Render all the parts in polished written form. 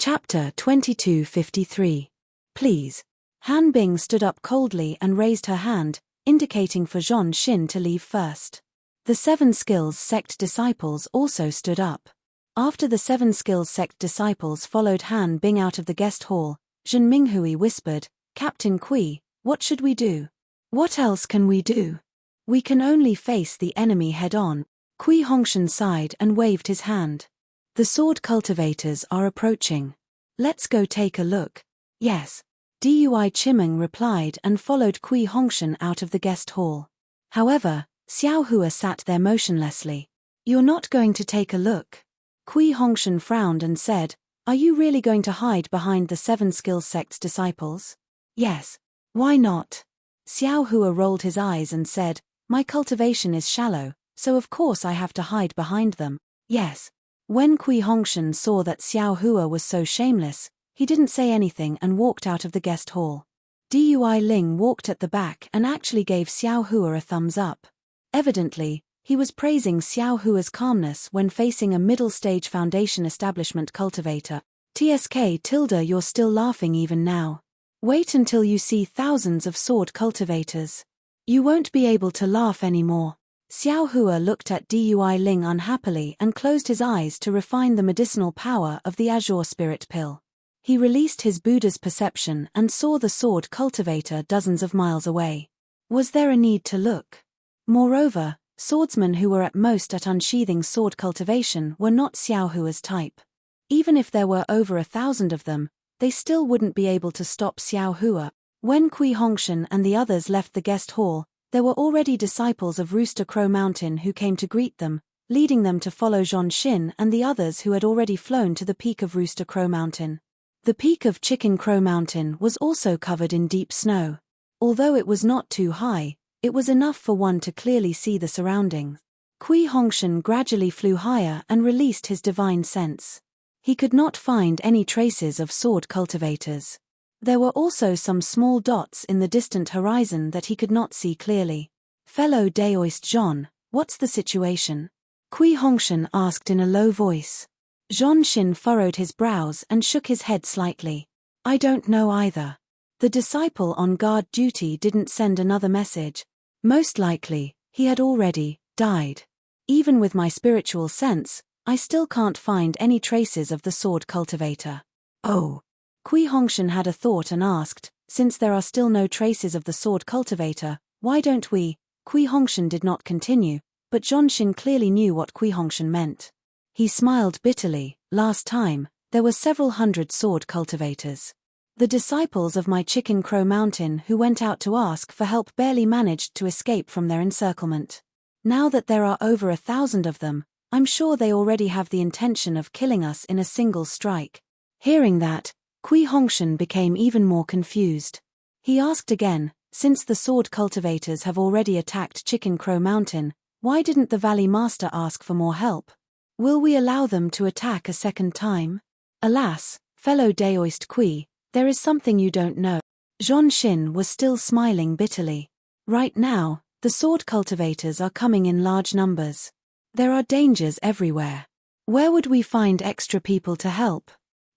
Chapter 2253. Please. Han Bing stood up coldly and raised her hand, indicating for Zhon Xin to leave first. The Seven Skills Sect disciples also stood up. After the Seven Skills Sect disciples followed Han Bing out of the guest hall, Zhen Minghui whispered, "Captain Kui, what should we do?" "What else can we do? We can only face the enemy head-on." Kui Hongshan sighed and waved his hand. "The sword cultivators are approaching. Let's go take a look." "Yes." Dui Chimeng replied and followed Kui Hongshan out of the guest hall. However, Xiao Hua sat there motionlessly. "You're not going to take a look?" Kui Hongshan frowned and said, "Are you really going to hide behind the Seven Skills Sect's disciples?" "Yes. Why not?" Xiao Hua rolled his eyes and said, "My cultivation is shallow, so of course I have to hide behind them." "Yes." When Kui Hongshan saw that Xiao Hua was so shameless, he didn't say anything and walked out of the guest hall. Dui Ling walked at the back and actually gave Xiao Hua a thumbs up. Evidently, he was praising Xiao Hua's calmness when facing a middle-stage foundation establishment cultivator. You're still laughing even now. Wait until you see thousands of sword cultivators. You won't be able to laugh anymore. Xiao Hua looked at Dui Ling unhappily and closed his eyes to refine the medicinal power of the Azure Spirit Pill. He released his Buddha's perception and saw the sword cultivator dozens of miles away. Was there a need to look? Moreover, swordsmen who were at most at unsheathing sword cultivation were not Xiao Hua's type. Even if there were over 1,000 of them, they still wouldn't be able to stop Xiao Hua. When Kui Hongshan and the others left the guest hall, there were already disciples of Rooster Crow Mountain who came to greet them, leading them to follow Zhon Xin and the others who had already flown to the peak of Rooster Crow Mountain. The peak of Chicken Crow Mountain was also covered in deep snow. Although it was not too high, it was enough for one to clearly see the surroundings. Kui Hongshan gradually flew higher and released his divine sense. He could not find any traces of sword cultivators. There were also some small dots in the distant horizon that he could not see clearly. "Fellow Daoist Zhon, what's the situation?" Kui Hongshan asked in a low voice. Zhon Xin furrowed his brows and shook his head slightly. "I don't know either. The disciple on guard duty didn't send another message. Most likely, he had already died. Even with my spiritual sense, I still can't find any traces of the sword cultivator." "Oh." Kui Hongshan had a thought and asked, "Since there are still no traces of the sword cultivator, why don't we?" Kui Hongshan did not continue, but Zhon Xin clearly knew what Kui Hongshan meant. He smiled bitterly. "Last time, there were several hundred sword cultivators. The disciples of my Chicken Crow Mountain who went out to ask for help barely managed to escape from their encirclement. Now that there are over 1,000 of them, I'm sure they already have the intention of killing us in a single strike." Hearing that, Kui Hongshan became even more confused. He asked again, "Since the sword cultivators have already attacked Chicken Crow Mountain, why didn't the Valley Master ask for more help? Will we allow them to attack a second time?" "Alas, fellow Daoist Kui, there is something you don't know." Zhon Xin was still smiling bitterly. "Right now, the sword cultivators are coming in large numbers. There are dangers everywhere. Where would we find extra people to help?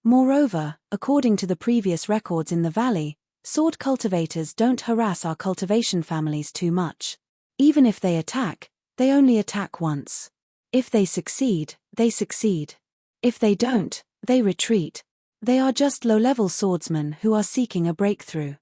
Moreover, according to the previous records in the valley, sword cultivators don't harass our cultivation families too much. Even if they attack, they only attack once. If they succeed, they succeed. If they don't, they retreat. They are just low-level swordsmen who are seeking a breakthrough.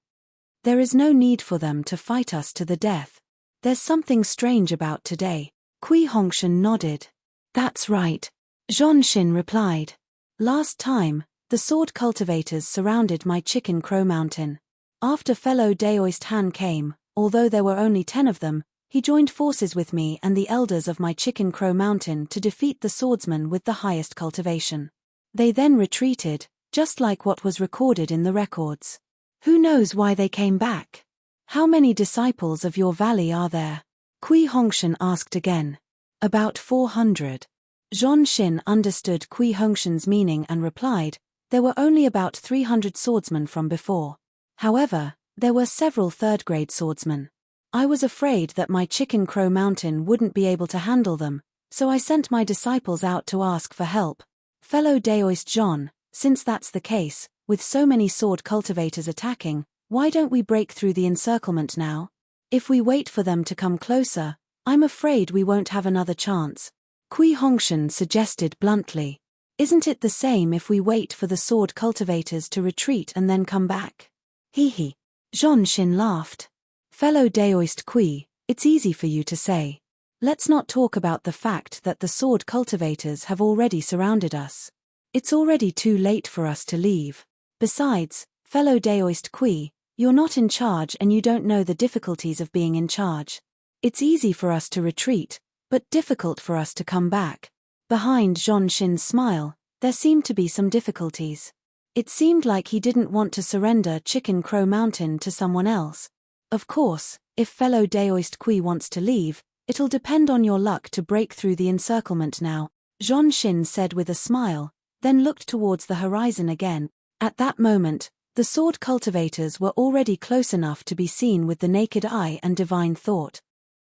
There is no need for them to fight us to the death. There's something strange about today." Kui Hongshan nodded. "That's right." Zhon Xin replied. "Last time, the sword cultivators surrounded my Chicken Crow Mountain. After fellow Daoist Han came, although there were only 10 of them, he joined forces with me and the elders of my Chicken Crow Mountain to defeat the swordsman with the highest cultivation. They then retreated, just like what was recorded in the records. Who knows why they came back? How many disciples of your valley are there?" Kui Hongshan asked again. "About 400. Zhon Xin understood Kui Hongshan's meaning and replied, "There were only about 300 swordsmen from before. However, there were several third-grade swordsmen. I was afraid that my Chicken Crow Mountain wouldn't be able to handle them, so I sent my disciples out to ask for help. Fellow Daoist Zhon, Since that's the case, with so many sword cultivators attacking, why don't we break through the encirclement now? If we wait for them to come closer, I'm afraid we won't have another chance. Kui Hongshan suggested bluntly. Isn't it the same if we wait for the sword cultivators to retreat and then come back? Hee hee. Zhon Xin laughed. Fellow Daoist Kui, it's easy for you to say. Let's not talk about the fact that the sword cultivators have already surrounded us. It's already too late for us to leave. Besides, fellow Daoist Kui, you're not in charge and you don't know the difficulties of being in charge. It's easy for us to retreat, but difficult for us to come back. Behind Zhon Xin's smile, there seemed to be some difficulties. It seemed like he didn't want to surrender Chicken Crow Mountain to someone else. Of course, if fellow Daoist Kui wants to leave, it'll depend on your luck to break through the encirclement now, Zhon Xin said with a smile, then looked towards the horizon again. At that moment, the sword cultivators were already close enough to be seen with the naked eye and divine thought.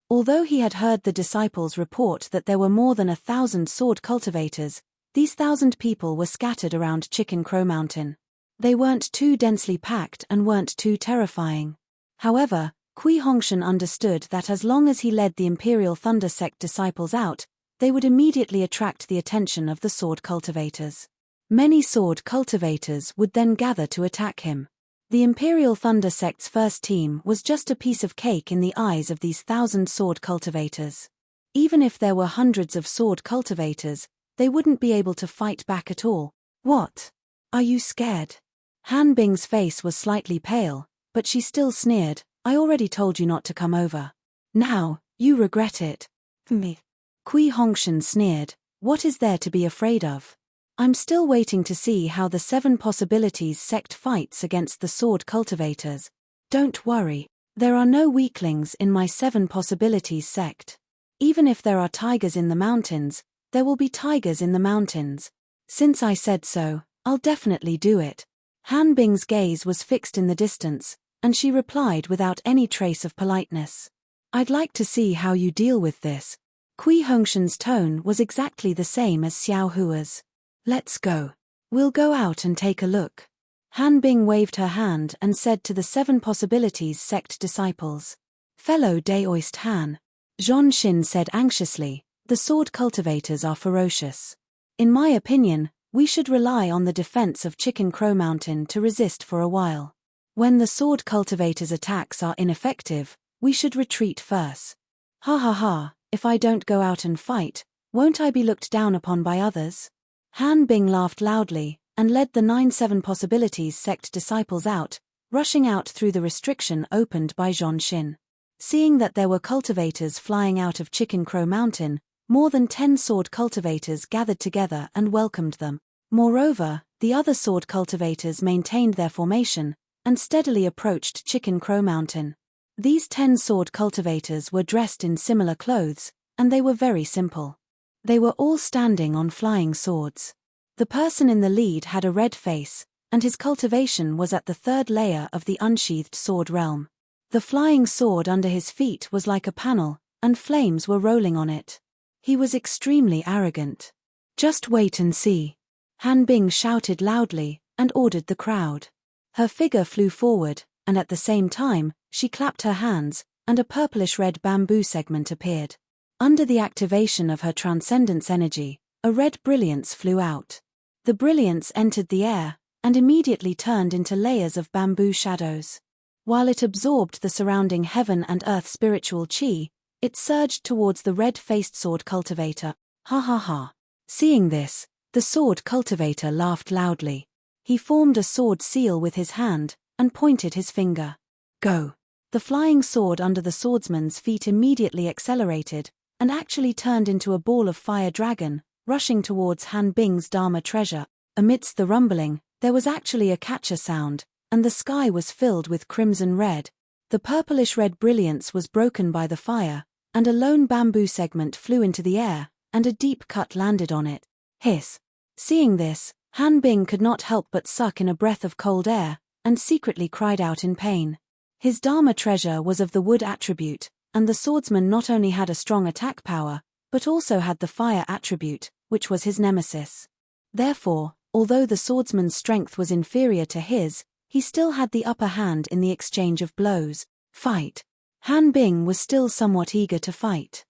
Although he had heard the disciples report that there were more than 1,000 sword cultivators, these 1,000 people were scattered around Chicken Crow Mountain. They weren't too densely packed and weren't too terrifying. However, Kui Hongshan understood that as long as he led the Imperial Thunder Sect disciples out, they would immediately attract the attention of the sword cultivators. Many sword cultivators would then gather to attack him. The Imperial Thunder Sect's first team was just a piece of cake in the eyes of these 1,000 sword cultivators. Even if there were hundreds of sword cultivators, they wouldn't be able to fight back at all. What? Are you scared? Han Bing's face was slightly pale, but she still sneered. I already told you not to come over. Now, you regret it. Me. Kui Hongshan sneered. What is there to be afraid of? I'm still waiting to see how the 7 Possibilities sect fights against the sword cultivators. Don't worry, there are no weaklings in my 7 Possibilities sect. Even if there are tigers in the mountains, there will be tigers in the mountains. Since I said so, I'll definitely do it. Han Bing's gaze was fixed in the distance, and she replied without any trace of politeness. I'd like to see how you deal with this. Kui Hongshan's tone was exactly the same as Xiao Hua's. Let's go. We'll go out and take a look. Han Bing waved her hand and said to the 7 Possibilities sect disciples. Fellow Daoist Han. Zhon Xin said anxiously, the sword cultivators are ferocious. In my opinion, we should rely on the defense of Chicken Crow Mountain to resist for a while. When the sword cultivators' attacks are ineffective, we should retreat first. Ha ha ha, if I don't go out and fight, won't I be looked down upon by others? Han Bing laughed loudly, and led the 9-7 Possibilities sect disciples out, rushing out through the restriction opened by Zhon Xin. Seeing that there were cultivators flying out of Chicken Crow Mountain, more than 10 sword cultivators gathered together and welcomed them. Moreover, the other sword cultivators maintained their formation, and steadily approached Chicken Crow Mountain. These 10 sword cultivators were dressed in similar clothes, and they were very simple. They were all standing on flying swords. The person in the lead had a red face, and his cultivation was at the 3rd layer of the unsheathed sword realm. The flying sword under his feet was like a panel, and flames were rolling on it. He was extremely arrogant. Just wait and see. Han Bing shouted loudly, and ordered the crowd. Her figure flew forward, and at the same time, she clapped her hands, and a purplish-red bamboo segment appeared. Under the activation of her transcendence energy, a red brilliance flew out. The brilliance entered the air, and immediately turned into layers of bamboo shadows. While it absorbed the surrounding heaven and earth spiritual chi, it surged towards the red-faced sword cultivator. Ha ha ha. Seeing this, the sword cultivator laughed loudly. He formed a sword seal with his hand, and pointed his finger. Go. The flying sword under the swordsman's feet immediately accelerated, and actually turned into a ball of fire dragon, rushing towards Han Bing's Dharma treasure. Amidst the rumbling, there was actually a catcher sound, and the sky was filled with crimson red. The purplish-red brilliance was broken by the fire, and a lone bamboo segment flew into the air, and a deep cut landed on it. Hiss. Seeing this, Han Bing could not help but suck in a breath of cold air, and secretly cried out in pain. His Dharma treasure was of the wood attribute, and the swordsman not only had a strong attack power, but also had the fire attribute, which was his nemesis. Therefore, Although the swordsman's strength was inferior to his, he still had the upper hand in the exchange of blows. Fight. Han Bing was still somewhat eager to fight.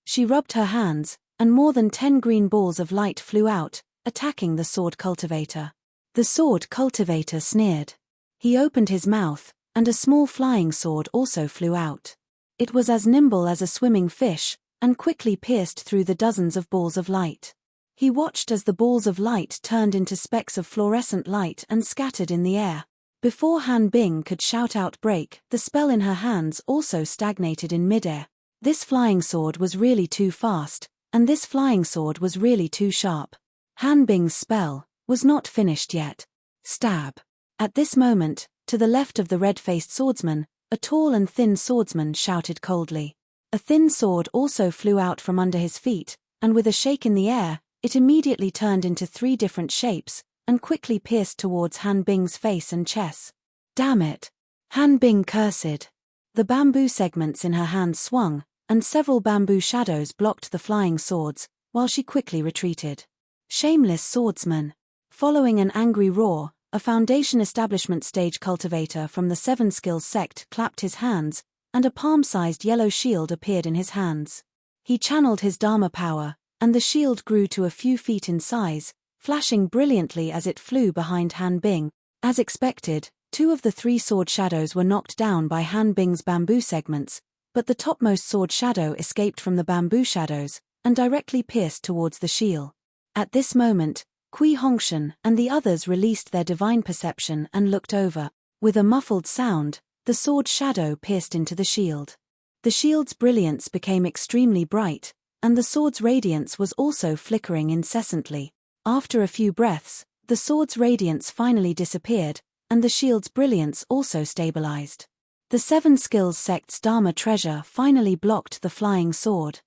She rubbed her hands, and more than 10 green balls of light flew out, attacking the sword cultivator. The sword cultivator sneered. He opened his mouth, and a small flying sword also flew out. It was as nimble as a swimming fish, and quickly pierced through the dozens of balls of light. He watched as the balls of light turned into specks of fluorescent light and scattered in the air. Before Han Bing could shout out break, the spell in her hands also stagnated in midair. This flying sword was really too fast, and this flying sword was really too sharp. Han Bing's spell was not finished yet. Stab. At this moment, to the left of the red-faced swordsman, a tall and thin swordsman shouted coldly. A thin sword also flew out from under his feet, and with a shake in the air, it immediately turned into 3 different shapes, and quickly pierced towards Han Bing's face and chest. Damn it! Han Bing cursed. The bamboo segments in her hands swung, and several bamboo shadows blocked the flying swords, while she quickly retreated. Shameless swordsman. Following an angry roar, a Foundation Establishment stage cultivator from the 7 Skills sect clapped his hands, and a palm-sized yellow shield appeared in his hands. He channeled his Dharma power, and the shield grew to a few feet in size, flashing brilliantly as it flew behind Han Bing. As expected, 2 of the 3 sword shadows were knocked down by Han Bing's bamboo segments, but the topmost sword shadow escaped from the bamboo shadows, and directly pierced towards the shield. At this moment, Kui Hongshan and the others released their divine perception and looked over. With a muffled sound, the sword shadow pierced into the shield. The shield's brilliance became extremely bright, and the sword's radiance was also flickering incessantly. After a few breaths, the sword's radiance finally disappeared, and the shield's brilliance also stabilized. The 7 Skills sect's Dharma treasure finally blocked the flying sword.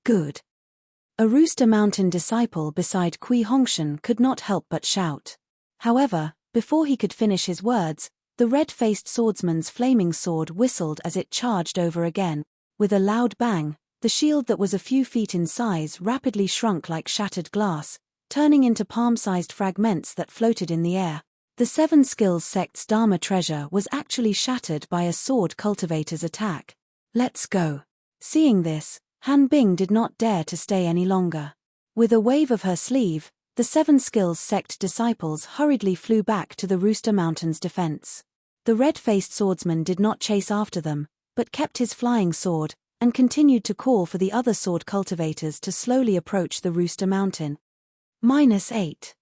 Good. A Rooster Mountain disciple beside Kui Hongshan could not help but shout. However, before he could finish his words, the red-faced swordsman's flaming sword whistled as it charged over again. With a loud bang, the shield that was a few feet in size rapidly shrunk like shattered glass, turning into palm-sized fragments that floated in the air. The 7 Skills sect's Dharma treasure was actually shattered by a sword cultivator's attack. Let's go. Seeing this, Han Bing did not dare to stay any longer. With a wave of her sleeve, the 7 Skills sect disciples hurriedly flew back to the Rooster Mountain's defense. The red-faced swordsman did not chase after them, but kept his flying sword, and continued to call for the other sword cultivators to slowly approach the Rooster Mountain. -8.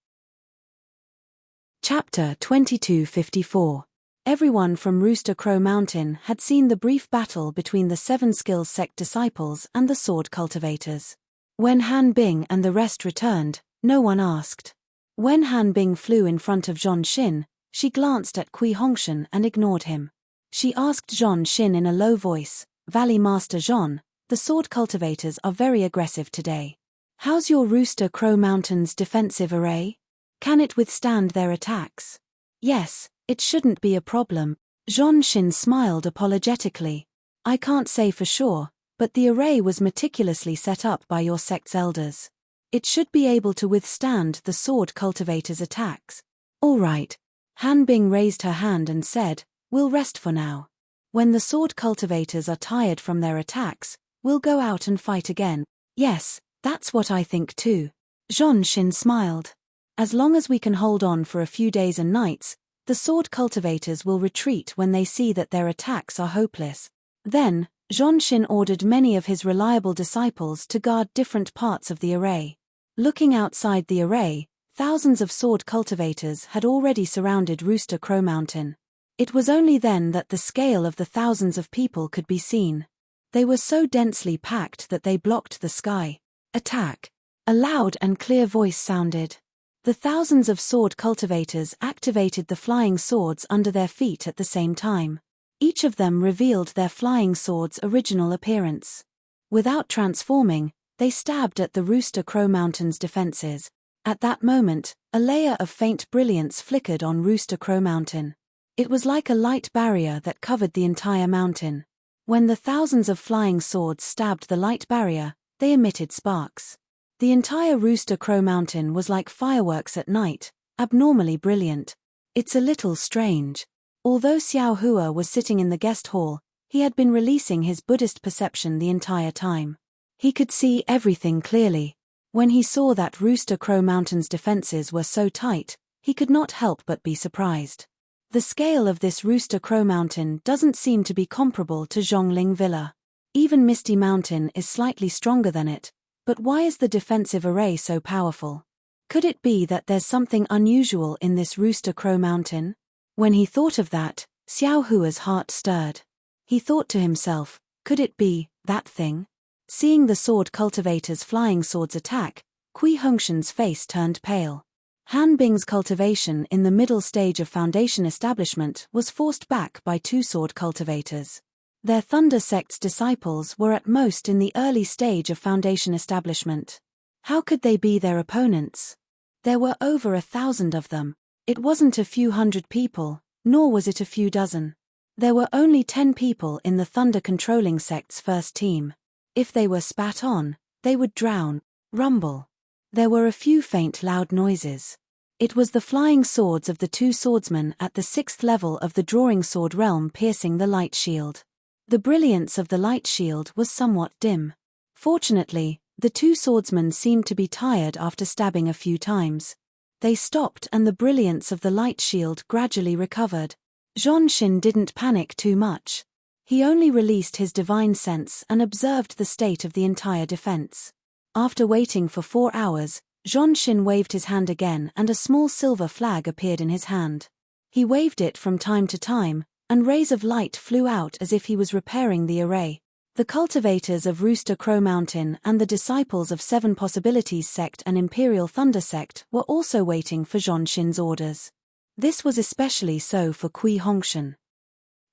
Chapter 2254. Everyone from Rooster Crow Mountain had seen the brief battle between the 7 Skills sect disciples and the sword cultivators. When Han Bing and the rest returned, no one asked. When Han Bing flew in front of Zhon Xin, she glanced at Kui Hongshan and ignored him. She asked Zhon Xin in a low voice, "Valley Master Zhon, the sword cultivators are very aggressive today. How's your Rooster Crow Mountain's defensive array? Can it withstand their attacks?" "Yes, it shouldn't be a problem." Zhon Xin smiled apologetically. "I can't say for sure, but the array was meticulously set up by your sect's elders. It should be able to withstand the sword cultivators' attacks." "All right." Han Bing raised her hand and said, "We'll rest for now. When the sword cultivators are tired from their attacks, we'll go out and fight again." "Yes, that's what I think too." Zhon Xin smiled. "As long as we can hold on for a few days and nights, the sword cultivators will retreat when they see that their attacks are hopeless." Then, Zhon Xin ordered many of his reliable disciples to guard different parts of the array. Looking outside the array, thousands of sword cultivators had already surrounded Rooster Crow Mountain. It was only then that the scale of the thousands of people could be seen. They were so densely packed that they blocked the sky. "Attack!" A loud and clear voice sounded. The thousands of sword cultivators activated the flying swords under their feet at the same time. Each of them revealed their flying sword's original appearance. Without transforming, they stabbed at the Rooster Crow Mountain's defenses. At that moment, a layer of faint brilliance flickered on Rooster Crow Mountain. It was like a light barrier that covered the entire mountain. When the thousands of flying swords stabbed the light barrier, they emitted sparks. The entire Rooster Crow Mountain was like fireworks at night, abnormally brilliant. It's a little strange. Although Xiao Hua was sitting in the guest hall, he had been releasing his Buddhist perception the entire time. He could see everything clearly. When he saw that Rooster Crow Mountain's defenses were so tight, he could not help but be surprised. The scale of this Rooster Crow Mountain doesn't seem to be comparable to Zhongling Villa. Even Misty Mountain is slightly stronger than it, but why is the defensive array so powerful? Could it be that there's something unusual in this Rooster Crow Mountain? When he thought of that, Xiao Hua's heart stirred. He thought to himself, could it be that thing? Seeing the sword cultivator's flying swords attack, Kui Hongshan's face turned pale. Han Bing's cultivation in the middle stage of foundation establishment was forced back by two sword cultivators. Their Thunder Sect's disciples were at most in the early stage of foundation establishment. How could they be their opponents? There were over 1,000 of them. It wasn't a few hundred people, nor was it a few dozen. There were only 10 people in the Thunder Controlling Sect's first team. If they were spat on, they would drown, rumble. There were a few faint loud noises. It was the flying swords of the two swordsmen at the 6th level of the drawing sword realm piercing the light shield. The brilliance of the light shield was somewhat dim. Fortunately, the two swordsmen seemed to be tired after stabbing a few times. They stopped and the brilliance of the light shield gradually recovered. Zhongxin didn't panic too much. He only released his divine sense and observed the state of the entire defense. After waiting for 4 hours, Zhongxin waved his hand again and a small silver flag appeared in his hand. He waved it from time to time, and rays of light flew out as if he was repairing the array. The cultivators of Rooster Crow Mountain and the disciples of Seven Possibilities Sect and Imperial Thunder Sect were also waiting for Zhongxin's orders. This was especially so for Kui Hongshan.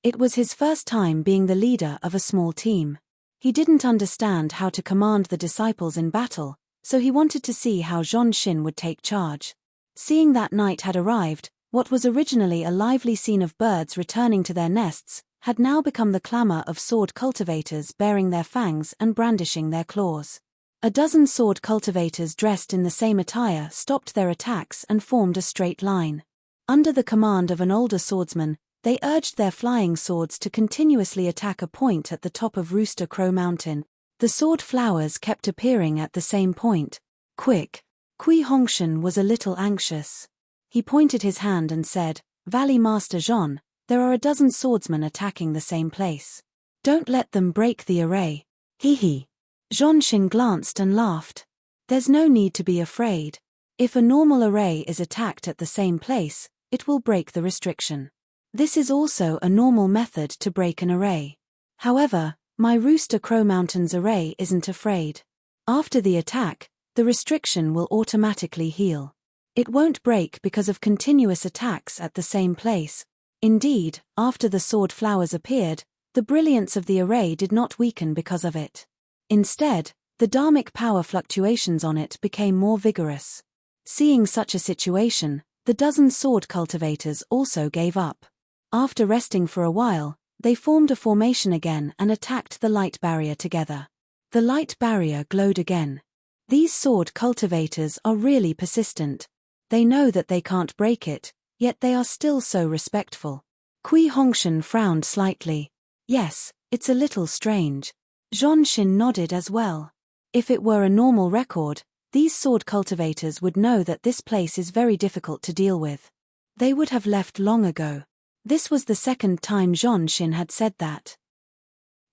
It was his first time being the leader of a small team. He didn't understand how to command the disciples in battle, so he wanted to see how Zhongxin would take charge. Seeing that night had arrived, what was originally a lively scene of birds returning to their nests had now become the clamor of sword cultivators baring their fangs and brandishing their claws. A dozen sword cultivators dressed in the same attire stopped their attacks and formed a straight line. Under the command of an older swordsman, they urged their flying swords to continuously attack a point at the top of Rooster Crow Mountain. The sword flowers kept appearing at the same point. Quick! Kui Hongshan was a little anxious. He pointed his hand and said, Valley Master Zhon, there are a dozen swordsmen attacking the same place. Don't let them break the array. Hee. Zhongxin glanced and laughed. There's no need to be afraid. If a normal array is attacked at the same place, it will break the restriction. This is also a normal method to break an array. However, my Rooster Crow Mountain's array isn't afraid. After the attack, the restriction will automatically heal. It won't break because of continuous attacks at the same place. Indeed, after the sword flowers appeared, the brilliance of the array did not weaken because of it. Instead, the dharmic power fluctuations on it became more vigorous. Seeing such a situation, the dozen sword cultivators also gave up. After resting for a while, they formed a formation again and attacked the light barrier together. The light barrier glowed again. These sword cultivators are really persistent. They know that they can't break it, yet they are still so respectful. Kui Hongshan frowned slightly. Yes, it's a little strange. Zhongxin nodded as well. If it were a normal record, these sword cultivators would know that this place is very difficult to deal with. They would have left long ago. This was the second time Zhongxin had said that.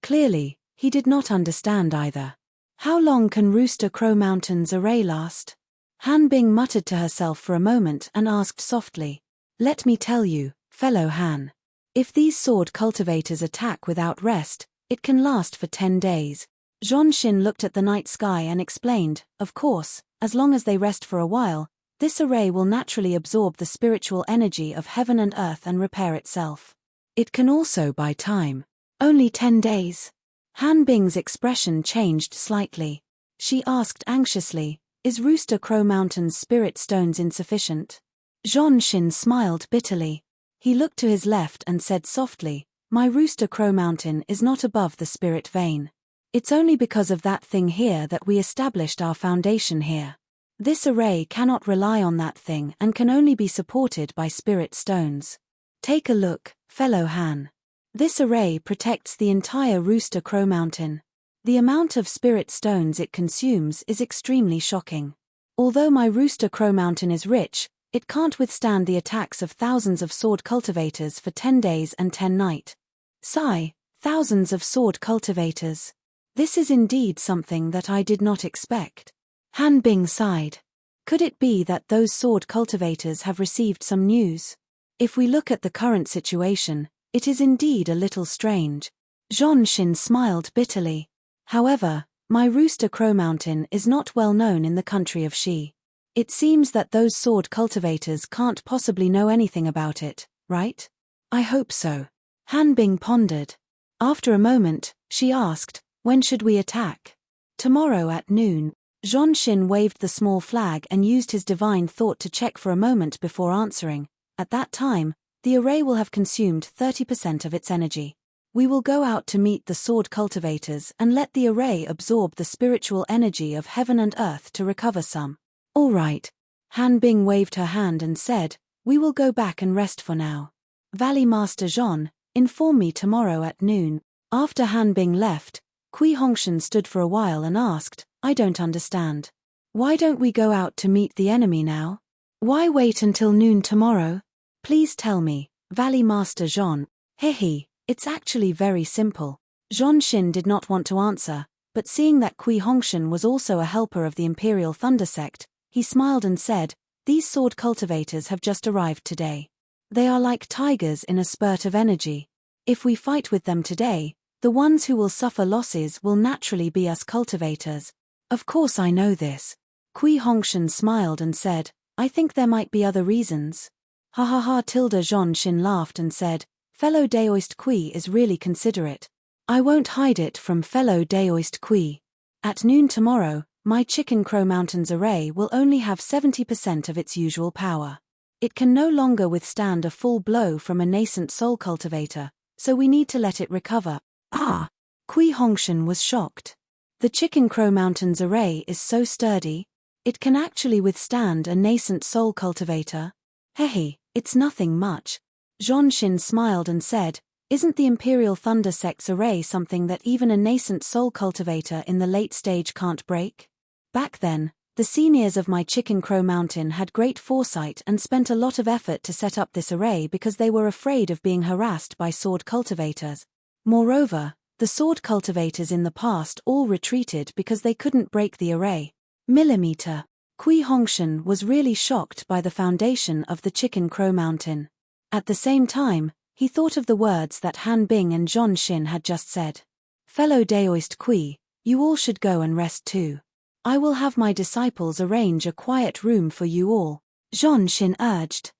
Clearly, he did not understand either. How long can Rooster Crow Mountain's array last? Han Bing muttered to herself for a moment and asked softly, Let me tell you, fellow Han. If these sword cultivators attack without rest, it can last for 10 days. Zhongxin looked at the night sky and explained, Of course, as long as they rest for a while, this array will naturally absorb the spiritual energy of heaven and earth and repair itself. It can also buy time. Only 10 days. Han Bing's expression changed slightly. She asked anxiously, Is Rooster Crow Mountain's spirit stones insufficient? Zhongxin smiled bitterly. He looked to his left and said softly, My Rooster Crow Mountain is not above the spirit vein. It's only because of that thing here that we established our foundation here. This array cannot rely on that thing and can only be supported by spirit stones. Take a look, fellow Han. This array protects the entire Rooster Crow Mountain. The amount of spirit stones it consumes is extremely shocking. Although my Rooster Crow Mountain is rich, it can't withstand the attacks of thousands of sword cultivators for 10 days and 10 nights. Sigh, thousands of sword cultivators. This is indeed something that I did not expect. Han Bing sighed. Could it be that those sword cultivators have received some news? If we look at the current situation, it is indeed a little strange. Zhon Xin smiled bitterly. However, my Rooster Crow Mountain is not well known in the country of Shi. It seems that those sword cultivators can't possibly know anything about it, right? I hope so. Han Bing pondered. After a moment, she asked, when should we attack? Tomorrow at noon. Zhon Xin waved the small flag and used his divine thought to check for a moment before answering. At that time, the array will have consumed 30% of its energy. We will go out to meet the sword cultivators and let the array absorb the spiritual energy of heaven and earth to recover some. All right. Han Bing waved her hand and said, we will go back and rest for now. Valley Master Zhon, inform me tomorrow at noon. After Han Bing left, Kui Hongshan stood for a while and asked, I don't understand. Why don't we go out to meet the enemy now? Why wait until noon tomorrow? Please tell me, Valley Master Zhon. Hehe, it's actually very simple. Zhon Xin did not want to answer, but seeing that Kui Hongshan was also a helper of the Imperial Thunder Sect, he smiled and said, these sword cultivators have just arrived today. They are like tigers in a spurt of energy. If we fight with them today, the ones who will suffer losses will naturally be us cultivators. Of course I know this. Kui Hongshan smiled and said, I think there might be other reasons. Ha ha ha. Zhon Xin laughed and said, fellow Daoist Kui is really considerate. I won't hide it from fellow Daoist Kui. At noon tomorrow, my Chicken Crow Mountains array will only have 70% of its usual power. It can no longer withstand a full blow from a nascent soul cultivator, so we need to let it recover. Ah! Kui Hongshan was shocked. The Chicken Crow Mountains array is so sturdy. It can actually withstand a nascent soul cultivator. Hehe, it's nothing much. Zhon Xin smiled and said, isn't the Imperial Thunder Sect's array something that even a nascent soul cultivator in the late stage can't break? Back then, the seniors of my Chicken Crow Mountain had great foresight and spent a lot of effort to set up this array because they were afraid of being harassed by sword cultivators. Moreover, the sword cultivators in the past all retreated because they couldn't break the array. Millimeter. Kui Hongshan was really shocked by the foundation of the Chicken Crow Mountain. At the same time, he thought of the words that Han Bing and Zhon Xin had just said. Fellow Daoist Kui, you all should go and rest too. I will have my disciples arrange a quiet room for you all, Zhon Xin urged.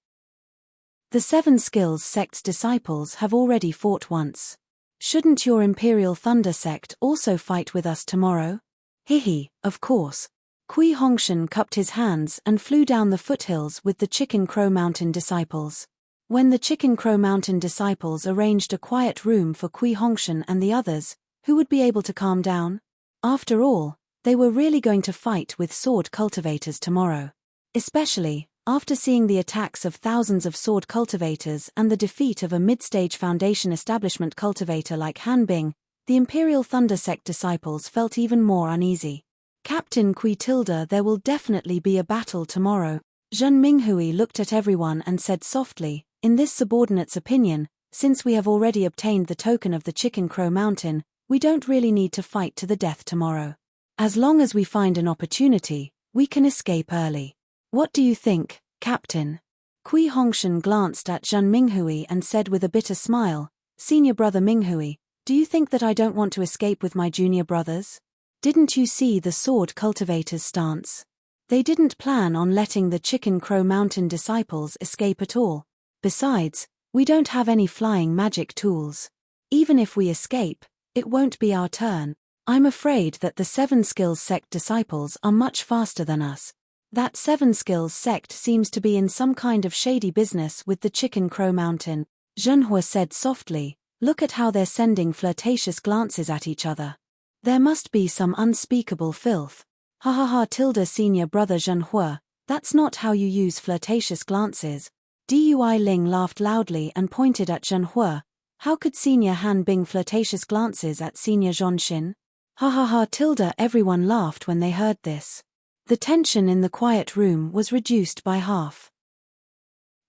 The Seven Skills Sect's disciples have already fought once. Shouldn't your Imperial Thunder Sect also fight with us tomorrow? Hehe, of course. Kui Hongshan cupped his hands and flew down the foothills with the Chicken Crow Mountain disciples. When the Chicken Crow Mountain disciples arranged a quiet room for Kui Hongshan and the others, who would be able to calm down? After all, they were really going to fight with sword cultivators tomorrow. Especially, after seeing the attacks of thousands of sword cultivators and the defeat of a mid-stage Foundation establishment cultivator like Han Bing, the Imperial Thunder Sect disciples felt even more uneasy. Captain Kui Tilda, there will definitely be a battle tomorrow. Zhen Minghui looked at everyone and said softly, in this subordinate's opinion, since we have already obtained the token of the Chicken Crow Mountain, we don't really need to fight to the death tomorrow. As long as we find an opportunity, we can escape early. What do you think, Captain? Kui Hongshan glanced at Zhen Minghui and said with a bitter smile, Senior brother Minghui, do you think that I don't want to escape with my junior brothers? Didn't you see the sword cultivators' stance? They didn't plan on letting the Chicken Crow Mountain disciples escape at all. Besides, we don't have any flying magic tools. Even if we escape, it won't be our turn. I'm afraid that the Seven Skills Sect disciples are much faster than us. That Seven Skills Sect seems to be in some kind of shady business with the Chicken Crow Mountain. Zhenhua said softly, look at how they're sending flirtatious glances at each other. There must be some unspeakable filth. Ha ha ha tilde senior brother Zhenhua, that's not how you use flirtatious glances. Dui Ling laughed loudly and pointed at Zhenhua. How could senior Han Bing flirtatious glances at senior Zhonxin? Ha ha ha tilde everyone laughed when they heard this. The tension in the quiet room was reduced by half.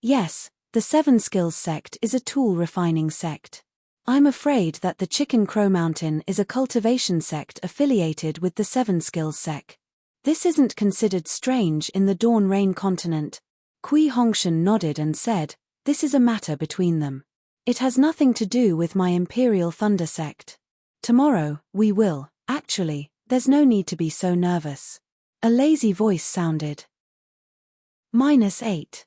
Yes, the Seven Skills sect is a tool refining sect. I'm afraid that the Chicken Crow Mountain is a cultivation sect affiliated with the Seven Skills sect. This isn't considered strange in the Dawn Rain continent. Kui Hongshan nodded and said, this is a matter between them. It has nothing to do with my Imperial Thunder sect. Tomorrow, we will, actually, there's no need to be so nervous. A lazy voice sounded. -8.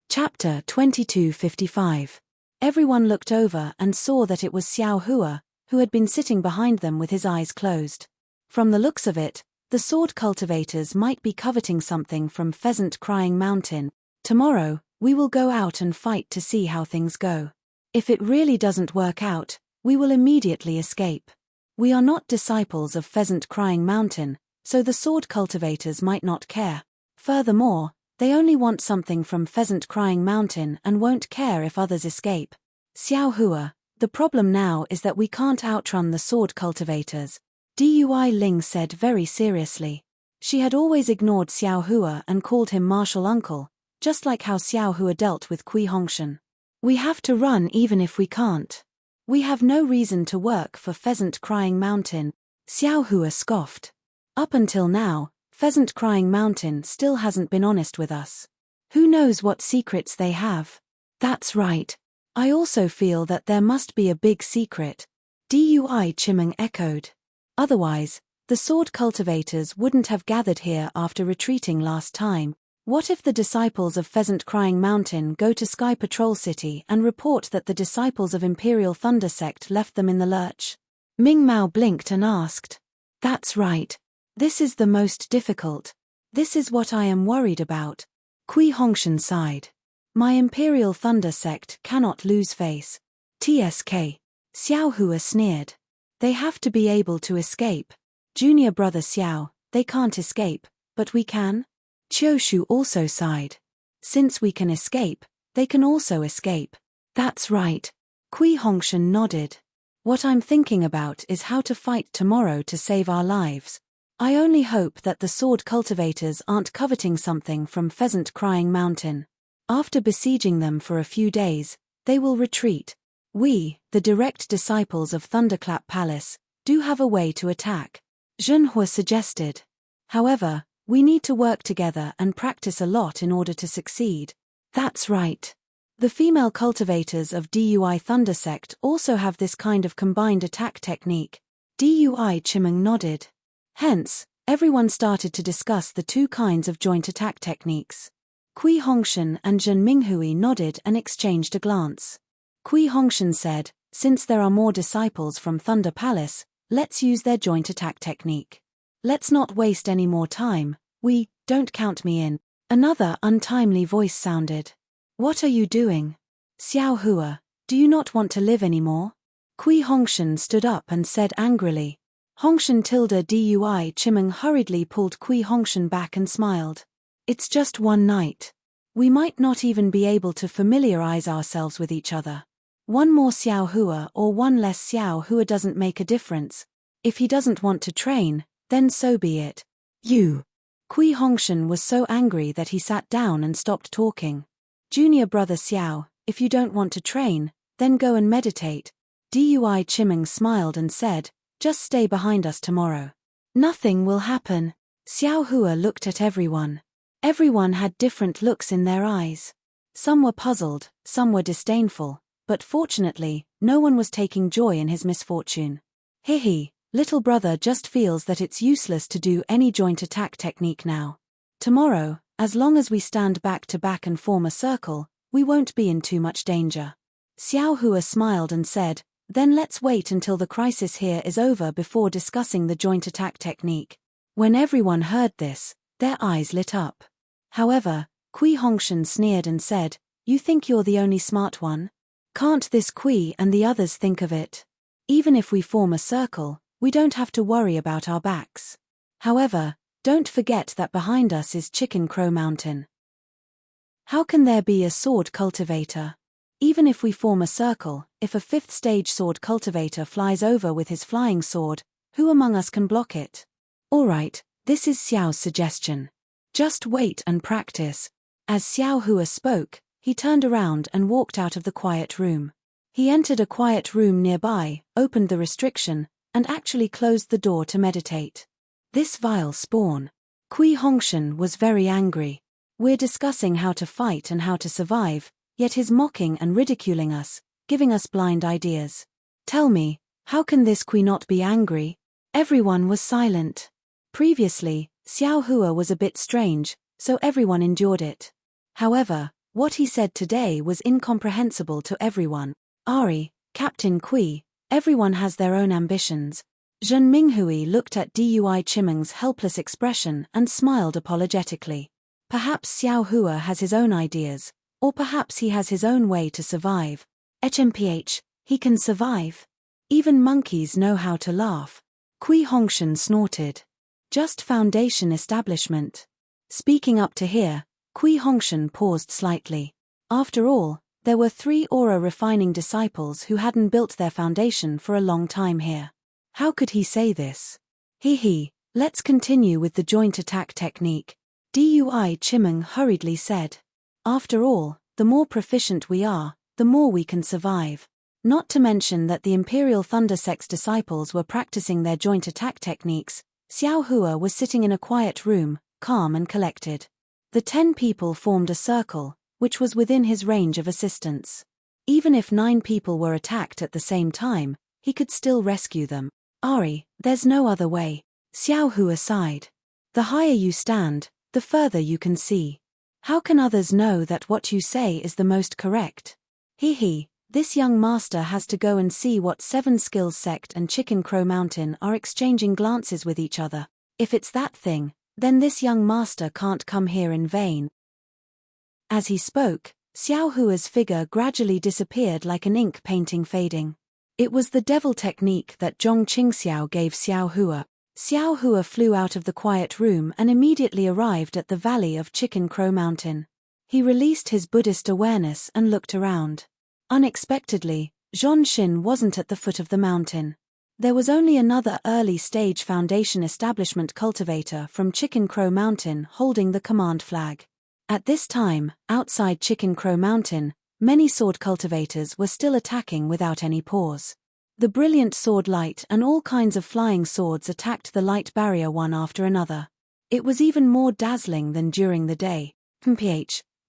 Chapter 2255. Everyone looked over and saw that it was Xiao Hua, who had been sitting behind them with his eyes closed. From the looks of it, the sword cultivators might be coveting something from Pheasant Crying Mountain. Tomorrow, we will go out and fight to see how things go. If it really doesn't work out, we will immediately escape. We are not disciples of Pheasant Crying Mountain, so the sword cultivators might not care. Furthermore, they only want something from Pheasant Crying Mountain and won't care if others escape. Xiao Hua, the problem now is that we can't outrun the sword cultivators. Dui Ling said very seriously. She had always ignored Xiao Hua and called him martial uncle, just like how Xiao Hua dealt with Kui Hongshan. We have to run even if we can't. We have no reason to work for Pheasant Crying Mountain, Xiao Hua scoffed. Up until now, Pheasant Crying Mountain still hasn't been honest with us. Who knows what secrets they have? That's right. I also feel that there must be a big secret. Dui Chimeng echoed. Otherwise, the sword cultivators wouldn't have gathered here after retreating last time. What if the disciples of Pheasant Crying Mountain go to Sky Patrol City and report that the disciples of Imperial Thunder Sect left them in the lurch? Ming Mao blinked and asked. That's right. This is the most difficult. This is what I am worried about. Kui Hongshan sighed. My Imperial Thunder Sect cannot lose face. TSK. Xiao Hua sneered. They have to be able to escape. Junior brother Xiao, they can't escape, but we can? Qiushu also sighed. Since we can escape, they can also escape. That's right. Kui Hongshan nodded. What I'm thinking about is how to fight tomorrow to save our lives. I only hope that the sword cultivators aren't coveting something from Pheasant Crying Mountain. After besieging them for a few days, they will retreat. We, the direct disciples of Thunderclap Palace, do have a way to attack. Zhenhua suggested. However, we need to work together and practice a lot in order to succeed. That's right. The female cultivators of Dui Thunder Sect also have this kind of combined attack technique. Dui Chimeng nodded. Hence, everyone started to discuss the two kinds of joint attack techniques. Kui Hongshan and Zhen Minghui nodded and exchanged a glance. Kui Hongshan said, since there are more disciples from Thunder Palace, let's use their joint attack technique. Let's not waste any more time. Don't count me in. Another untimely voice sounded. What are you doing? Xiao Hua, do you not want to live anymore? Kui Hongshan stood up and said angrily. Hongshan tilde Dui Chimeng hurriedly pulled Kui Hongshan back and smiled. It's just one night. We might not even be able to familiarize ourselves with each other. One more Xiao Hua or one less Xiao Hua doesn't make a difference. If he doesn't want to train, then so be it. You. Kui Hongshan was so angry that he sat down and stopped talking. Junior brother Xiao, if you don't want to train, then go and meditate. Dui Chimeng smiled and said, just stay behind us tomorrow. Nothing will happen. Xiao Hua looked at everyone. Everyone had different looks in their eyes. Some were puzzled, some were disdainful, but fortunately, no one was taking joy in his misfortune. Hihi, little brother just feels that it's useless to do any joint attack technique now. Tomorrow, as long as we stand back to back and form a circle, we won't be in too much danger. Xiao Hua smiled and said, then let's wait until the crisis here is over before discussing the joint attack technique. When everyone heard this, their eyes lit up. However, Kui Hongshan sneered and said, you think you're the only smart one? Can't this Kui and the others think of it? Even if we form a circle, We don't have to worry about our backs. However, don't forget that behind us is Chicken Crow Mountain. How can there be a sword cultivator? Even if we form a circle, if a 5th stage sword cultivator flies over with his flying sword, who among us can block it? Alright, this is Xiao's suggestion. Just wait and practice. As Xiao Hua spoke, he turned around and walked out of the quiet room. He entered a quiet room nearby, opened the restriction, and actually closed the door to meditate. This vile spawn. Kui Hongshan was very angry. We're discussing how to fight and how to survive, yet he's mocking and ridiculing us, giving us blind ideas. Tell me, how can this Kui not be angry? Everyone was silent. Previously, Xiao Hua was a bit strange, so everyone endured it. However, what he said today was incomprehensible to everyone. Ari, Captain Kui, everyone has their own ambitions. Zhen Minghui looked at Dui Chimeng's helpless expression and smiled apologetically. Perhaps Xiao Hua has his own ideas, or perhaps he has his own way to survive. HMPH, he can survive. Even monkeys know how to laugh. Kui Hongshan snorted. Just foundation establishment. Speaking up to here, Kui Hongshan paused slightly. After all, there were 3 aura refining disciples who hadn't built their foundation for a long time here. How could he say this? Let's continue with the joint attack technique. Dui Chimeng hurriedly said. After all, the more proficient we are, the more we can survive. Not to mention that the Imperial Thunder Sect's disciples were practicing their joint attack techniques. Xiao Hua was sitting in a quiet room, calm and collected. The 10 people formed a circle, which was within his range of assistance. Even if 9 people were attacked at the same time, he could still rescue them. Ari, there's no other way. Xiao Hua sighed. The higher you stand, the further you can see. How can others know that what you say is the most correct? This young master has to go and see what 7 Skills Sect and Chicken Crow Mountain are exchanging glances with each other. If it's that thing, then this young master can't come here in vain. As he spoke, Xiao Hua's figure gradually disappeared like an ink painting fading. It was the devil technique that Zhong Qingxiao gave Xiao Hua. Xiao Hua flew out of the quiet room and immediately arrived at the valley of Chicken Crow Mountain. He released his Buddhist awareness and looked around. Unexpectedly, Zhong Xin wasn't at the foot of the mountain. There was only another early-stage foundation establishment cultivator from Chicken Crow Mountain holding the command flag. At this time, outside Chicken Crow Mountain, many sword cultivators were still attacking without any pause. The brilliant sword light and all kinds of flying swords attacked the light barrier one after another. It was even more dazzling than during the day.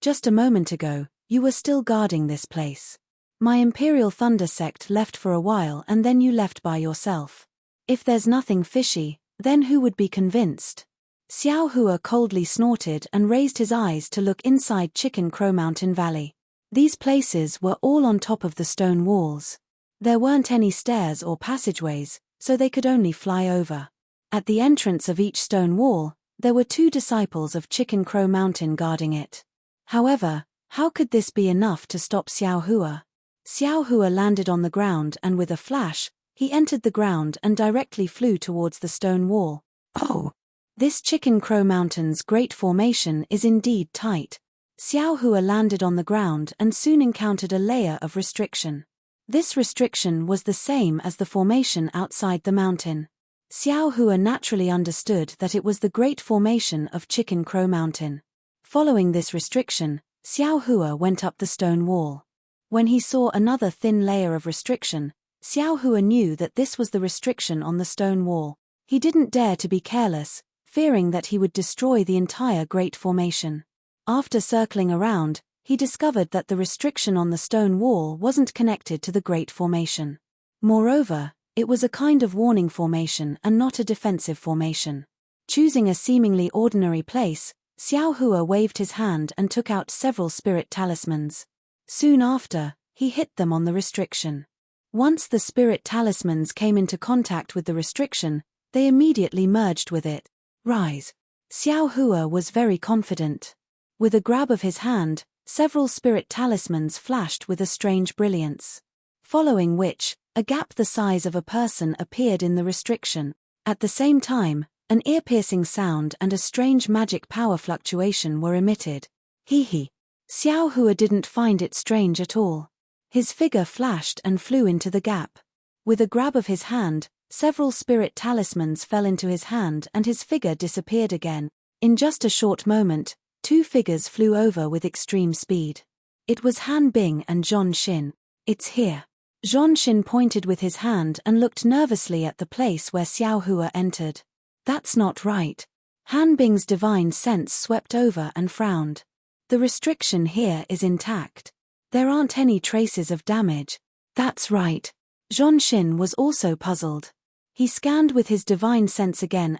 Just a moment ago, you were still guarding this place. My Imperial Thunder Sect left for a while and then you left by yourself. If there's nothing fishy, then who would be convinced? Xiao Hua coldly snorted and raised his eyes to look inside Chicken Crow Mountain Valley. These places were all on top of the stone walls. There weren't any stairs or passageways, so they could only fly over. At the entrance of each stone wall, there were 2 disciples of Chicken Crow Mountain guarding it. However, how could this be enough to stop Xiao Hua? Xiao Hua landed on the ground and with a flash, he entered the ground and directly flew towards the stone wall. Oh! This Chicken Crow Mountain's great formation is indeed tight. Xiao Hua landed on the ground and soon encountered a layer of restriction. This restriction was the same as the formation outside the mountain. Xiao Hua naturally understood that it was the great formation of Chicken Crow Mountain. Following this restriction, Xiao Hua went up the stone wall. When he saw another thin layer of restriction, Xiao Hua knew that this was the restriction on the stone wall. He didn't dare to be careless, fearing that he would destroy the entire great formation. After circling around, he discovered that the restriction on the stone wall wasn't connected to the great formation. Moreover, it was a kind of warning formation and not a defensive formation. Choosing a seemingly ordinary place, Xiao Hua waved his hand and took out several spirit talismans. Soon after, he hit them on the restriction. Once the spirit talismans came into contact with the restriction, they immediately merged with it. Rise. Xiao Hua was very confident. With a grab of his hand, several spirit talismans flashed with a strange brilliance. Following which, A gap the size of a person appeared in the restriction. At the same time, an ear-piercing sound and a strange magic power fluctuation were emitted. Hee. Xiao Hua didn't find it strange at all. His figure flashed and flew into the gap. With a grab of his hand, several spirit talismans fell into his hand and his figure disappeared again. In just a short moment, two figures flew over with extreme speed. It was Han Bing and Zhon Xin. It's here. Zhon Xin pointed with his hand and looked nervously at the place where Xiao Hua entered. That's not right. Han Bing's divine sense swept over and frowned. The restriction here is intact. There aren't any traces of damage. That's right. Zhon Xin was also puzzled. He scanned with his divine sense again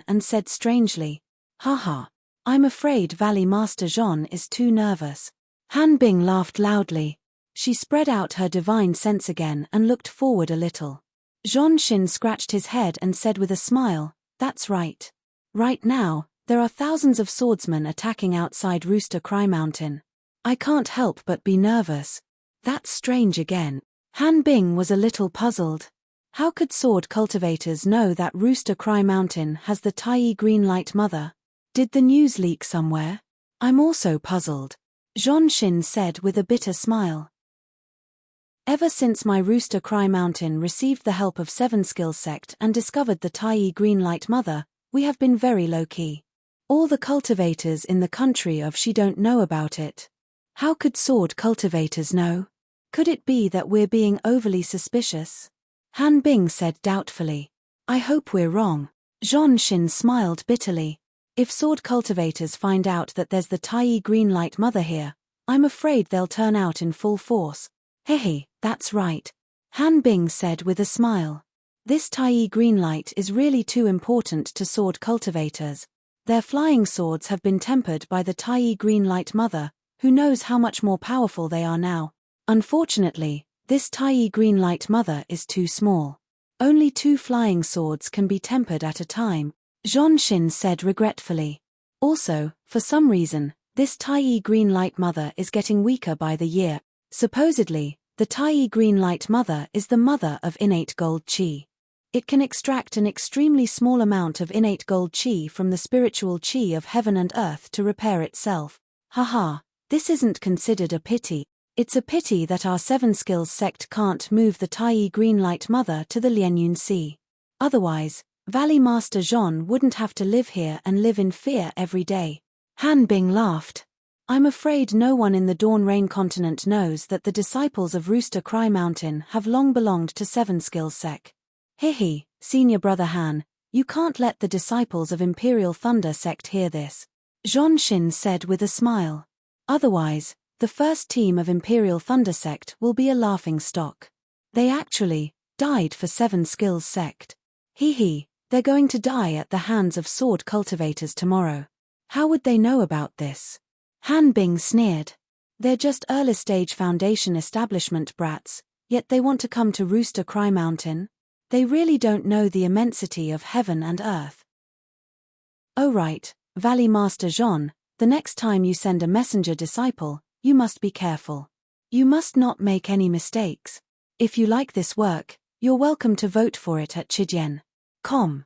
and said strangely, Haha. I'm afraid Valley Master Zhon is too nervous. Han Bing laughed loudly. She spread out her divine sense again and looked forward a little. Zhon Xin scratched his head and said with a smile, That's right. Right now, there are thousands of swordsmen attacking outside Rooster Cry Mountain. I can't help but be nervous. That's strange again. Han Bing was a little puzzled. How could sword cultivators know that Rooster Cry Mountain has the Tai Green Light Mother? Did the news leak somewhere? I'm also puzzled. Zhon Xin said with a bitter smile. Ever since my Rooster Cry Mountain received the help of Seven Skills Sect and discovered the Tai Green Light Mother, we have been very low-key. All the cultivators in the country of Shi don't know about it. How could sword cultivators know? Could it be that we're being overly suspicious? Han Bing said doubtfully. I hope we're wrong. Zhon Xin smiled bitterly. If sword cultivators find out that there's the Tai Green Light Mother here, I'm afraid they'll turn out in full force. Hehe, that's right. Han Bing said with a smile. This Tai Green Light is really too important to sword cultivators. Their flying swords have been tempered by the Tai Green Light Mother, who knows how much more powerful they are now. Unfortunately, this Tai Green Light Mother is too small. Only 2 flying swords can be tempered at a time, Zhon Xin said regretfully. Also, for some reason, this Tai Green Light Mother is getting weaker by the year. Supposedly, the Tai Green Light Mother is the mother of innate gold qi. It can extract an extremely small amount of innate gold qi from the spiritual qi of heaven and earth to repair itself. Haha, this isn't considered a pity. It's a pity that our Seven Skills sect can't move the Tai Green Light Mother to the Lianyun Sea. Otherwise, Valley Master Zhon wouldn't have to live here and live in fear every day. Han Bing laughed. I'm afraid no one in the Dawn Rain continent knows that the disciples of Rooster Cry Mountain have long belonged to Seven Skills Sect. Hehe, senior brother Han, you can't let the disciples of Imperial Thunder Sect hear this. Zhon Xin said with a smile. Otherwise, the first team of Imperial Thunder Sect will be a laughing stock. They actually died for Seven Skills Sect. Hehe, they're going to die at the hands of sword cultivators tomorrow. How would they know about this? Han Bing sneered. They're just early-stage Foundation establishment brats, yet they want to come to Rooster Cry Mountain? They really don't know the immensity of heaven and earth. Oh right, Valley Master Zhon, the next time you send a messenger disciple, you must be careful. You must not make any mistakes. If you like this work, you're welcome to vote for it at Chidian.com.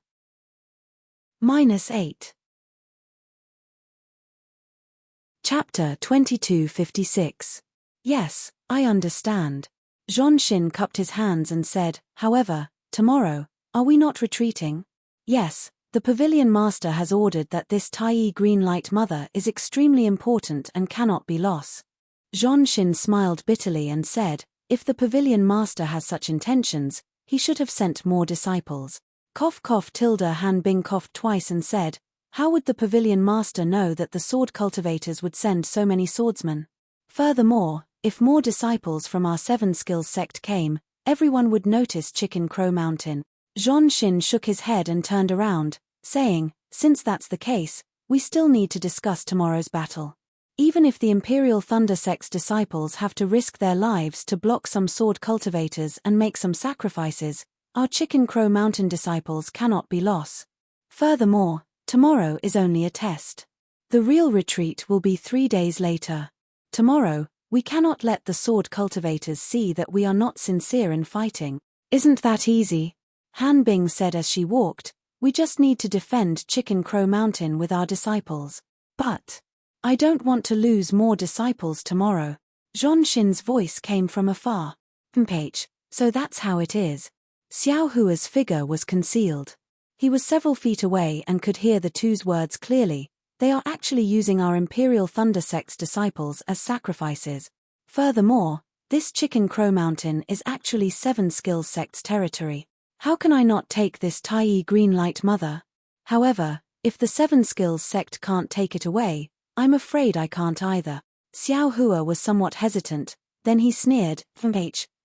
-8. Chapter 2256. Yes, I understand. Zhon Xin cupped his hands and said, however, tomorrow, are we not retreating? Yes, the Pavilion Master has ordered that this Tai Green Light Mother is extremely important and cannot be lost. Zhon Xin smiled bitterly and said, if the Pavilion Master has such intentions, he should have sent more disciples. Cough cough tilde Han Bing coughed twice and said, how would the Pavilion Master know that the sword cultivators would send so many swordsmen? Furthermore, if more disciples from our Seven Skills sect came, everyone would notice Chicken Crow Mountain. Zhon Xin shook his head and turned around, saying, since that's the case, we still need to discuss tomorrow's battle. Even if the Imperial Thunder Sect's disciples have to risk their lives to block some sword cultivators and make some sacrifices, our Chicken Crow Mountain disciples cannot be lost. Furthermore, tomorrow is only a test. The real retreat will be 3 days later. Tomorrow, We cannot let the sword cultivators see that we are not sincere in fighting. Isn't that easy? Han Bing said as she walked. We just need to defend Chicken Crow Mountain with our disciples. But I don't want to lose more disciples tomorrow. Zhon Xin's voice came from afar. Page, so that's how it is. Xiao Hua's figure was concealed. He was several feet away and could hear the two's words clearly. They are actually using our Imperial Thunder Sect's disciples as sacrifices. Furthermore, this Chicken Crow Mountain is actually 7 Skills Sect's territory. How can I not take this Tai Green Light Mother? However, if the 7 Skills Sect can't take it away, I'm afraid I can't either. Xiao Hua was somewhat hesitant, then he sneered,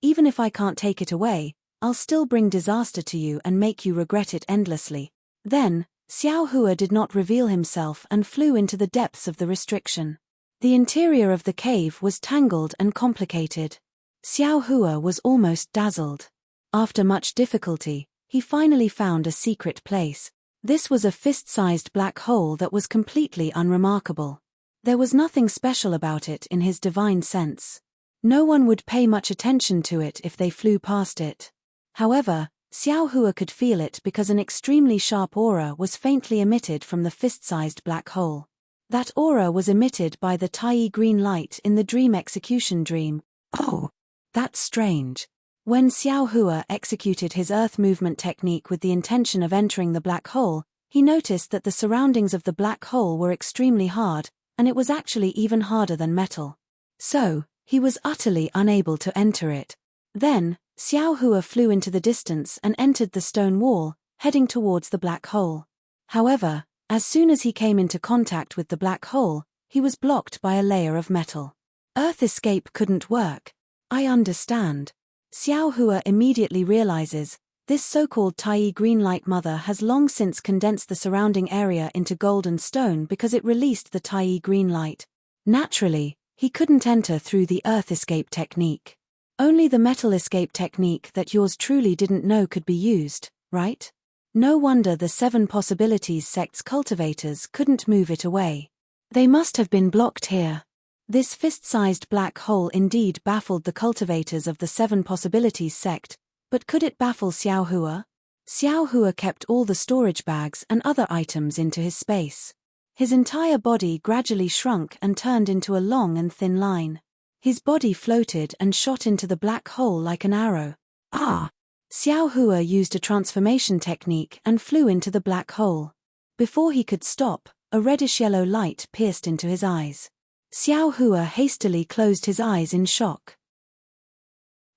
even if I can't take it away, I'll still bring disaster to you and make you regret it endlessly. Then, Xiao Hua did not reveal himself and flew into the depths of the restriction. The interior of the cave was tangled and complicated. Xiao Hua was almost dazzled. After much difficulty, he finally found a secret place. This was a fist-sized black hole that was completely unremarkable. There was nothing special about it in his divine sense. No one would pay much attention to it if they flew past it. However, Xiao Hua could feel it because an extremely sharp aura was faintly emitted from the fist-sized black hole. That aura was emitted by the Tai Green Light in the Dream Execution Dream. Oh, that's strange. When Xiao Hua executed his earth movement technique with the intention of entering the black hole, he noticed that the surroundings of the black hole were extremely hard, and it was actually even harder than metal. So, he was utterly unable to enter it. Then, Xiao Hua flew into the distance and entered the stone wall, heading towards the black hole. However, as soon as he came into contact with the black hole, he was blocked by a layer of metal. Earth escape couldn't work. I understand. Xiao Hua immediately realizes, this so-called Tai Green Light Mother has long since condensed the surrounding area into gold and stone because it released the Tai Green Light. Naturally, he couldn't enter through the earth escape technique. Only the metal escape technique that yours truly didn't know could be used, right? No wonder the 7 Possibilities Sect's cultivators couldn't move it away. They must have been blocked here. This fist-sized black hole indeed baffled the cultivators of the 7 Possibilities Sect, but could it baffle Xiao Hua? Xiao Hua kept all the storage bags and other items into his space. His entire body gradually shrunk and turned into a long and thin line. His body floated and shot into the black hole like an arrow. Ah! Xiao Hua used a transformation technique and flew into the black hole. Before he could stop, a reddish-yellow light pierced into his eyes. Xiao Hua hastily closed his eyes in shock.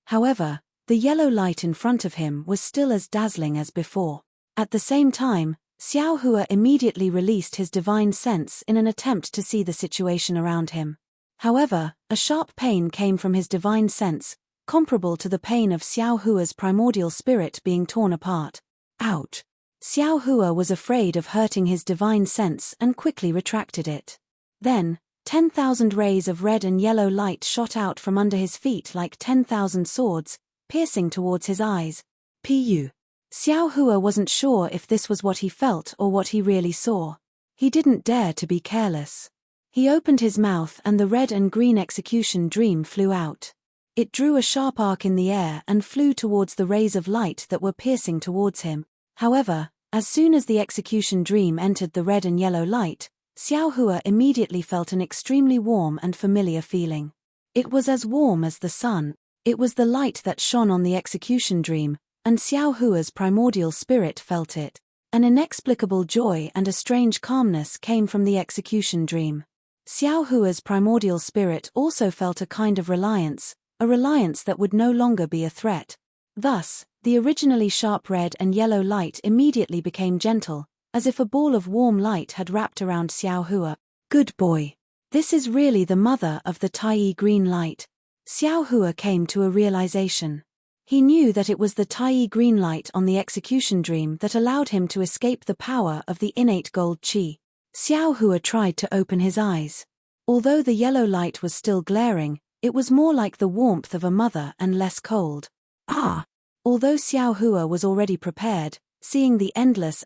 However, the yellow light in front of him was still as dazzling as before. At the same time, Xiao Hua immediately released his divine sense in an attempt to see the situation around him. However, a sharp pain came from his divine sense, comparable to the pain of Xiao Hua's primordial spirit being torn apart. Ouch! Xiao Hua was afraid of hurting his divine sense and quickly retracted it. Then, 10,000 rays of red and yellow light shot out from under his feet like 10,000 swords, piercing towards his eyes. Pu. Xiao Hua wasn't sure if this was what he felt or what he really saw. He didn't dare to be careless. He opened his mouth and the red and green execution dream flew out. It drew a sharp arc in the air and flew towards the rays of light that were piercing towards him. However, as soon as the execution dream entered the red and yellow light, Xiao Hua immediately felt an extremely warm and familiar feeling. It was as warm as the sun. It was the light that shone on the execution dream, and Xiao Hua's primordial spirit felt it. An inexplicable joy and a strange calmness came from the execution dream. Xiao Hua's primordial spirit also felt a kind of reliance, a reliance that would no longer be a threat. Thus, the originally sharp red and yellow light immediately became gentle, as if a ball of warm light had wrapped around Xiao Hua. Good boy. This is really the mother of the Tai Green Light. Xiao Hua came to a realization. He knew that it was the Tai Green Light on the execution dream that allowed him to escape the power of the innate gold qi. Xiao Hua tried to open his eyes. Although the yellow light was still glaring, it was more like the warmth of a mother and less cold. Ah! Although Xiao Hua was already prepared, seeing the endless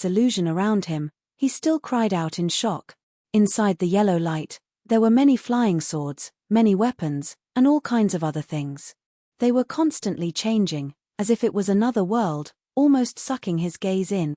illusion around him, he still cried out in shock. Inside the yellow light, There were many flying swords, many weapons, and all kinds of other things. They were constantly changing, as if it was another world, almost sucking his gaze in.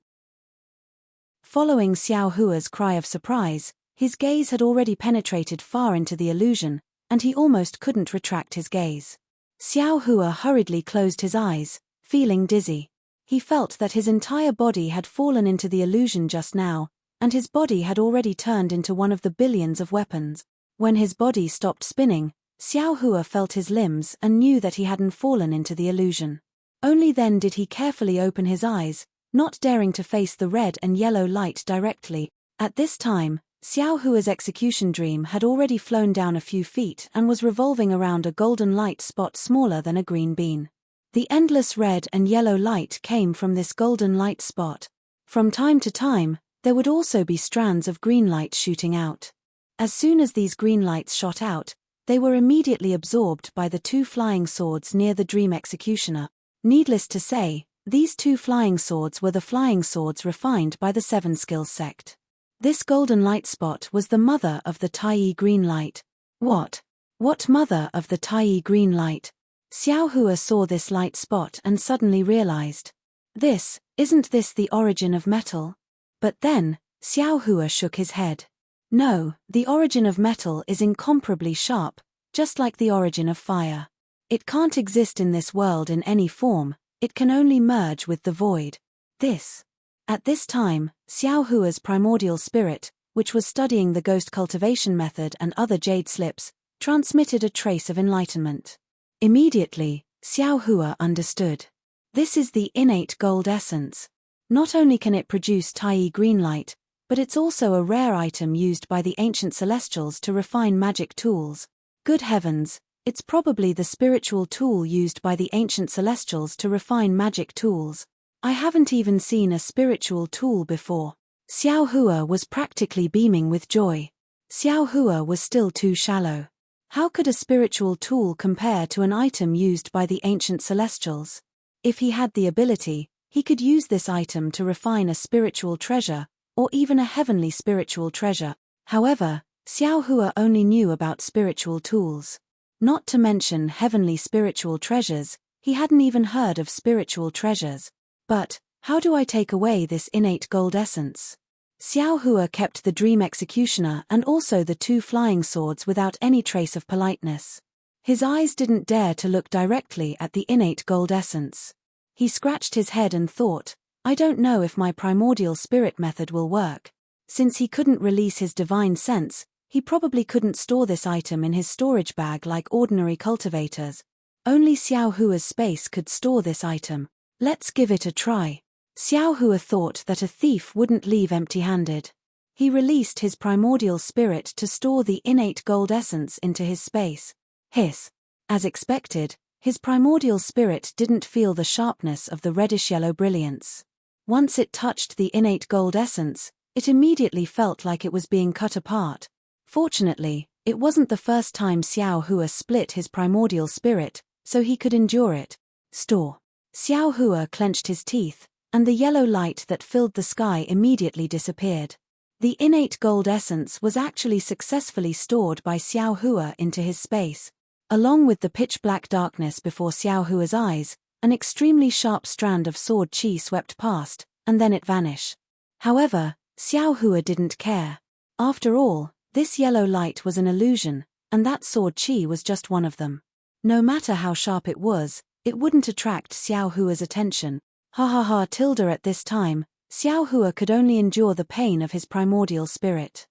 Following Xiao Hua's cry of surprise, his gaze had already penetrated far into the illusion, and he almost couldn't retract his gaze. Xiao Hua hurriedly closed his eyes, feeling dizzy. He felt that his entire body had fallen into the illusion just now, and his body had already turned into one of the billions of weapons. When his body stopped spinning, Xiao Hua felt his limbs and knew that he hadn't fallen into the illusion. Only then did he carefully open his eyes, not daring to face the red and yellow light directly. At this time, Xiao Hua's execution dream had already flown down a few feet and was revolving around a golden light spot smaller than a green bean. The endless red and yellow light came from this golden light spot. From time to time, there would also be strands of green light shooting out. As soon as these green lights shot out, they were immediately absorbed by the two flying swords near the dream executioner. Needless to say, these two flying swords were the flying swords refined by the Seven Skills sect. This golden light spot was the mother of the Tai green light. What? What mother of the Tai green light? Xiao Hua saw this light spot and suddenly realized. Isn't this the origin of metal? But then, Xiao Hua shook his head. No, the origin of metal is incomparably sharp, just like the origin of fire. It can't exist in this world in any form, it can only merge with the void. At this time, Xiao Hua's primordial spirit, which was studying the ghost cultivation method and other jade slips, transmitted a trace of enlightenment. Immediately, Xiao Hua understood. This is the innate gold essence. Not only can it produce Tai green light, but it's also a rare item used by the ancient celestials to refine magic tools. Good heavens, it's probably the spiritual tool used by the ancient celestials to refine magic tools. I haven't even seen a spiritual tool before. Xiao Hua was practically beaming with joy. Xiao Hua was still too shallow. How could a spiritual tool compare to an item used by the ancient celestials? If he had the ability, he could use this item to refine a spiritual treasure, or even a heavenly spiritual treasure. However, Xiao Hua only knew about spiritual tools. Not to mention heavenly spiritual treasures, he hadn't even heard of spiritual treasures. But, how do I take away this innate gold essence? Xiao Hua kept the dream executioner and also the two flying swords without any trace of politeness. His eyes didn't dare to look directly at the innate gold essence. He scratched his head and thought, I don't know if my primordial spirit method will work. Since he couldn't release his divine sense, he probably couldn't store this item in his storage bag like ordinary cultivators. Only Xiao Hua's space could store this item. Let's give it a try. Xiao Hua thought that a thief wouldn't leave empty-handed. He released his primordial spirit to store the innate gold essence into his space. Hiss. As expected, his primordial spirit didn't feel the sharpness of the reddish-yellow brilliance. Once it touched the innate gold essence, it immediately felt like it was being cut apart. Fortunately, it wasn't the first time Xiao Hua split his primordial spirit, so he could endure it. Store. Xiao Hua clenched his teeth, and the yellow light that filled the sky immediately disappeared. The innate gold essence was actually successfully stored by Xiao Hua into his space. Along with the pitch-black darkness before Xiao Hua's eyes, an extremely sharp strand of sword chi swept past, and then it vanished. However, Xiao Hua didn't care. After all, this yellow light was an illusion, and that sword chi was just one of them. No matter how sharp it wouldn't attract Xiao Hua's attention. Ha ha ha tilde at this time, Xiao Hua could only endure the pain of his primordial spirit.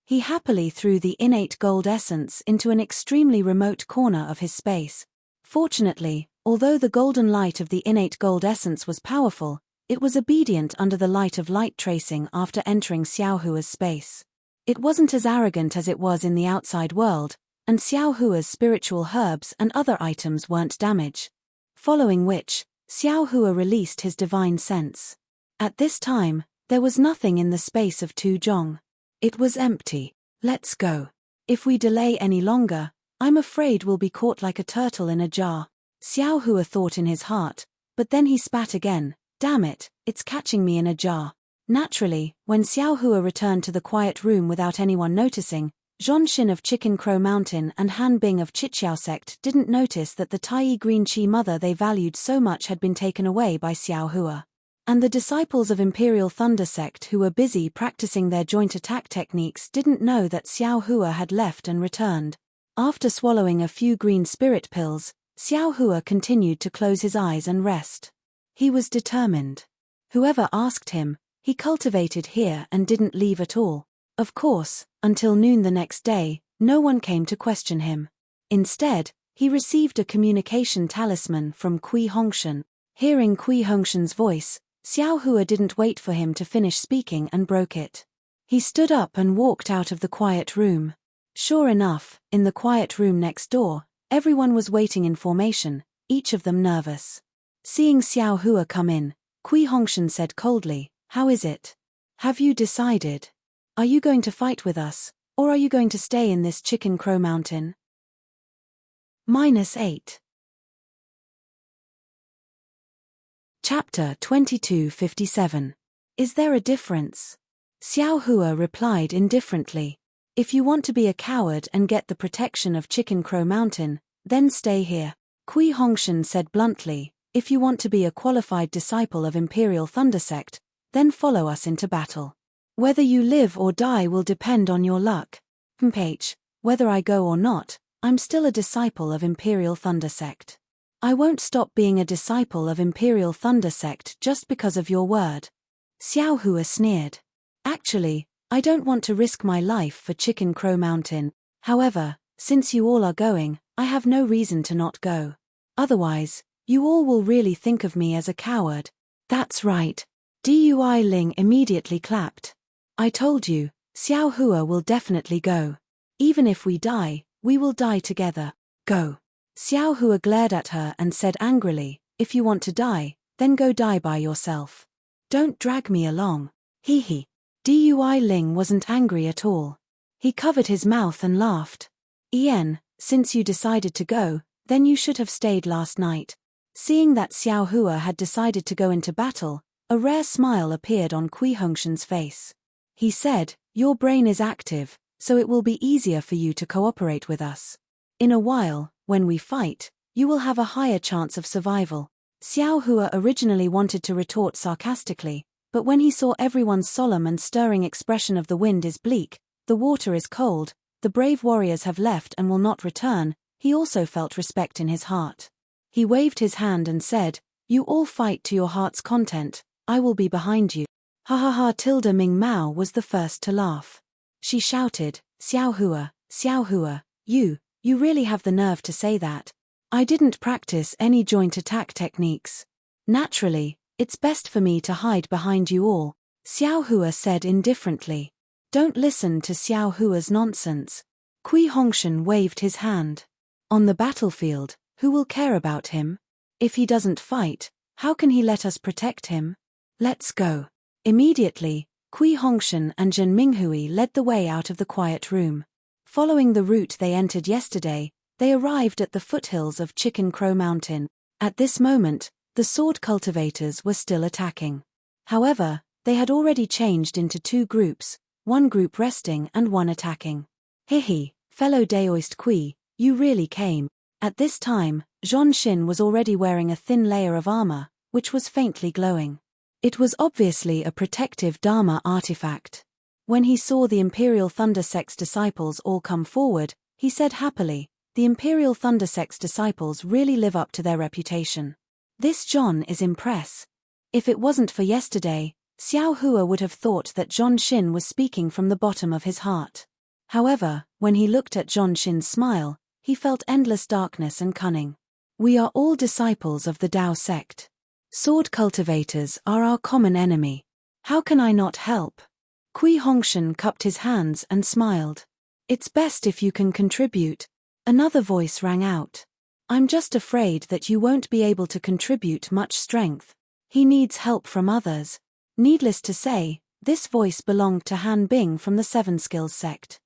He happily threw the innate gold essence into an extremely remote corner of his space. Fortunately, although the golden light of the innate gold essence was powerful, it was obedient under the light of light tracing after entering Xiao Hua's space. It wasn't as arrogant as it was in the outside world, and Xiao Hua's spiritual herbs and other items weren't damaged. Following which, Xiao Hua released his divine sense. At this time, there was nothing in the space of Tu Zhong. It was empty. Let's go. If we delay any longer, I'm afraid we'll be caught like a turtle in a jar. Xiao Hua thought in his heart, but then he spat again. Damn it, it's catching me in a jar. Naturally, when Xiao Hua returned to the quiet room without anyone noticing, Zhon Xin of Chicken Crow Mountain and Han Bing of Chiqiao sect didn't notice that the Tai Green Chi mother they valued so much had been taken away by Xiao Hua. And the disciples of Imperial Thunder sect who were busy practicing their joint attack techniques didn't know that Xiao Hua had left and returned. After swallowing a few green spirit pills, Xiao Hua continued to close his eyes and rest. He was determined. Whoever asked him, he cultivated here and didn't leave at all. Of course, until noon the next day, no one came to question him. Instead, he received a communication talisman from Kui Hongshan. Hearing Kui Hongshan's voice, Xiao Hua didn't wait for him to finish speaking and broke it. He stood up and walked out of the quiet room. Sure enough, in the quiet room next door, everyone was waiting in formation, each of them nervous. Seeing Xiao Hua come in, Kui Hongshan said coldly, "How is it? Have you decided? Are you going to fight with us, or are you going to stay in this Chicken Crow Mountain?" -8. Chapter 2257. Is there a difference? Xiao Hua replied indifferently. If you want to be a coward and get the protection of Chicken Crow Mountain, then stay here. Kui Hongshan said bluntly, if you want to be a qualified disciple of Imperial Thunder sect, then follow us into battle. Whether you live or die will depend on your luck. Whether I go or not, I'm still a disciple of Imperial Thunder sect. I won't stop being a disciple of Imperial Thunder sect just because of your word. Xiao Hua sneered. Actually, I don't want to risk my life for Chicken Crow Mountain. However, since you all are going, I have no reason to not go. Otherwise, you all will really think of me as a coward. That's right. Dui Ling immediately clapped. I told you, Xiao Hua will definitely go. Even if we die, we will die together. Go. Xiao Hua glared at her and said angrily, if you want to die, then go die by yourself. Don't drag me along. Hee hee. Dui Ling wasn't angry at all. He covered his mouth and laughed. Ian, since you decided to go, then you should have stayed last night. Seeing that Xiao Hua had decided to go into battle, a rare smile appeared on Kui Hongshan's face. He said, your brain is active, so it will be easier for you to cooperate with us. In a while, when we fight, you will have a higher chance of survival. Xiao Hua originally wanted to retort sarcastically, but when he saw everyone's solemn and stirring expression of the wind is bleak, the water is cold, the brave warriors have left and will not return, he also felt respect in his heart. He waved his hand and said, you all fight to your heart's content, I will be behind you. Ha ha ha. Tilda Ming Mao was the first to laugh. She shouted, Xiao Hua, you really have the nerve to say that. I didn't practice any joint attack techniques. Naturally, it's best for me to hide behind you all, Xiao Hua said indifferently. Don't listen to Xiao Hua's nonsense. Kui Hongshan waved his hand. On the battlefield, who will care about him? If he doesn't fight, how can he let us protect him? Let's go. Immediately, Kui Hongshan and Zhen Minghui led the way out of the quiet room. Following the route they entered yesterday, they arrived at the foothills of Chicken Crow Mountain. At this moment, the sword cultivators were still attacking. However, they had already changed into two groups, one group resting and one attacking. Hihi, fellow Daoist Kui, you really came. At this time, Zhon Xin was already wearing a thin layer of armor, which was faintly glowing. It was obviously a protective Dharma artifact. When he saw the Imperial Thunder Sect's disciples all come forward, he said happily, the Imperial Thunder Sect's disciples really live up to their reputation. This Zhon is impress. If it wasn't for yesterday, Xiao Hua would have thought that Zhon Xin was speaking from the bottom of his heart. However, when he looked at Zhon Xin's smile, he felt endless darkness and cunning. We are all disciples of the Dao sect. Sword cultivators are our common enemy. How can I not help? Kui Hongshan cupped his hands and smiled. It's best if you can contribute. Another voice rang out. I'm just afraid that you won't be able to contribute much strength. He needs help from others. Needless to say, this voice belonged to Han Bing from the Seven Skills sect.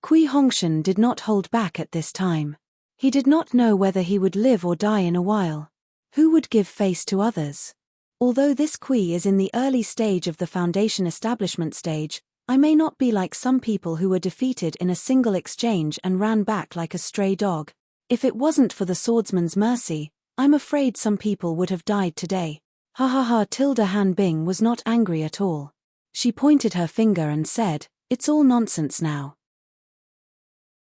Kui Hongshan did not hold back at this time. He did not know whether he would live or die in a while. Who would give face to others? Although this Kui is in the early stage of the Foundation establishment stage, I may not be like some people who were defeated in a single exchange and ran back like a stray dog. If it wasn't for the swordsman's mercy, I'm afraid some people would have died today. Ha ha ha. Tilda Han Bing was not angry at all. She pointed her finger and said, "It's all nonsense now.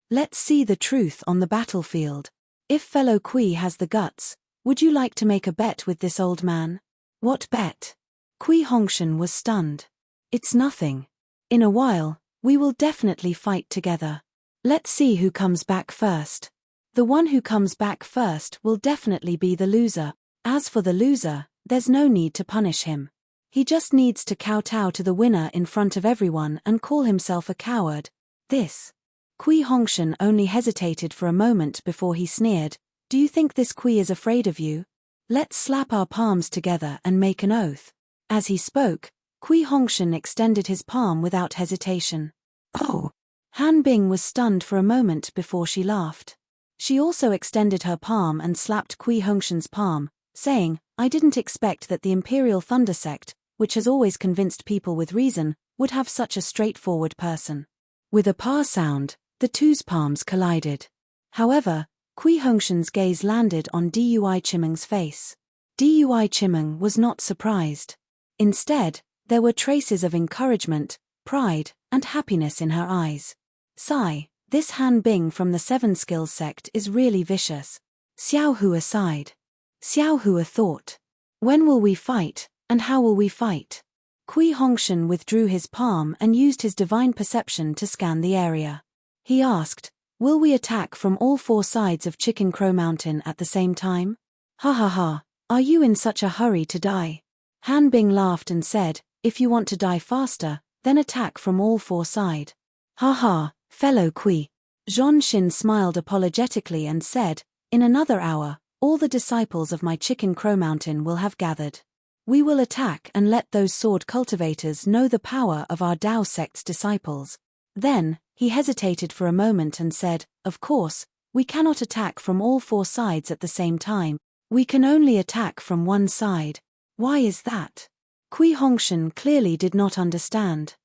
Let's see the truth on the battlefield. If fellow Kui has the guts, would you like to make a bet with this old man?" "What bet?" Kui Hongshan was stunned. "It's nothing. In a while, we will definitely fight together. Let's see who comes back first. The one who comes back first will definitely be the loser. As for the loser, there's no need to punish him. He just needs to kowtow to the winner in front of everyone and call himself a coward." This. Kui Hongshan only hesitated for a moment before he sneered, "Do you think this Kui is afraid of you? Let's slap our palms together and make an oath." As he spoke, Kui Hongshan extended his palm without hesitation. "Oh!" Han Bing was stunned for a moment before she laughed. She also extended her palm and slapped Kui Hongshan's palm, saying, "I didn't expect that the Imperial Thunder Sect, which has always convinced people with reason, would have such a straightforward person." With a pa sound, the two's palms collided. However, Kui Hongshan's gaze landed on Dui Chimeng's face. Dui Chimeng was not surprised. Instead, there were traces of encouragement, pride, and happiness in her eyes. Sigh, this Han Bing from the Seven Skills sect is really vicious. Xiao Hua sighed. Xiao Hua thought, "When will we fight, and how will we fight?" Kui Hongshan withdrew his palm and used his divine perception to scan the area. He asked, "Will we attack from all four sides of Chicken Crow Mountain at the same time?" "Ha ha ha, are you in such a hurry to die?" Han Bing laughed and said, "If you want to die faster, then attack from all four sides." "Ha ha, fellow Kui." Zhon Xin smiled apologetically and said, "In another hour, all the disciples of my Chicken Crow Mountain will have gathered. We will attack and let those sword cultivators know the power of our Dao sect's disciples." Then, he hesitated for a moment and said, "Of course, we cannot attack from all four sides at the same time. We can only attack from one side." "Why is that?" Kui Hongshan clearly did not understand.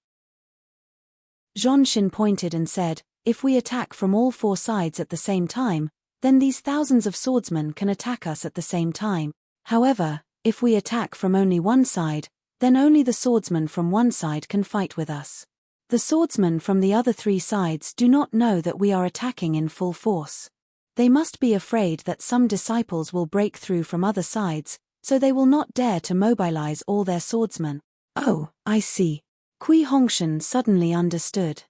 Zhon Xin pointed and said, "If we attack from all four sides at the same time, then these thousands of swordsmen can attack us at the same time. However, if we attack from only one side, then only the swordsmen from one side can fight with us. The swordsmen from the other three sides do not know that we are attacking in full force. They must be afraid that some disciples will break through from other sides, so they will not dare to mobilize all their swordsmen." "Oh, I see." Kui Hongshan suddenly understood.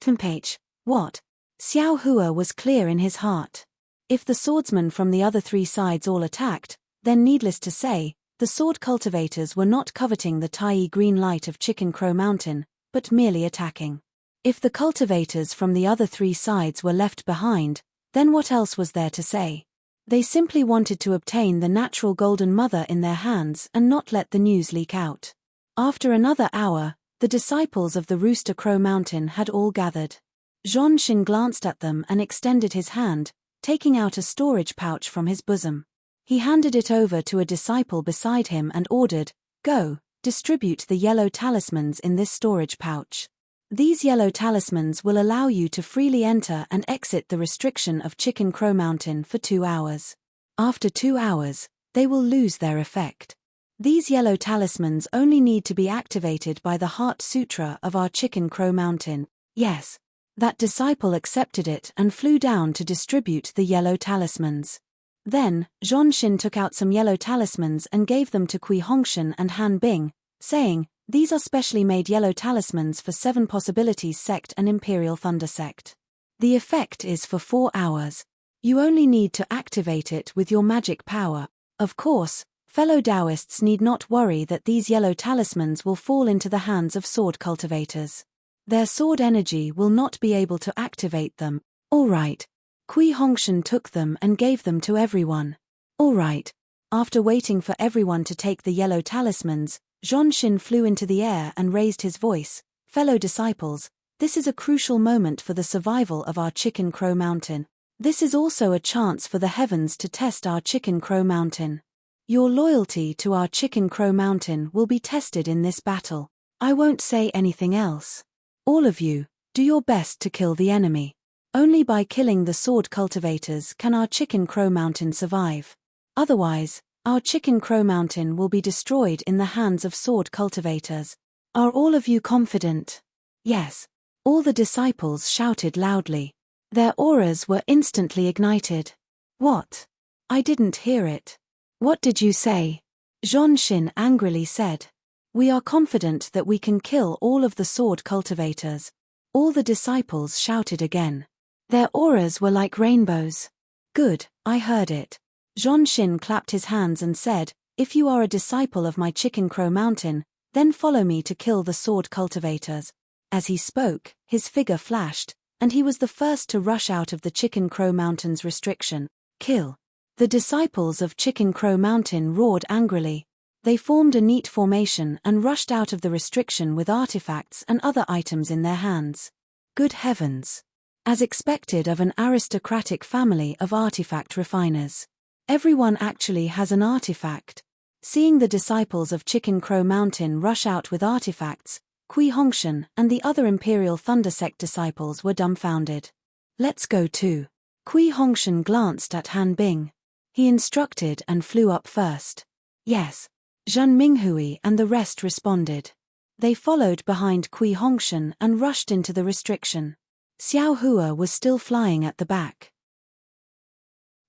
Tempage. What? Xiao Hua was clear in his heart. If the swordsmen from the other three sides all attacked, then needless to say, the sword cultivators were not coveting the Tai green light of Chicken Crow Mountain, but merely attacking. If the cultivators from the other three sides were left behind, then what else was there to say? They simply wanted to obtain the natural golden mother in their hands and not let the news leak out. After another hour, the disciples of the Rooster Crow Mountain had all gathered. Zhon Xin glanced at them and extended his hand, taking out a storage pouch from his bosom. He handed it over to a disciple beside him and ordered, "Go, distribute the yellow talismans in this storage pouch. These yellow talismans will allow you to freely enter and exit the restriction of Chicken Crow Mountain for 2 hours. After 2 hours, they will lose their effect. These yellow talismans only need to be activated by the Heart Sutra of our Chicken Crow Mountain." Yes. That disciple accepted it and flew down to distribute the yellow talismans. Then, Zhon Xin took out some yellow talismans and gave them to Kui Hongshan and Han Bing, saying, "These are specially made yellow talismans for 7 Possibilities Sect and Imperial Thunder Sect. The effect is for 4 hours. You only need to activate it with your magic power. Of course, fellow Taoists need not worry that these yellow talismans will fall into the hands of sword cultivators. Their sword energy will not be able to activate them." "All right." Kui Hongshan took them and gave them to everyone. "All right." After waiting for everyone to take the yellow talismans, Zhon Xin flew into the air and raised his voice, "Fellow disciples, this is a crucial moment for the survival of our Chicken Crow Mountain. This is also a chance for the heavens to test our Chicken Crow Mountain. Your loyalty to our Chicken Crow Mountain will be tested in this battle. I won't say anything else. All of you, do your best to kill the enemy. Only by killing the sword cultivators can our Chicken Crow Mountain survive. Otherwise, our Chicken Crow Mountain will be destroyed in the hands of sword cultivators. Are all of you confident? Yes. All the disciples shouted loudly. Their auras were instantly ignited. What? I didn't hear it. What did you say? Zhonxin angrily said. We are confident that we can kill all of the sword cultivators. All the disciples shouted again. Their auras were like rainbows. Good, I heard it. Zhonxin clapped his hands and said, if you are a disciple of my Chicken Crow Mountain, then follow me to kill the sword cultivators. As he spoke, his figure flashed, and he was the first to rush out of the Chicken Crow Mountain's restriction. Kill. The disciples of Chicken Crow Mountain roared angrily. They formed a neat formation and rushed out of the restriction with artifacts and other items in their hands. Good heavens! As expected of an aristocratic family of artifact refiners. Everyone actually has an artifact. Seeing the disciples of Chicken Crow Mountain rush out with artifacts, Kui Hongshan and the other Imperial Thunder Sect disciples were dumbfounded. Let's go too. Kui Hongshan glanced at Han Bing. He instructed and flew up first. Yes. Zhen Minghui and the rest responded. They followed behind Kui Hongshan and rushed into the restriction. Xiao Hua was still flying at the back.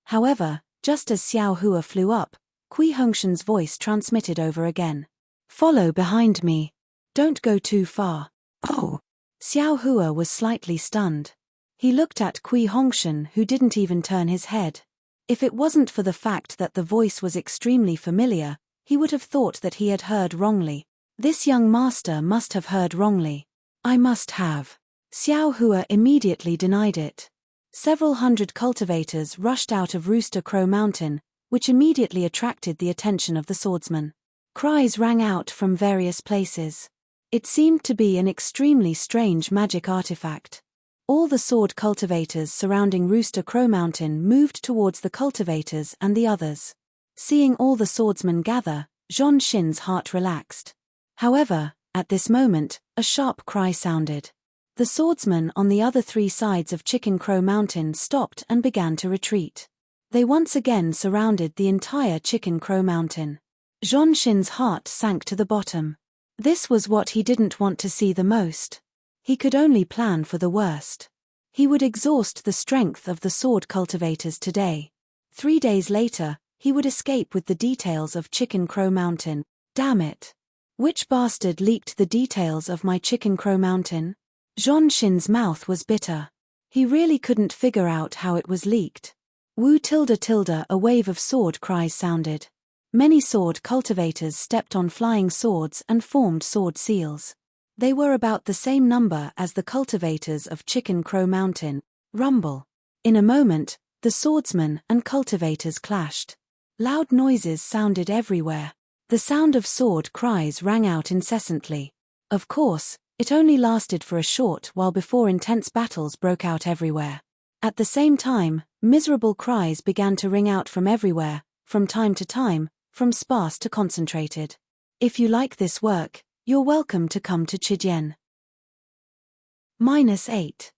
However, just as Xiao Hua flew up, Kui Hongshan's voice transmitted over again. Follow behind me. Don't go too far. Oh! Xiao Hua was slightly stunned. He looked at Kui Hongshan, who didn't even turn his head. If it wasn't for the fact that the voice was extremely familiar, he would have thought that he had heard wrongly. This young master must have heard wrongly. I must have. Xiao Hua immediately denied it. Several hundred cultivators rushed out of Rooster Crow Mountain, which immediately attracted the attention of the swordsman. Cries rang out from various places. It seemed to be an extremely strange magic artifact. All the sword cultivators surrounding Rooster Crow Mountain moved towards the cultivators and the others. Seeing all the swordsmen gather, Zhonxin's heart relaxed. However, at this moment, a sharp cry sounded. The swordsmen on the other three sides of Chicken Crow Mountain stopped and began to retreat. They once again surrounded the entire Chicken Crow Mountain. Zhonxin's heart sank to the bottom. This was what he didn't want to see the most. He could only plan for the worst. He would exhaust the strength of the sword cultivators today. 3 days later, he would escape with the details of Chicken Crow Mountain. Damn it! Which bastard leaked the details of my Chicken Crow Mountain? Zhonxin's mouth was bitter. He really couldn't figure out how it was leaked. Wu tilde tilde, a wave of sword cries sounded. Many sword cultivators stepped on flying swords and formed sword seals. They were about the same number as the cultivators of Chicken Crow Mountain. Rumble. In a moment, the swordsmen and cultivators clashed. Loud noises sounded everywhere. The sound of sword cries rang out incessantly. Of course, it only lasted for a short while before intense battles broke out everywhere. At the same time, miserable cries began to ring out from everywhere, from time to time, from sparse to concentrated. If you like this work, you're welcome to come to Chidian. -8.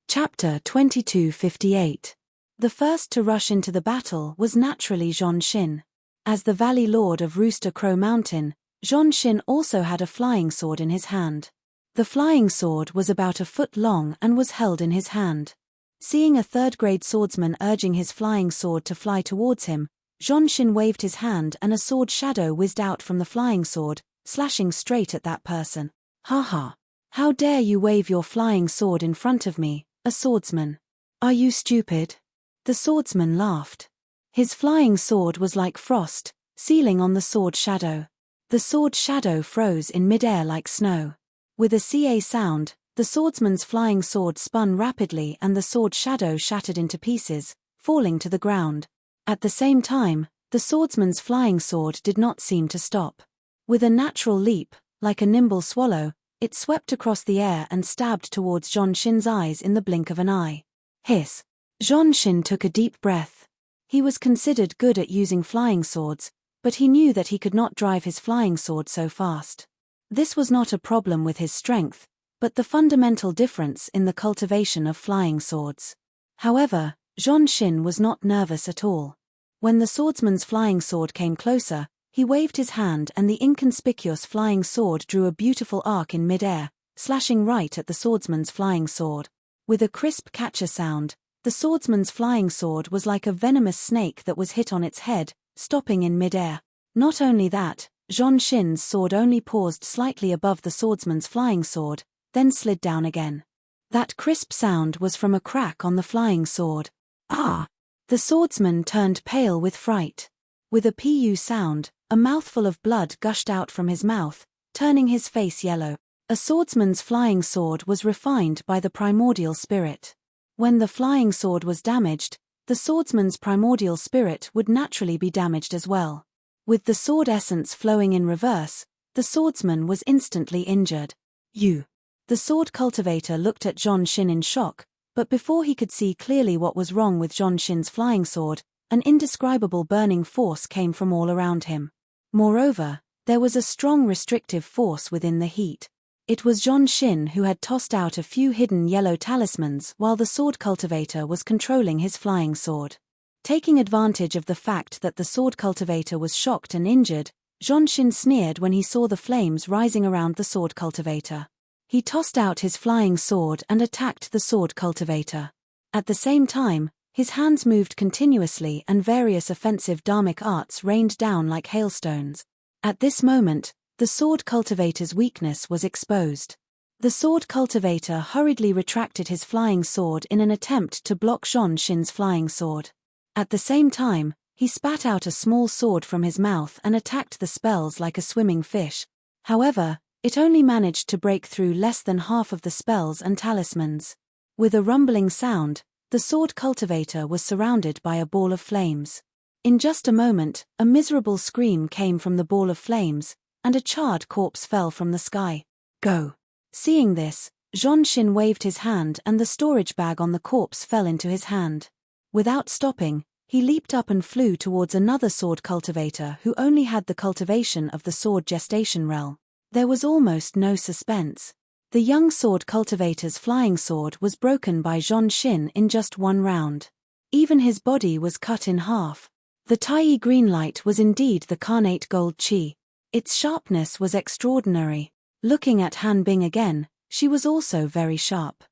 Chapter 2258. The first to rush into the battle was naturally Zhonxin. As the Valley Lord of Rooster Crow Mountain, Zhonxin also had a flying sword in his hand. The flying sword was about a foot long and was held in his hand. Seeing a third-grade swordsman urging his flying sword to fly towards him, Zhonxin waved his hand and a sword shadow whizzed out from the flying sword, slashing straight at that person. Ha ha! How dare you wave your flying sword in front of me, a swordsman? Are you stupid? The swordsman laughed. His flying sword was like frost, sealing on the sword shadow. The sword shadow froze in midair like snow. With a ca sound, the swordsman's flying sword spun rapidly and the sword shadow shattered into pieces, falling to the ground. At the same time, the swordsman's flying sword did not seem to stop. With a natural leap, like a nimble swallow, it swept across the air and stabbed towards Zhonxin's eyes in the blink of an eye. Hiss! Zhonxin took a deep breath. He was considered good at using flying swords, but he knew that he could not drive his flying sword so fast. This was not a problem with his strength, but the fundamental difference in the cultivation of flying swords. However, Zhong Xin was not nervous at all. When the swordsman's flying sword came closer, he waved his hand and the inconspicuous flying sword drew a beautiful arc in mid-air, slashing right at the swordsman's flying sword. With a crisp catcher sound, the swordsman's flying sword was like a venomous snake that was hit on its head, stopping in mid-air. Not only that, Zhong Xin's sword only paused slightly above the swordsman's flying sword, then slid down again. That crisp sound was from a crack on the flying sword. Ah! The swordsman turned pale with fright. With a pu sound, a mouthful of blood gushed out from his mouth, turning his face yellow. A swordsman's flying sword was refined by the primordial spirit. When the flying sword was damaged, the swordsman's primordial spirit would naturally be damaged as well. With the sword essence flowing in reverse, the swordsman was instantly injured. You! The sword cultivator looked at Zhong Xin in shock, but before he could see clearly what was wrong with Zhong Xin's flying sword, an indescribable burning force came from all around him. Moreover, there was a strong restrictive force within the heat. It was Zhong Xin who had tossed out a few hidden yellow talismans while the sword cultivator was controlling his flying sword. Taking advantage of the fact that the sword cultivator was shocked and injured, Zhong Xin sneered when he saw the flames rising around the sword cultivator. He tossed out his flying sword and attacked the sword cultivator. At the same time, his hands moved continuously and various offensive dharmic arts rained down like hailstones. At this moment, the sword cultivator's weakness was exposed. The sword cultivator hurriedly retracted his flying sword in an attempt to block Zhong Xin's flying sword. At the same time, he spat out a small sword from his mouth and attacked the spells like a swimming fish. However, it only managed to break through less than half of the spells and talismans. With a rumbling sound, the sword cultivator was surrounded by a ball of flames. In just a moment, a miserable scream came from the ball of flames, and a charred corpse fell from the sky. Go! Seeing this, Zhong Xin waved his hand and the storage bag on the corpse fell into his hand. Without stopping, he leaped up and flew towards another sword cultivator who only had the cultivation of the sword gestation realm. There was almost no suspense. The young sword cultivator's flying sword was broken by Zhong Xin in just one round. Even his body was cut in half. The tiny green light was indeed the carnate gold qi. Its sharpness was extraordinary. Looking at Han Bing again, she was also very sharp.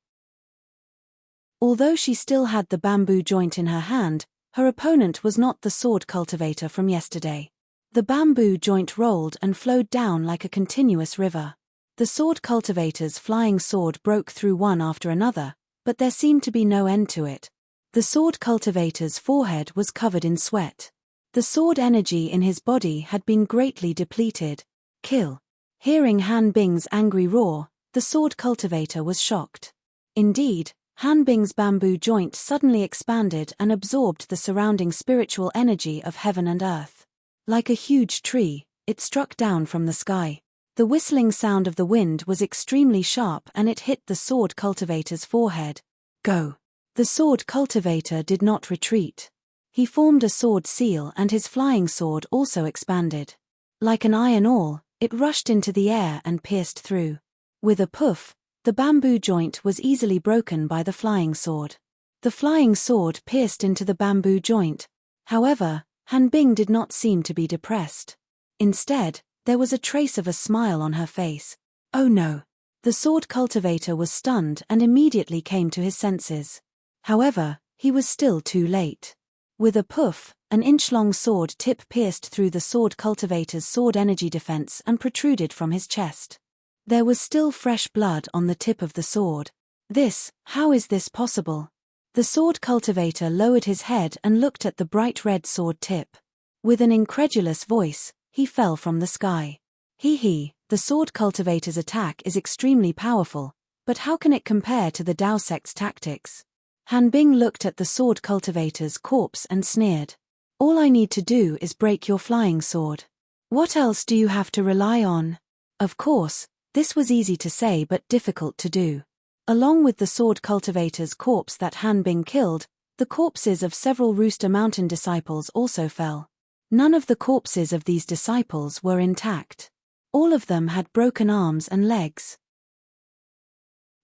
Although she still had the bamboo joint in her hand, her opponent was not the sword cultivator from yesterday. The bamboo joint rolled and flowed down like a continuous river. The sword cultivator's flying sword broke through one after another, but there seemed to be no end to it. The sword cultivator's forehead was covered in sweat. The sword energy in his body had been greatly depleted. Kill! Hearing Han Bing's angry roar, the sword cultivator was shocked. Indeed, Han Bing's bamboo joint suddenly expanded and absorbed the surrounding spiritual energy of heaven and earth. Like a huge tree, it struck down from the sky. The whistling sound of the wind was extremely sharp and it hit the sword cultivator's forehead. Go! The sword cultivator did not retreat. He formed a sword seal and his flying sword also expanded. Like an iron awl, it rushed into the air and pierced through. With a poof, the bamboo joint was easily broken by the flying sword. The flying sword pierced into the bamboo joint. However, Han Bing did not seem to be depressed. Instead, there was a trace of a smile on her face. Oh no! The sword cultivator was stunned and immediately came to his senses. However, he was still too late. With a poof, an inch-long sword tip pierced through the sword cultivator's sword energy defense and protruded from his chest. There was still fresh blood on the tip of the sword. How is this possible? The sword cultivator lowered his head and looked at the bright red sword tip. With an incredulous voice, he fell from the sky. The sword cultivator's attack is extremely powerful, but how can it compare to the Dao sect's tactics? Han Bing looked at the sword cultivator's corpse and sneered. All I need to do is break your flying sword. What else do you have to rely on? Of course, this was easy to say but difficult to do. Along with the sword cultivator's corpse that Han Bing killed, The corpses of several Rooster Mountain disciples also fell. None of the corpses of these disciples were intact. All of them had broken arms and legs.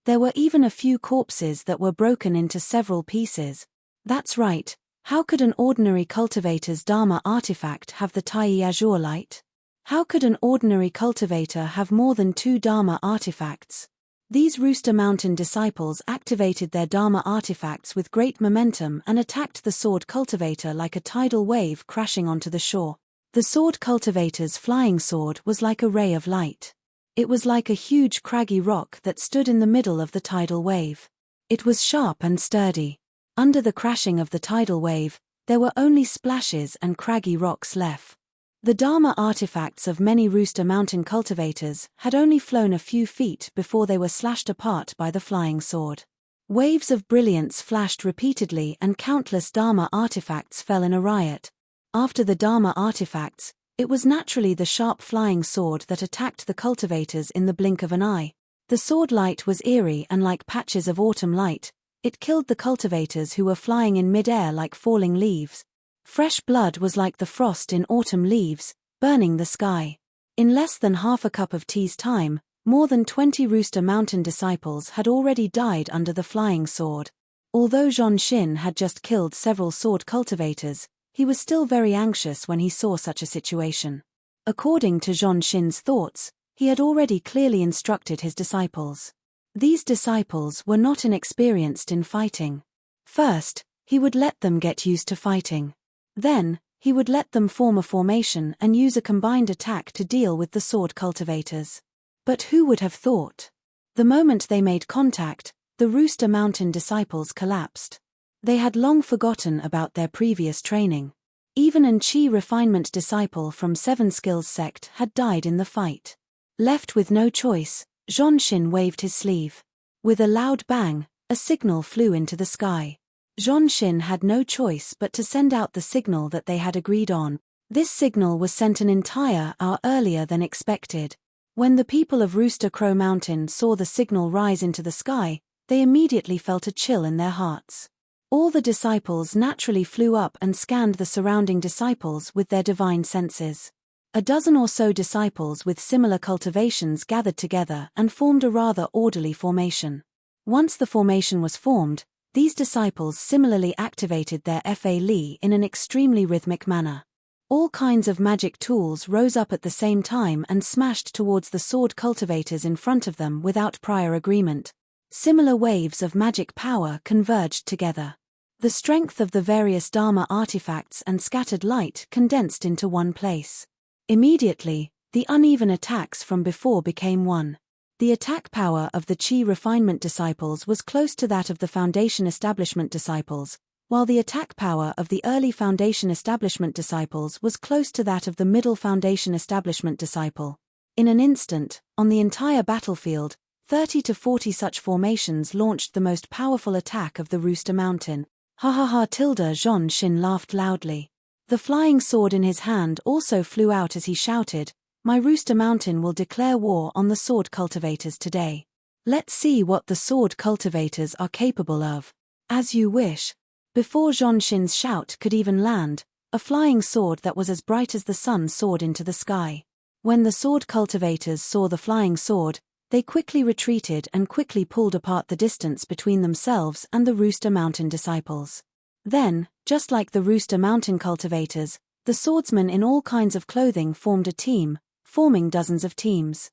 There were even a few corpses that were broken into several pieces. That's right, how could an ordinary cultivator's Dharma artifact have the Tai Azure light? How could an ordinary cultivator have more than 2 Dharma artifacts? These Rooster Mountain disciples activated their Dharma artifacts with great momentum and attacked the sword cultivator like a tidal wave crashing onto the shore. The sword cultivator's flying sword was like a ray of light. It was like a huge craggy rock that stood in the middle of the tidal wave. It was sharp and sturdy. Under the crashing of the tidal wave, there were only splashes and craggy rocks left. The Dharma artifacts of many Rooster Mountain cultivators had only flown a few feet before they were slashed apart by the flying sword. Waves of brilliance flashed repeatedly and countless Dharma artifacts fell in a riot. After the Dharma artifacts, it was naturally the sharp flying sword that attacked the cultivators in the blink of an eye. The sword light was eerie and like patches of autumn light. It killed the cultivators who were flying in mid-air like falling leaves. Fresh blood was like the frost in autumn leaves, burning the sky. In less than half a cup of tea's time, more than 20 Rooster Mountain disciples had already died under the flying sword. Although Zhon Xin had just killed several sword cultivators, he was still very anxious when he saw such a situation. According to Zhon Xin's thoughts, he had already clearly instructed his disciples. These disciples were not inexperienced in fighting. First, he would let them get used to fighting. Then, he would let them form a formation and use a combined attack to deal with the sword cultivators. But who would have thought? The moment they made contact, the Rooster Mountain disciples collapsed. They had long forgotten about their previous training. Even an Qi refinement disciple from Seven Skills sect had died in the fight. Left with no choice, Zhon Xin waved his sleeve. With a loud bang, a signal flew into the sky. Zhon Xin had no choice but to send out the signal that they had agreed on. This signal was sent an entire hour earlier than expected. When the people of Rooster Crow Mountain saw the signal rise into the sky, they immediately felt a chill in their hearts. All the disciples naturally flew up and scanned the surrounding disciples with their divine senses. A dozen or so disciples with similar cultivations gathered together and formed a rather orderly formation. Once the formation was formed, these disciples similarly activated their Fa Li in an extremely rhythmic manner. All kinds of magic tools rose up at the same time and smashed towards the sword cultivators in front of them without prior agreement. Similar waves of magic power converged together. The strength of the various Dharma artifacts and scattered light condensed into one place. Immediately, the uneven attacks from before became one. The attack power of the Qi refinement disciples was close to that of the Foundation Establishment disciples, while the attack power of the early Foundation Establishment disciples was close to that of the middle Foundation Establishment disciple. In an instant, on the entire battlefield, 30 to 40 such formations launched the most powerful attack of the Rooster Mountain. Ha ha ha! Zhon Xin laughed loudly. The flying sword in his hand also flew out as he shouted, "My Rooster Mountain will declare war on the sword cultivators today. Let's see what the sword cultivators are capable of." As you wish. Before Zhon Xin's shout could even land, a flying sword that was as bright as the sun soared into the sky. When the sword cultivators saw the flying sword, they quickly retreated and quickly pulled apart the distance between themselves and the Rooster Mountain disciples. Then, just like the Rooster Mountain cultivators, the swordsmen in all kinds of clothing formed a team, forming dozens of teams.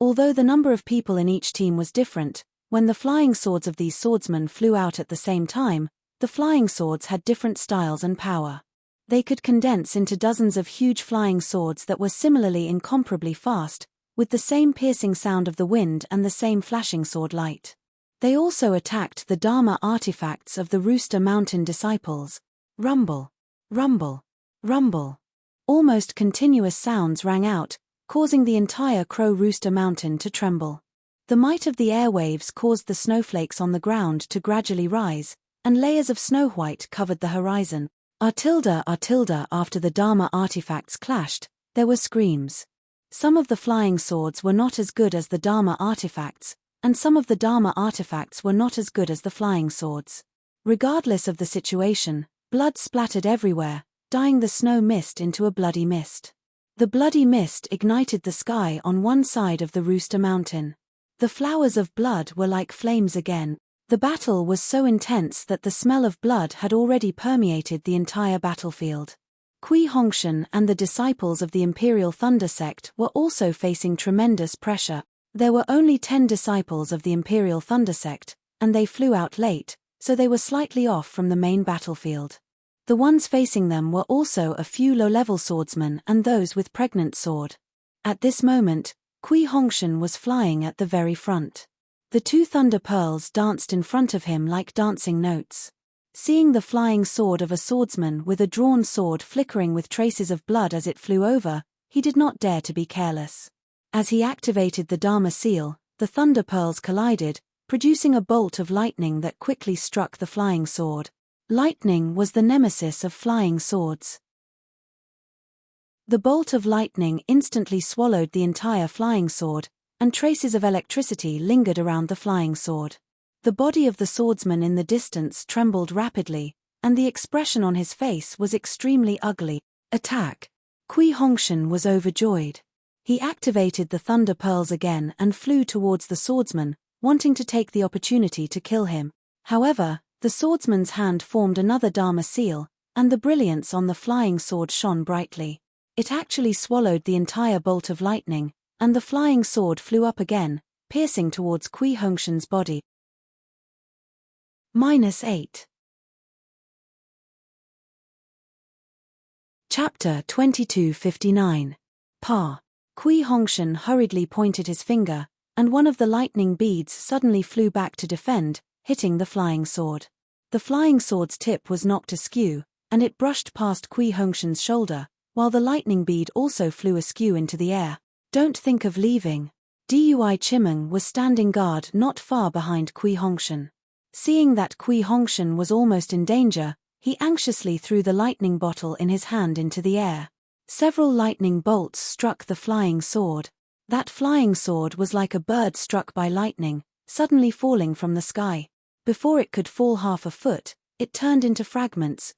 Although the number of people in each team was different, when the flying swords of these swordsmen flew out at the same time, the flying swords had different styles and power. They could condense into dozens of huge flying swords that were similarly incomparably fast, with the same piercing sound of the wind and the same flashing sword light. They also attacked the Dharma artifacts of the Rooster Mountain disciples. Rumble, rumble, rumble. Almost continuous sounds rang out, causing the entire Crow Rooster Mountain to tremble. The might of the airwaves caused the snowflakes on the ground to gradually rise, and layers of snow white covered the horizon. After the Dharma artifacts clashed, there were screams. Some of the flying swords were not as good as the Dharma artifacts, and some of the Dharma artifacts were not as good as the flying swords. Regardless of the situation, blood splattered everywhere, dyeing the snow mist into a bloody mist. The bloody mist ignited the sky on one side of the Rooster Mountain. The flowers of blood were like flames again. The battle was so intense that the smell of blood had already permeated the entire battlefield. Kui Hongshan and the disciples of the Imperial Thunder sect were also facing tremendous pressure. There were only 10 disciples of the Imperial Thunder sect, and they flew out late, so they were slightly off from the main battlefield. The ones facing them were also a few low-level swordsmen and those with pregnant sword. At this moment, Kui Hongshan was flying at the very front. The 2 thunder pearls danced in front of him like dancing notes. Seeing the flying sword of a swordsman with a drawn sword flickering with traces of blood as it flew over, he did not dare to be careless. As he activated the Dharma seal, the thunder pearls collided, producing a bolt of lightning that quickly struck the flying sword. Lightning was the nemesis of flying swords. The bolt of lightning instantly swallowed the entire flying sword, and traces of electricity lingered around the flying sword. The body of the swordsman in the distance trembled rapidly, and the expression on his face was extremely ugly. Attack! Kui Hongshan was overjoyed. He activated the thunder pearls again and flew towards the swordsman, wanting to take the opportunity to kill him. However, the swordsman's hand formed another Dharma seal, and the brilliance on the flying sword shone brightly. It actually swallowed the entire bolt of lightning, and the flying sword flew up again, piercing towards Kui Hongshan's body. -8. Chapter 2259. Pa. Kui Hongshan hurriedly pointed his finger, and one of the lightning beads suddenly flew back to defend, hitting the flying sword. The flying sword's tip was knocked askew, and it brushed past Kui Hongshan's shoulder, while the lightning bead also flew askew into the air. Don't think of leaving. Deity Chimeng was standing guard not far behind Kui Hongshan. Seeing that Kui Hongshan was almost in danger, he anxiously threw the lightning bottle in his hand into the air. Several lightning bolts struck the flying sword. That flying sword was like a bird struck by lightning, suddenly falling from the sky. Before it could fall half a foot, it turned into fragments.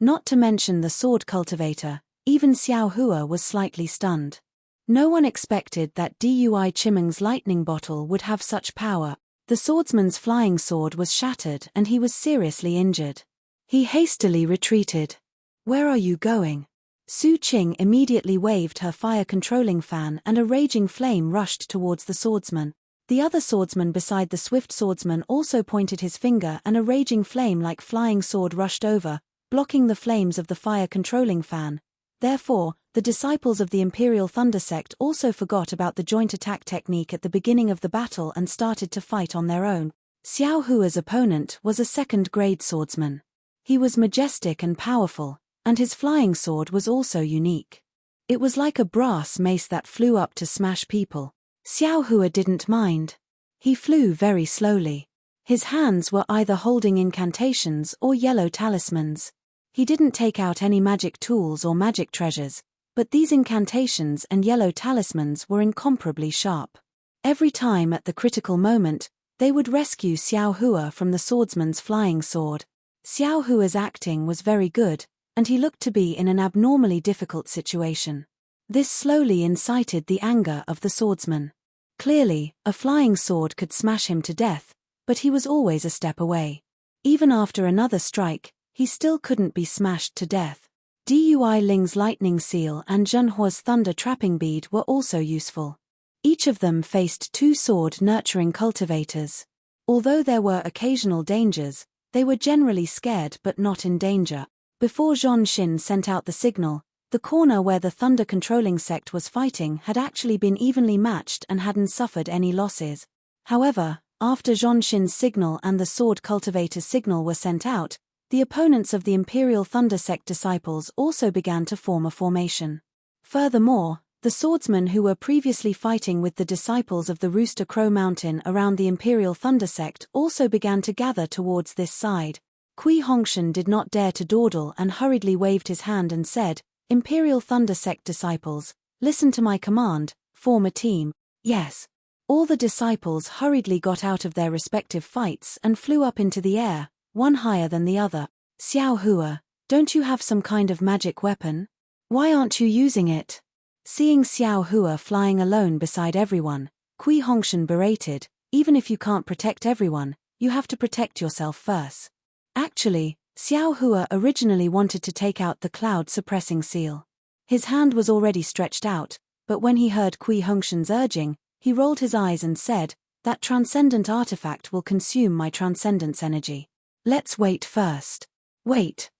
Not to mention the sword cultivator, even Xiao Hua was slightly stunned. No one expected that Deity Chimeng's lightning bottle would have such power. The swordsman's flying sword was shattered and he was seriously injured. He hastily retreated. Where are you going? Su Qing immediately waved her fire-controlling fan and a raging flame rushed towards the swordsman. The other swordsman beside the swift swordsman also pointed his finger and a raging flame like flying sword rushed over, blocking the flames of the fire-controlling fan. Therefore, the disciples of the Imperial Thunder sect also forgot about the joint attack technique at the beginning of the battle and started to fight on their own. Xiao Hua's opponent was a second-grade swordsman. He was majestic and powerful, and his flying sword was also unique. It was like a brass mace that flew up to smash people. Xiao Hua didn't mind. He flew very slowly. His hands were either holding incantations or yellow talismans. He didn't take out any magic tools or magic treasures, but these incantations and yellow talismans were incomparably sharp. Every time at the critical moment, they would rescue Xiao Hua from the swordsman's flying sword. Xiao Hua's acting was very good, and he looked to be in an abnormally difficult situation. This slowly incited the anger of the swordsman. Clearly, a flying sword could smash him to death, but he was always a step away. Even after another strike, he still couldn't be smashed to death. Dui Ling's lightning seal and Zhenhua's thunder trapping bead were also useful. Each of them faced 2 sword-nurturing cultivators. Although there were occasional dangers, they were generally scared but not in danger. Before Zhong Xin sent out the signal, the corner where the thunder-controlling sect was fighting had actually been evenly matched and hadn't suffered any losses. However, after Zhong Xin's signal and the sword cultivator's signal were sent out, the opponents of the Imperial Thunder sect disciples also began to form a formation. Furthermore, the swordsmen who were previously fighting with the disciples of the Rooster Crow Mountain around the Imperial Thunder sect also began to gather towards this side. Kui Hongshan did not dare to dawdle and hurriedly waved his hand and said, "Imperial Thunder sect disciples, listen to my command, form a team." Yes. All the disciples hurriedly got out of their respective fights and flew up into the air, one higher than the other. Xiao Hua, don't you have some kind of magic weapon? Why aren't you using it? Seeing Xiao Hua flying alone beside everyone, Kui Hongshan berated, even if you can't protect everyone, you have to protect yourself first. Actually, Xiao Hua originally wanted to take out the cloud-suppressing seal. His hand was already stretched out, but when he heard Kui Hongshan's urging, he rolled his eyes and said, that transcendent artifact will consume my transcendence energy. Let's wait first. Wait.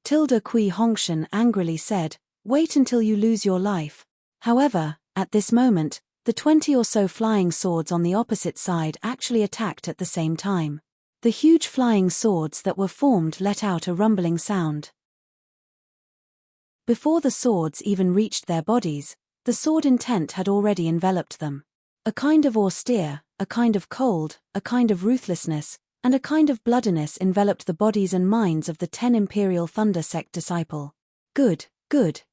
Tilda Kui Hongshan angrily said, wait until you lose your life. However, at this moment, the 20 or so flying swords on the opposite side actually attacked at the same time. The huge flying swords that were formed let out a rumbling sound. Before the swords even reached their bodies, the sword intent had already enveloped them. A kind of austere, a kind of cold, a kind of ruthlessness, and a kind of bloodiness enveloped the bodies and minds of the 10 Imperial Thunder Sect disciple. Good,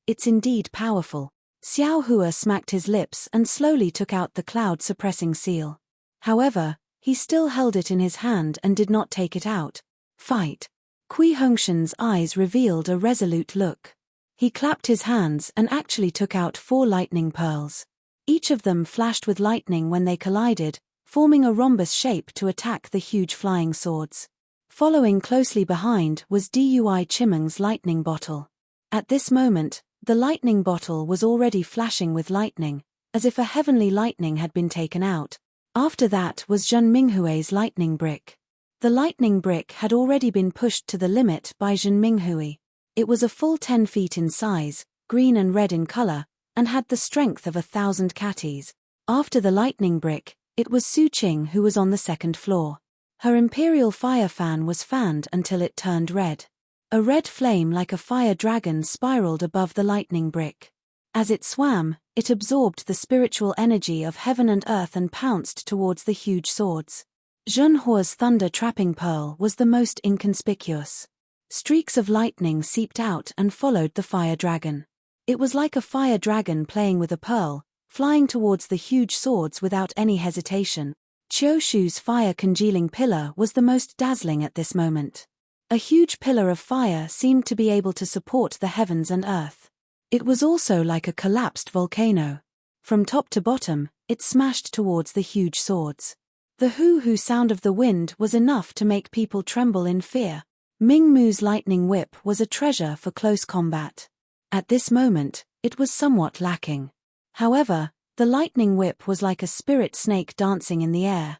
it's indeed powerful. Xiao Hua smacked his lips and slowly took out the cloud-suppressing seal. However, he still held it in his hand and did not take it out. Fight. Kui Hongshan's eyes revealed a resolute look. He clapped his hands and actually took out 4 lightning pearls. Each of them flashed with lightning when they collided, forming a rhombus shape to attack the huge flying swords. Following closely behind was Dui Chimeng's lightning bottle. At this moment, the lightning bottle was already flashing with lightning, as if a heavenly lightning had been taken out. After that was Zhen Minghui's lightning brick. The lightning brick had already been pushed to the limit by Zhen Minghui. It was a full 10 feet in size, green and red in color, and had the strength of 1,000 catties. After the lightning brick, it was Su Qing who was on the second floor. Her imperial fire fan was fanned until it turned red. A red flame like a fire dragon spiraled above the lightning brick. As it swam, it absorbed the spiritual energy of heaven and earth and pounced towards the huge swords. Zhen Hua's thunder trapping pearl was the most inconspicuous. Streaks of lightning seeped out and followed the fire dragon. It was like a fire dragon playing with a pearl, flying towards the huge swords without any hesitation. Qiu Shu's fire congealing pillar was the most dazzling at this moment. A huge pillar of fire seemed to be able to support the heavens and earth. It was also like a collapsed volcano. From top to bottom, it smashed towards the huge swords. The hoo-hoo sound of the wind was enough to make people tremble in fear. Ming Mu's lightning whip was a treasure for close combat. At this moment, it was somewhat lacking. However, the lightning whip was like a spirit snake dancing in the air.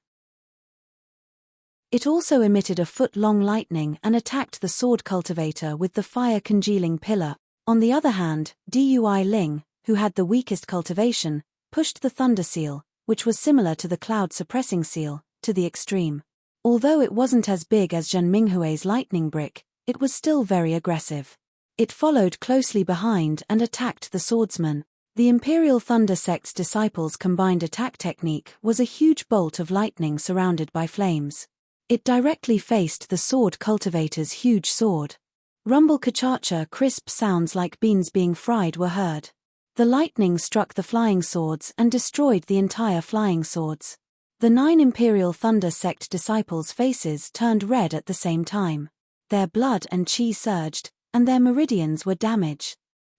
It also emitted a foot-long lightning and attacked the sword cultivator with the fire-congealing pillar. On the other hand, Dui Ling, who had the weakest cultivation, pushed the thunder seal, which was similar to the cloud-suppressing seal, to the extreme. Although it wasn't as big as Zhen Minghui's lightning brick, it was still very aggressive. It followed closely behind and attacked the swordsman. The Imperial Thunder Sect's disciples' combined attack technique was a huge bolt of lightning surrounded by flames. It directly faced the sword cultivator's huge sword. Rumble ka-cha-cha, crisp sounds like beans being fried were heard. The lightning struck the flying swords and destroyed the entire flying swords. The 9 Imperial Thunder Sect disciples' faces turned red at the same time. Their blood and chi surged, and their meridians were damaged.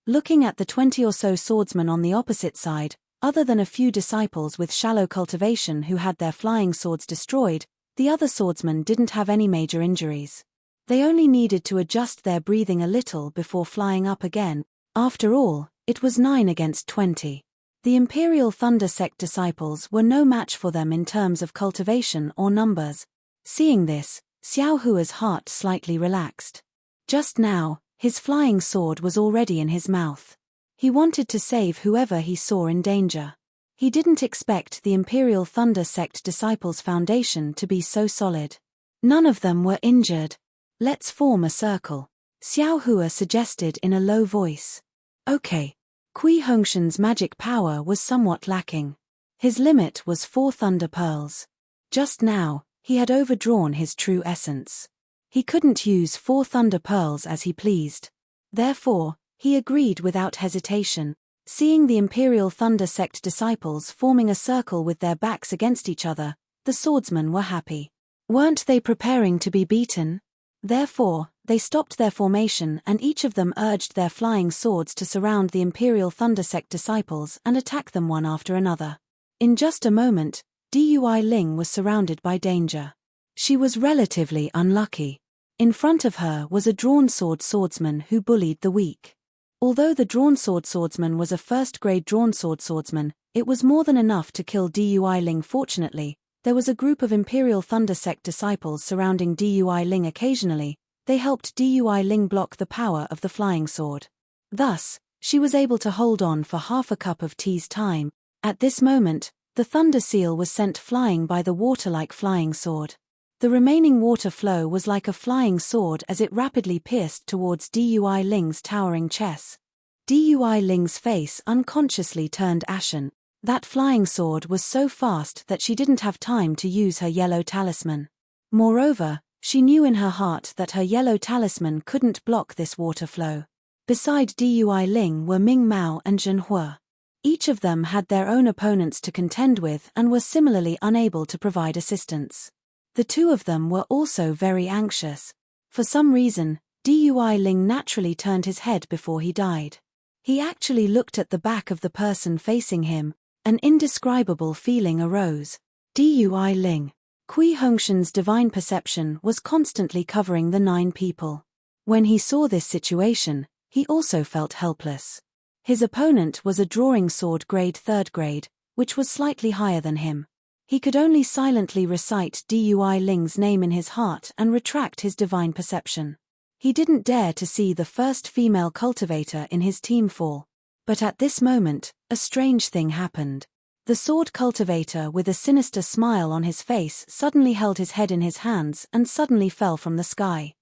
Looking at the 20 or so swordsmen on the opposite side, other than a few disciples with shallow cultivation who had their flying swords destroyed, the other swordsmen didn't have any major injuries. They only needed to adjust their breathing a little before flying up again. After all, it was 9 against 20. The Imperial Thunder Sect disciples were no match for them in terms of cultivation or numbers. Seeing this, Xiao Hua's heart slightly relaxed. Just now, his flying sword was already in his mouth. He wanted to save whoever he saw in danger. He didn't expect the Imperial Thunder Sect disciples' foundation to be so solid. None of them were injured. Let's form a circle, Xiao Hua suggested in a low voice. Okay. Kui Hongshan's magic power was somewhat lacking. His limit was 4 thunder pearls. Just now, he had overdrawn his true essence. He couldn't use 4 thunder pearls as he pleased. Therefore, he agreed without hesitation. Seeing the Imperial Thunder Sect disciples forming a circle with their backs against each other, the swordsmen were happy. Weren't they preparing to be beaten? Therefore, they stopped their formation and each of them urged their flying swords to surround the Imperial Thundersect disciples and attack them one after another. In just a moment, Dui Ling was surrounded by danger. She was relatively unlucky. In front of her was a drawn sword swordsman who bullied the weak. Although the drawn sword swordsman was a first-grade drawn sword swordsman, it was more than enough to kill Dui Ling. Fortunately, there was a group of Imperial Thundersect disciples surrounding Dui Ling occasionally. They helped Dui Ling block the power of the flying sword. Thus, she was able to hold on for half a cup of tea's time. At this moment, the thunder seal was sent flying by the water-like flying sword. The remaining water flow was like a flying sword as it rapidly pierced towards Dui Ling's towering chest. Dui Ling's face unconsciously turned ashen. That flying sword was so fast that she didn't have time to use her yellow talisman. Moreover, she knew in her heart that her yellow talisman couldn't block this water flow. Beside Dui Ling were Ming Mao and Zhen Hua. Each of them had their own opponents to contend with and were similarly unable to provide assistance. The two of them were also very anxious. For some reason, Dui Ling naturally turned his head before he died. He actually looked at the back of the person facing him. An indescribable feeling arose. Dui Ling. Kui Hongshan's divine perception was constantly covering the 9 people. When he saw this situation, he also felt helpless. His opponent was a drawing sword grade 3rd grade, which was slightly higher than him. He could only silently recite Dui Ling's name in his heart and retract his divine perception. He didn't dare to see the first female cultivator in his team fall. But at this moment, a strange thing happened. The sword cultivator with a sinister smile on his face suddenly held his head in his hands and suddenly fell from the sky.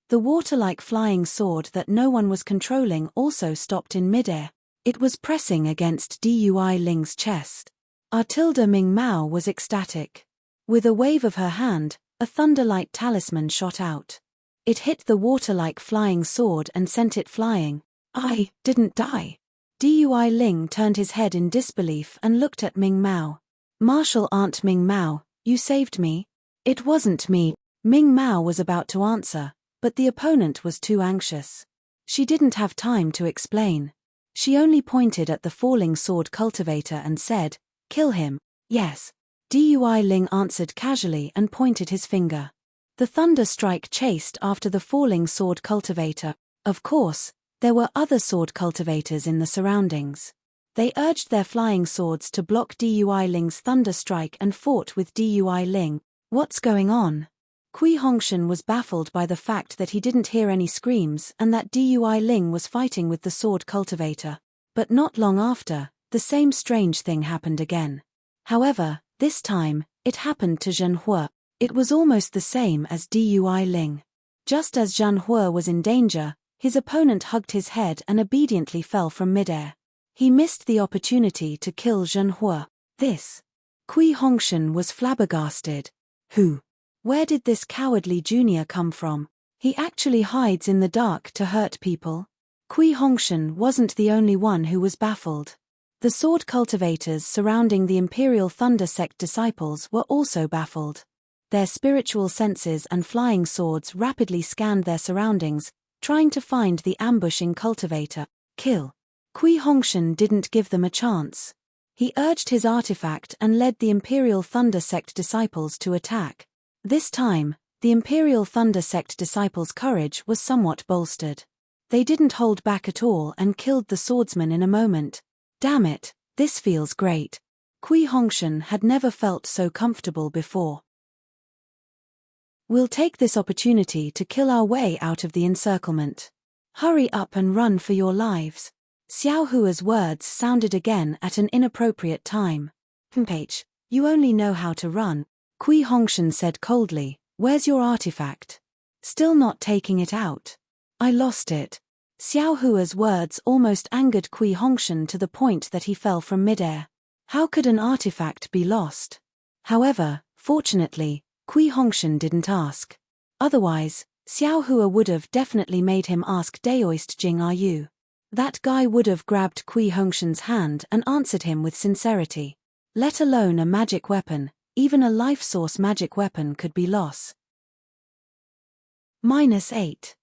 The water-like flying sword that no one was controlling also stopped in midair. It was pressing against Dui Ling's chest. Artilda Ming Mao was ecstatic. With a wave of her hand, a thunderlight talisman shot out. It hit the water-like flying sword and sent it flying. I didn't die. Dui Ling turned his head in disbelief and looked at Ming Mao. Martial Aunt Ming Mao, you saved me. It wasn't me. Ming Mao was about to answer, but the opponent was too anxious. She didn't have time to explain. She only pointed at the falling sword cultivator and said, "Kill him." Yes. Dui Ling answered casually and pointed his finger. The thunder strike chased after the falling sword cultivator. Of course, there were other sword cultivators in the surroundings. They urged their flying swords to block Dui Ling's thunder strike and fought with Dui Ling. What's going on? Kui Hongshan was baffled by the fact that he didn't hear any screams and that Dui Ling was fighting with the sword cultivator. But not long after, the same strange thing happened again. However, this time, it happened to Zhen Hua. It was almost the same as Dui Ling. Just as Zhen Hua was in danger, his opponent hugged his head and obediently fell from midair. He missed the opportunity to kill Zhen Hua. Kui Hongshan was flabbergasted. Who? Where did this cowardly junior come from? He actually hides in the dark to hurt people. Kui Hongshan wasn't the only one who was baffled. The sword cultivators surrounding the Imperial Thundersect disciples were also baffled. Their spiritual senses and flying swords rapidly scanned their surroundings, trying to find the ambushing cultivator. Kill. Kui Hongshan didn't give them a chance. He urged his artifact and led the Imperial Thundersect disciples to attack. This time, the Imperial Thundersect disciples' courage was somewhat bolstered. They didn't hold back at all and killed the swordsman in a moment. Damn it, this feels great. Kui Hongshan had never felt so comfortable before. We'll take this opportunity to kill our way out of the encirclement. Hurry up and run for your lives. Xiao Hua's words sounded again at an inappropriate time. Page, you only know how to run. Kui Hongshan said coldly, where's your artifact? Still not taking it out. I lost it. Xiao Hua's words almost angered Kui Hongshan to the point that he fell from midair. How could an artifact be lost? However, fortunately, Kui Hongshan didn't ask. Otherwise, Xiao Hua would have definitely made him ask Daoist Jing are you? That guy would have grabbed Kui Hongshan's hand and answered him with sincerity. Let alone a magic weapon, Even a life source magic weapon could be loss. -8.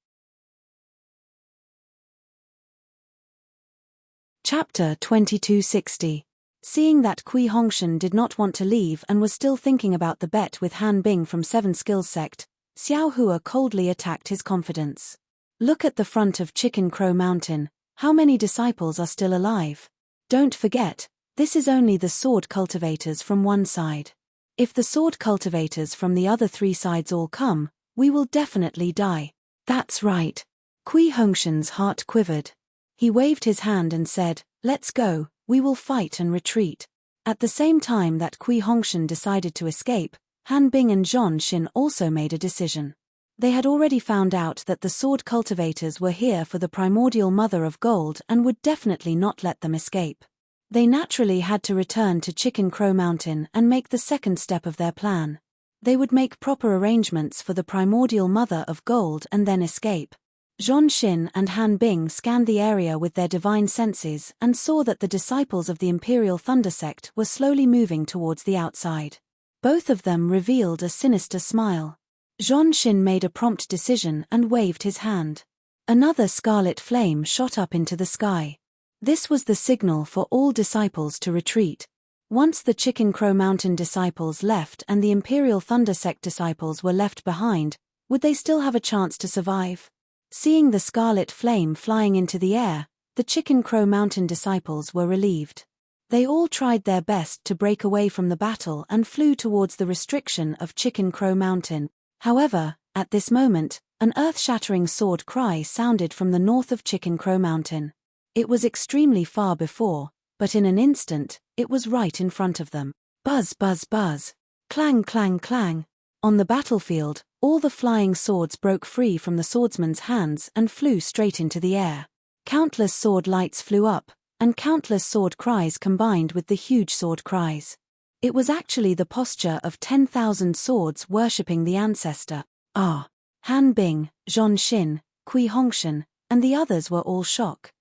Chapter 2260. Seeing that Kui Hongshan did not want to leave and was still thinking about the bet with Han Bing from Seven Skills Sect, Xiao Hua coldly attacked his confidence. Look at the front of Chicken Crow Mountain, how many disciples are still alive? Don't forget, this is only the sword cultivators from one side. If the sword cultivators from the other 3 sides all come, we will definitely die. That's right. Kui Hongshan's heart quivered. He waved his hand and said, let's go, we will fight and retreat. At the same time that Kui Hongshan decided to escape, Han Bing and Zhon Xin also made a decision. They had already found out that the sword cultivators were here for the primordial mother of gold and would definitely not let them escape. They naturally had to return to Chicken Crow Mountain and make the second step of their plan. They would make proper arrangements for the primordial mother of gold and then escape. Zhon Xin and Han Bing scanned the area with their divine senses and saw that the disciples of the Imperial Thunder Sect were slowly moving towards the outside. Both of them revealed a sinister smile. Zhon Xin made a prompt decision and waved his hand. Another scarlet flame shot up into the sky. This was the signal for all disciples to retreat. Once the Chicken Crow Mountain disciples left and the Imperial Thunder Sect disciples were left behind, would they still have a chance to survive? Seeing the scarlet flame flying into the air, the Chicken Crow Mountain disciples were relieved. They all tried their best to break away from the battle and flew towards the restriction of Chicken Crow Mountain. However, at this moment, an earth-shattering sword cry sounded from the north of Chicken Crow Mountain. It was extremely far before, but in an instant, it was right in front of them. Buzz, buzz, buzz. Clang, clang, clang. On the battlefield, all the flying swords broke free from the swordsman's hands and flew straight into the air. Countless sword lights flew up, and countless sword cries combined with the huge sword cries. It was actually the posture of 10,000 swords worshipping the ancestor. Han Bing, Zhon Xin, Kui Hongshan, and the others were all shocked.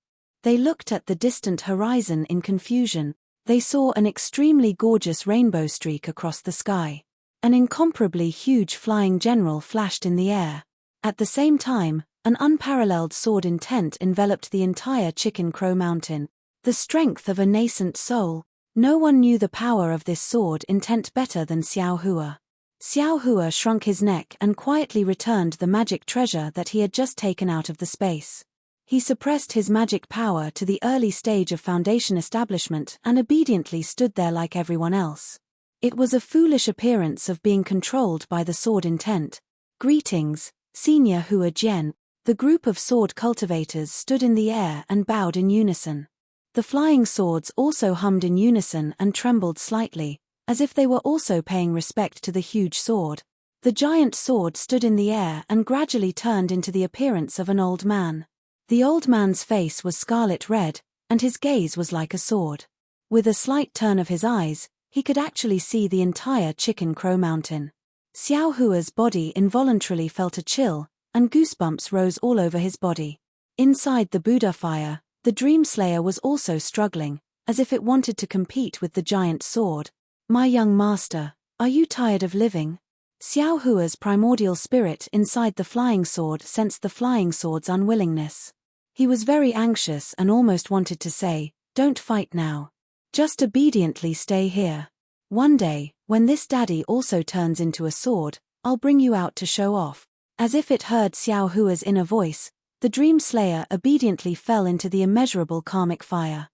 They looked at the distant horizon in confusion. They saw an extremely gorgeous rainbow streak across the sky. An incomparably huge flying general flashed in the air. At the same time, an unparalleled sword intent enveloped the entire Chicken Crow Mountain. The strength of a nascent soul. No one knew the power of this sword intent better than Xiao Hua. Xiao Hua shrunk his neck and quietly returned the magic treasure that he had just taken out of the space. He suppressed his magic power to the early stage of foundation establishment and obediently stood there like everyone else. It was a foolish appearance of being controlled by the sword intent. Greetings, Senior Hua Jian. The group of sword cultivators stood in the air and bowed in unison. The flying swords also hummed in unison and trembled slightly, as if they were also paying respect to the huge sword. The giant sword stood in the air and gradually turned into the appearance of an old man. The old man's face was scarlet red, and his gaze was like a sword. With a slight turn of his eyes, he could actually see the entire Chicken Crow Mountain. Xiao Hua's body involuntarily felt a chill, and goosebumps rose all over his body. Inside the Buddha fire, the Dream Slayer was also struggling, as if it wanted to compete with the giant sword. My young master, are you tired of living? Xiao Hua's primordial spirit inside the flying sword sensed the flying sword's unwillingness. He was very anxious and almost wanted to say, don't fight now. Just obediently stay here. One day, when this daddy also turns into a sword, I'll bring you out to show off. As if it heard Xiao Hua's inner voice, the Dream Slayer obediently fell into the immeasurable karmic fire.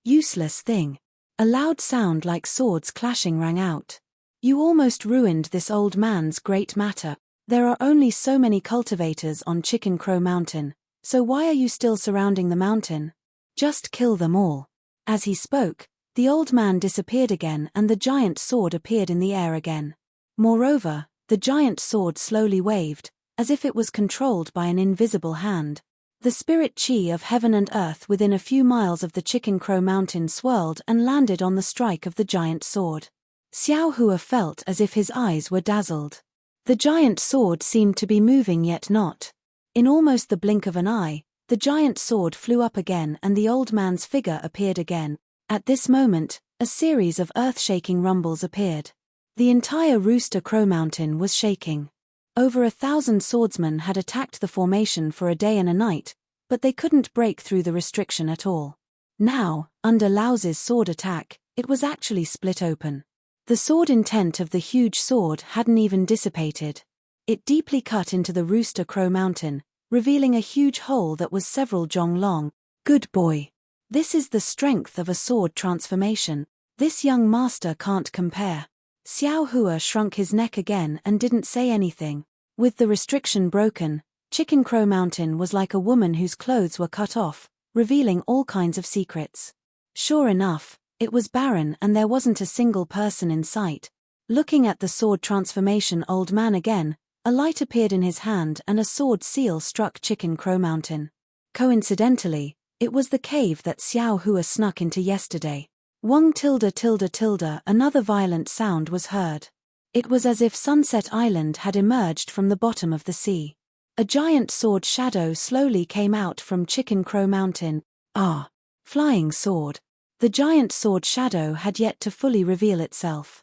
Useless thing. A loud sound like swords clashing rang out. You almost ruined this old man's great matter. There are only so many cultivators on Chicken Crow Mountain, so why are you still surrounding the mountain? Just kill them all. As he spoke, the old man disappeared again and the giant sword appeared in the air again. Moreover, the giant sword slowly waved, as if it was controlled by an invisible hand. The spirit chi of heaven and earth within a few miles of the Chicken Crow Mountain swirled and landed on the strike of the giant sword. Xiao Hua felt as if his eyes were dazzled. The giant sword seemed to be moving yet not. In almost the blink of an eye, the giant sword flew up again and the old man's figure appeared again. At this moment, A series of earth-shaking rumbles appeared. The entire Rooster Crow Mountain was shaking. Over 1,000 swordsmen had attacked the formation for a day and a night, but they couldn't break through the restriction at all. Now, under Lao's sword attack, it was actually split open. The sword intent of the huge sword hadn't even dissipated. It deeply cut into the Rooster Crow Mountain, revealing a huge hole that was several jong long. Good boy. This is the strength of a sword transformation. This young master can't compare. Xiao Hua shrunk his neck again and didn't say anything. With the restriction broken, Chicken Crow Mountain was like a woman whose clothes were cut off, revealing all kinds of secrets. Sure enough, it was barren and there wasn't a single person in sight. Looking at the sword transformation old man again, a light appeared in his hand and a sword seal struck Chicken Crow Mountain. Coincidentally, it was the cave that Xiao Hua snuck into yesterday. Wong tilde tilde tilde, another violent sound was heard. It was as if Sunset Island had emerged from the bottom of the sea. A giant sword shadow slowly came out from Chicken Crow Mountain. Ah! Flying sword. The giant sword shadow had yet to fully reveal itself.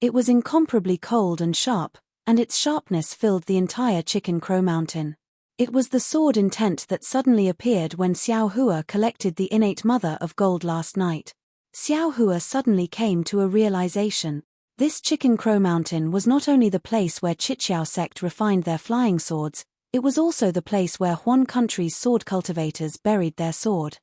It was incomparably cold and sharp, and its sharpness filled the entire Chicken Crow Mountain. It was the sword intent that suddenly appeared when Xiao Hua collected the innate mother of gold last night. Xiao Hua suddenly came to a realization. This Chicken Crow Mountain was not only the place where Chichiao sect refined their flying swords, it was also the place where Huan country's sword cultivators buried their sword.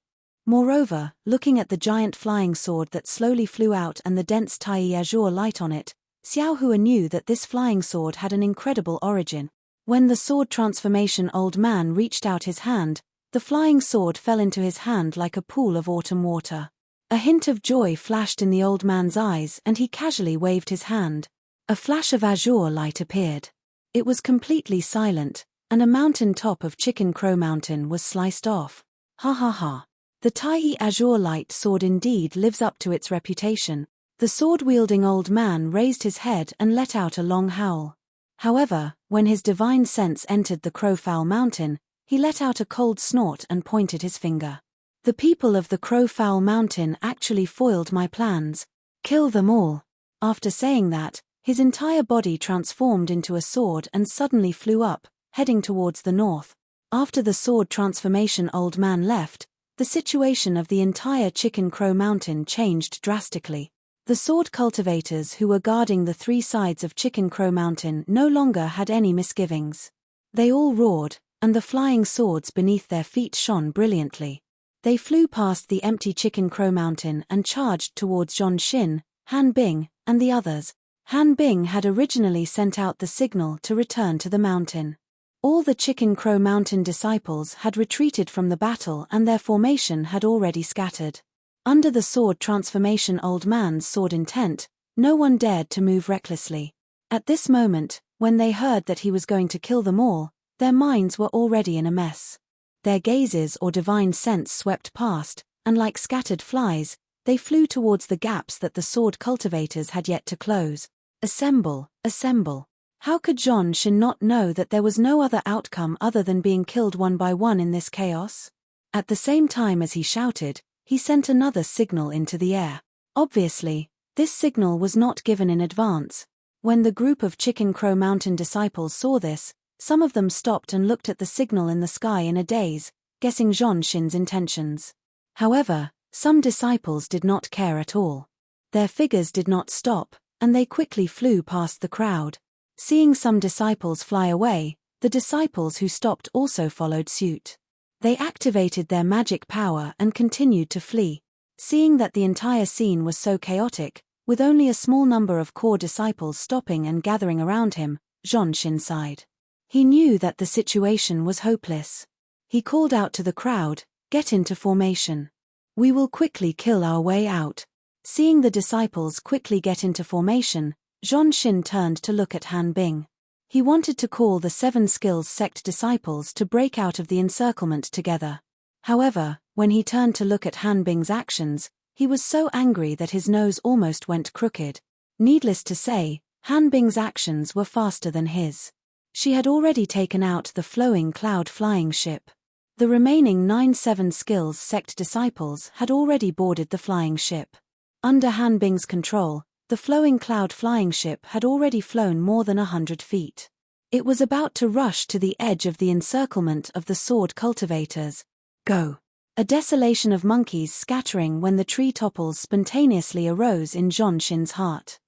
Moreover, looking at the giant flying sword that slowly flew out and the dense Tai azure light on it, Xiao Hua knew that this flying sword had an incredible origin. When the sword transformation old man reached out his hand, the flying sword fell into his hand like a pool of autumn water. A hint of joy flashed in the old man's eyes and he casually waved his hand. A flash of azure light appeared. It was completely silent, and a mountain top of Chicken Crow Mountain was sliced off. Ha ha ha. The Tai azure light sword indeed lives up to its reputation. The sword-wielding old man raised his head and let out a long howl. However, when his divine sense entered the Crowfowl Mountain, he let out a cold snort and pointed his finger. The people of the Crowfowl Mountain actually foiled my plans. Kill them all. After saying that, his entire body transformed into a sword and suddenly flew up, heading towards the north. After the sword transformation old man left, the situation of the entire Chicken Crow Mountain changed drastically. The sword cultivators who were guarding the three sides of Chicken Crow Mountain no longer had any misgivings. They all roared, and the flying swords beneath their feet shone brilliantly. They flew past the empty Chicken Crow Mountain and charged towards Zhon Xin, Han Bing, and the others. Han Bing had originally sent out the signal to return to the mountain. All the Chicken Crow Mountain disciples had retreated from the battle and their formation had already scattered. Under the sword transformation old man's sword intent, no one dared to move recklessly. At this moment, when they heard that he was going to kill them all, their minds were already in a mess. Their gazes or divine sense swept past, and like scattered flies, they flew towards the gaps that the sword cultivators had yet to close. Assemble, assemble. How could Zhon Xin not know that there was no other outcome other than being killed one by one in this chaos? At the same time as he shouted, he sent another signal into the air. Obviously, this signal was not given in advance. When the group of Chicken Crow Mountain disciples saw this, some of them stopped and looked at the signal in the sky in a daze, guessing Zhon Xin's intentions. However, some disciples did not care at all. Their figures did not stop, and they quickly flew past the crowd. Seeing some disciples fly away, the disciples who stopped also followed suit. They activated their magic power and continued to flee. Seeing that the entire scene was so chaotic, with only a small number of core disciples stopping and gathering around him, Zhon Xin sighed. He knew that the situation was hopeless. He called out to the crowd, "Get into formation. We will quickly kill our way out." Seeing the disciples quickly get into formation, Zhon Xin turned to look at Han Bing. He wanted to call the 7 Skills sect disciples to break out of the encirclement together. However, when he turned to look at Han Bing's actions, he was so angry that his nose almost went crooked. Needless to say, Han Bing's actions were faster than his. She had already taken out the flowing cloud flying ship. The remaining 9 7 skills sect disciples had already boarded the flying ship. Under Han Bing's control, the flowing cloud flying ship had already flown more than 100 feet. It was about to rush to the edge of the encirclement of the sword cultivators. Go! A desolation of monkeys scattering when the tree topples spontaneously arose in Zhong Xin's heart.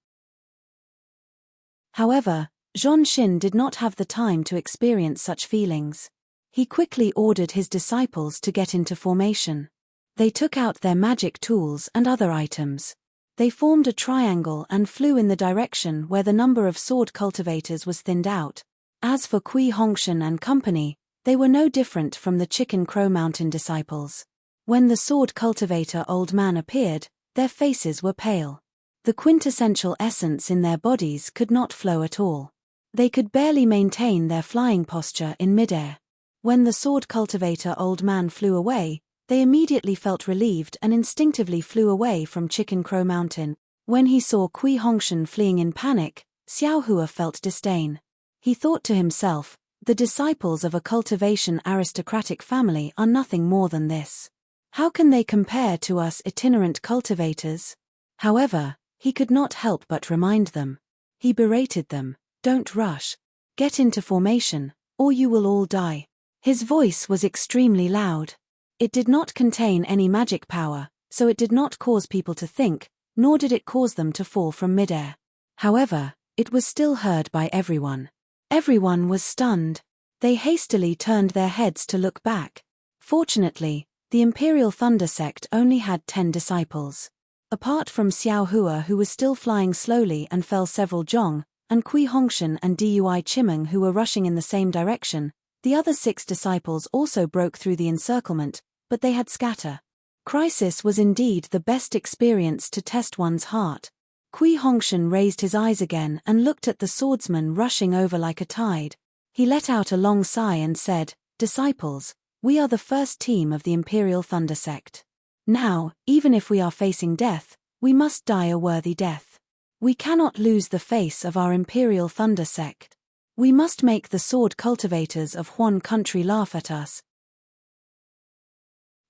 However, Zhong Xin did not have the time to experience such feelings. He quickly ordered his disciples to get into formation. They took out their magic tools and other items. They formed a triangle and flew in the direction where the number of sword cultivators was thinned out. As for Kui Hongshan and company, they were no different from the Chicken Crow Mountain disciples. When the sword cultivator old man appeared, their faces were pale. The quintessential essence in their bodies could not flow at all. They could barely maintain their flying posture in midair. When the sword cultivator old man flew away, they immediately felt relieved and instinctively flew away from Chicken Crow Mountain. When he saw Kui Hongshan fleeing in panic, Xiao Hua felt disdain. He thought to himself, the disciples of a cultivation aristocratic family are nothing more than this. How can they compare to us itinerant cultivators? However, he could not help but remind them. He berated them, don't rush. Get into formation, or you will all die. His voice was extremely loud. It did not contain any magic power, so it did not cause people to think, nor did it cause them to fall from midair. However, it was still heard by everyone. Everyone was stunned. They hastily turned their heads to look back. Fortunately, the Imperial Thunder Sect only had 10 disciples. Apart from Xiao Hua, who was still flying slowly and fell several zhong, and Kui Hongshan and Dui Chimeng, who were rushing in the same direction, the other 6 disciples also broke through the encirclement, but they had scatter. Crisis was indeed the best experience to test one's heart. Kui Hongshan raised his eyes again and looked at the swordsman rushing over like a tide. He let out a long sigh and said, "Disciples, we are the first team of the Imperial Thunder Sect. Now, even if we are facing death, we must die a worthy death. We cannot lose the face of our Imperial Thunder Sect. We must make the sword cultivators of Huan country laugh at us.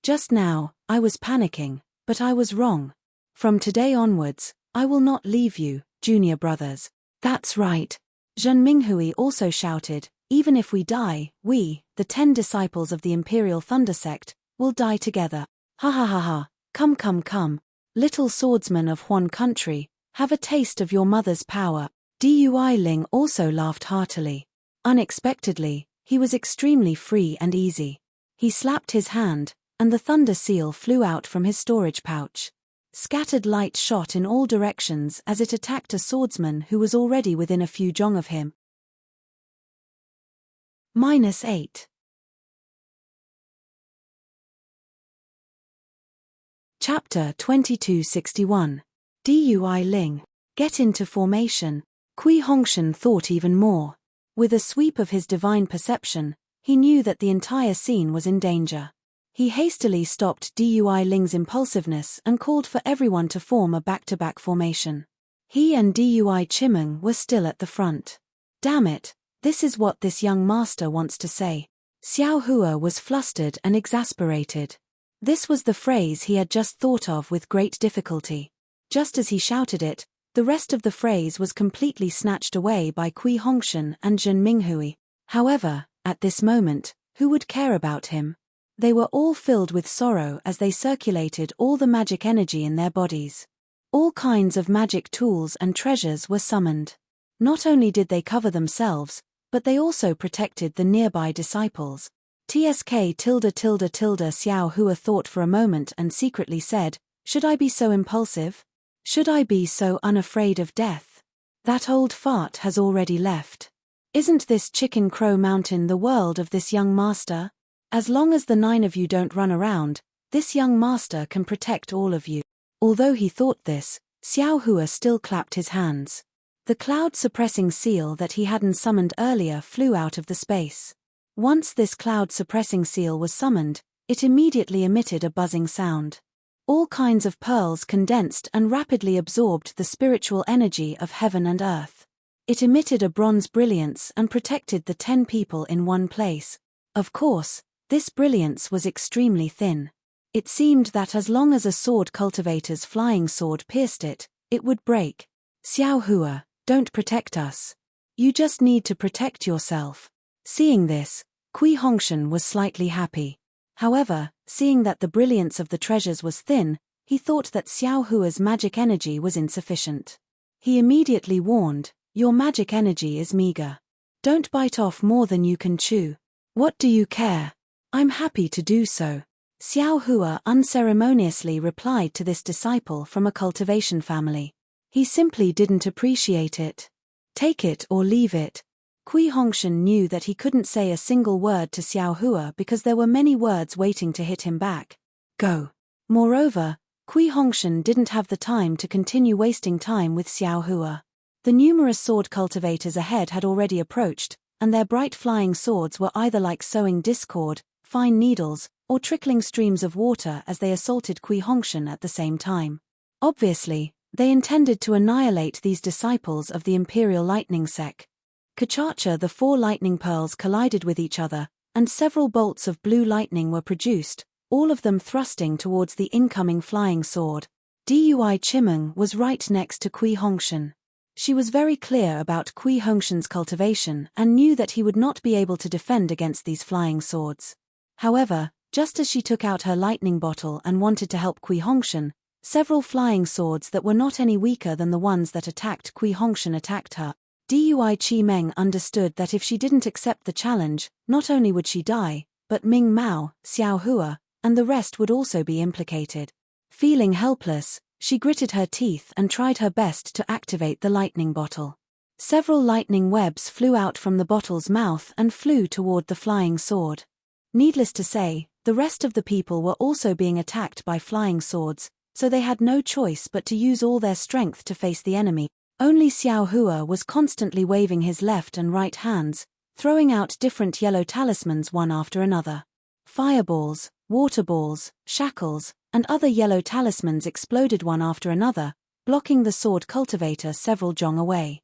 Just now, I was panicking, but I was wrong. From today onwards, I will not leave you, junior brothers." "That's right." Zhen Minghui also shouted, "Even if we die, we, the 10 disciples of the Imperial Thunder Sect, will die together. Ha ha ha ha, come, little swordsmen of Huan country, have a taste of your mother's power." Dui Ling also laughed heartily. Unexpectedly, he was extremely free and easy. He slapped his hand, and the thunder seal flew out from his storage pouch. Scattered light shot in all directions as it attacked a swordsman who was already within a few zhong of him. -8. Chapter 2261. Dui Ling. Get into formation. Kui Hongshan thought even more. With a sweep of his divine perception, he knew that the entire scene was in danger. He hastily stopped Dui Ling's impulsiveness and called for everyone to form a back-to-back formation. He and Dui Chimeng were still at the front. Damn it, this is what this young master wants to say. Xiao Hua was flustered and exasperated. This was the phrase he had just thought of with great difficulty. Just as he shouted it, the rest of the phrase was completely snatched away by Kui Hongshan and Zhen Minghui. However, at this moment, who would care about him? They were all filled with sorrow as they circulated all the magic energy in their bodies. All kinds of magic tools and treasures were summoned. Not only did they cover themselves, but they also protected the nearby disciples. Xiao Hua thought for a moment and secretly said, "Should I be so impulsive? Should I be so unafraid of death? That old fart has already left. Isn't this Chicken Crow Mountain the world of this young master? As long as the 9 of you don't run around, this young master can protect all of you." Although he thought this, Xiao Hua still clapped his hands. The cloud-suppressing seal that he hadn't summoned earlier flew out of the space. Once this cloud-suppressing seal was summoned, it immediately emitted a buzzing sound. All kinds of pearls condensed and rapidly absorbed the spiritual energy of heaven and earth. It emitted a bronze brilliance and protected the 10 people in one place. Of course, This brilliance was extremely thin. It seemed that as long as a sword cultivator's flying sword pierced it, it would break. Xiao Hua, don't protect us. You just need to protect yourself. Seeing this, Kui Hongshan was slightly happy. However, seeing that the brilliance of the treasures was thin, he thought that Xiao Hua's magic energy was insufficient. He immediately warned, your magic energy is meager. Don't bite off more than you can chew. What do you care? I'm happy to do so. Xiao Hua unceremoniously replied to this disciple from a cultivation family. He simply didn't appreciate it. Take it or leave it. Kui Hongshan knew that he couldn't say a single word to Xiao Hua because there were many words waiting to hit him back. Go. Moreover, Kui Hongshan didn't have the time to continue wasting time with Xiao Hua. The numerous sword cultivators ahead had already approached, and their bright flying swords were either like sowing discord, fine needles, or trickling streams of water as they assaulted Kui Hongshan at the same time. Obviously, they intended to annihilate these disciples of the Imperial Lightning Sect. Kachacha, the 4 lightning pearls collided with each other, and several bolts of blue lightning were produced, all of them thrusting towards the incoming flying sword. Dui Chimeng was right next to Kui Hongshan. She was very clear about Kui Hongshan's cultivation and knew that he would not be able to defend against these flying swords. However, just as she took out her lightning bottle and wanted to help Kui Hongshan, several flying swords that were not any weaker than the ones that attacked Kui Hongshan attacked her. Dui Chimeng understood that if she didn't accept the challenge, not only would she die, but Ming Mao, Xiao Hua, and the rest would also be implicated. Feeling helpless, she gritted her teeth and tried her best to activate the lightning bottle. Several lightning webs flew out from the bottle's mouth and flew toward the flying sword. Needless to say, the rest of the people were also being attacked by flying swords, so they had no choice but to use all their strength to face the enemy. Only Xiao Hua was constantly waving his left and right hands, throwing out different yellow talismans one after another. Fireballs, water balls, shackles, and other yellow talismans exploded one after another, blocking the sword cultivator several zhong away.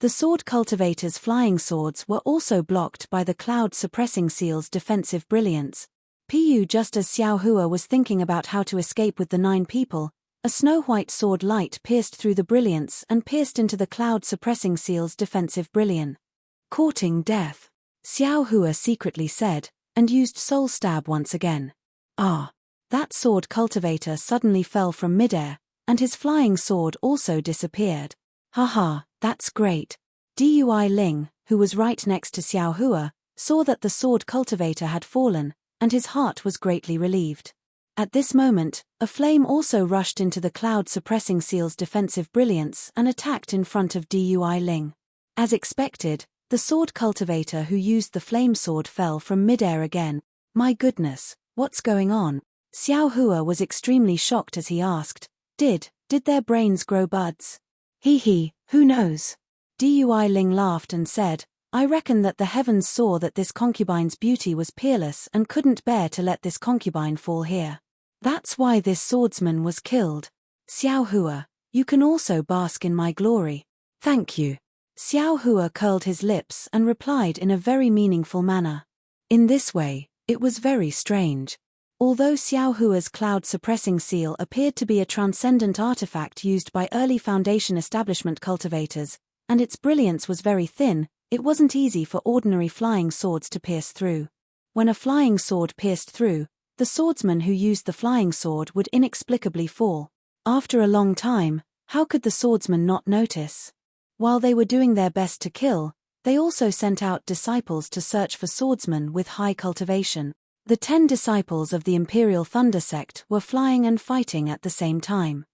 The sword cultivator's flying swords were also blocked by the cloud-suppressing seal's defensive brilliance. Just as Xiao Hua was thinking about how to escape with the 9 people, a snow-white sword light pierced through the brilliance and pierced into the cloud-suppressing seal's defensive brilliance. Courting death, Xiao Hua secretly said, and used soul stab once again. Ah! That sword cultivator suddenly fell from midair, and his flying sword also disappeared. Haha, that's great. Dui Ling, who was right next to Xiao Hua, saw that the sword cultivator had fallen, and his heart was greatly relieved. At this moment, a flame also rushed into the cloud-suppressing seal's defensive brilliance and attacked in front of Dui Ling. As expected, the sword cultivator who used the flame sword fell from midair again. My goodness, what's going on? Xiao Hua was extremely shocked as he asked, Did their brains grow buds? Who knows? Dui Ling laughed and said, I reckon that the heavens saw that this concubine's beauty was peerless and couldn't bear to let this concubine fall here. That's why this swordsman was killed. Xiao Hua, you can also bask in my glory. Thank you. Xiao Hua curled his lips and replied in a very meaningful manner. In this way, it was very strange. Although Xiao Hua's cloud-suppressing seal appeared to be a transcendent artifact used by early Foundation establishment cultivators, and its brilliance was very thin, it wasn't easy for ordinary flying swords to pierce through. When a flying sword pierced through, the swordsman who used the flying sword would inexplicably fall. After a long time, how could the swordsman not notice? While they were doing their best to kill, they also sent out disciples to search for swordsmen with high cultivation. The 10 disciples of the Imperial Thunder Sect were flying and fighting at the same time.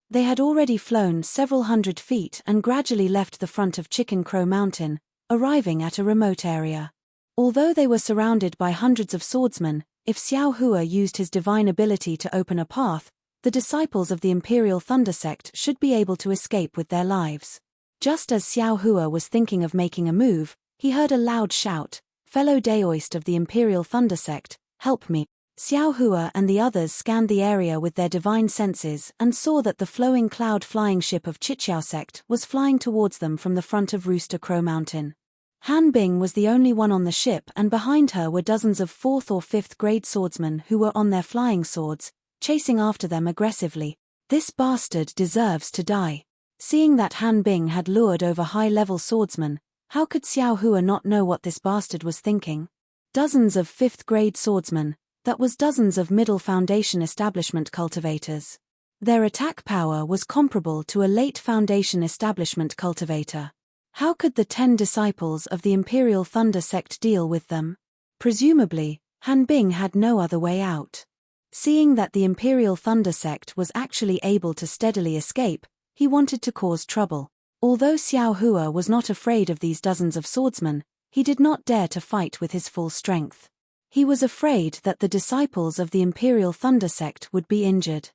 They had already flown several hundred feet and gradually left the front of Chicken Crow Mountain, arriving at a remote area. Although they were surrounded by hundreds of swordsmen, if Xiao Hua used his divine ability to open a path, the disciples of the Imperial Thunder Sect should be able to escape with their lives. Just as Xiao Hua was thinking of making a move, he heard a loud shout, Fellow Daoist of the Imperial Thunder Sect, help me. Xiao Hua and the others scanned the area with their divine senses and saw that the flowing cloud flying ship of Chichiao Sect was flying towards them from the front of Rooster Crow Mountain. Han Bing was the only one on the ship, and behind her were dozens of 4th or 5th grade swordsmen who were on their flying swords, chasing after them aggressively. This bastard deserves to die. Seeing that Han Bing had lured over high-level swordsmen, how could Xiao Hua not know what this bastard was thinking? Dozens of 5th grade swordsmen, that was dozens of middle foundation establishment cultivators. Their attack power was comparable to a late foundation establishment cultivator. How could the 10 disciples of the Imperial Thunder sect deal with them? Presumably, Han Bing had no other way out. Seeing that the Imperial Thunder sect was actually able to steadily escape, he wanted to cause trouble. Although Xiao Hua was not afraid of these dozens of swordsmen, he did not dare to fight with his full strength. He was afraid that the disciples of the Imperial Thunder sect would be injured.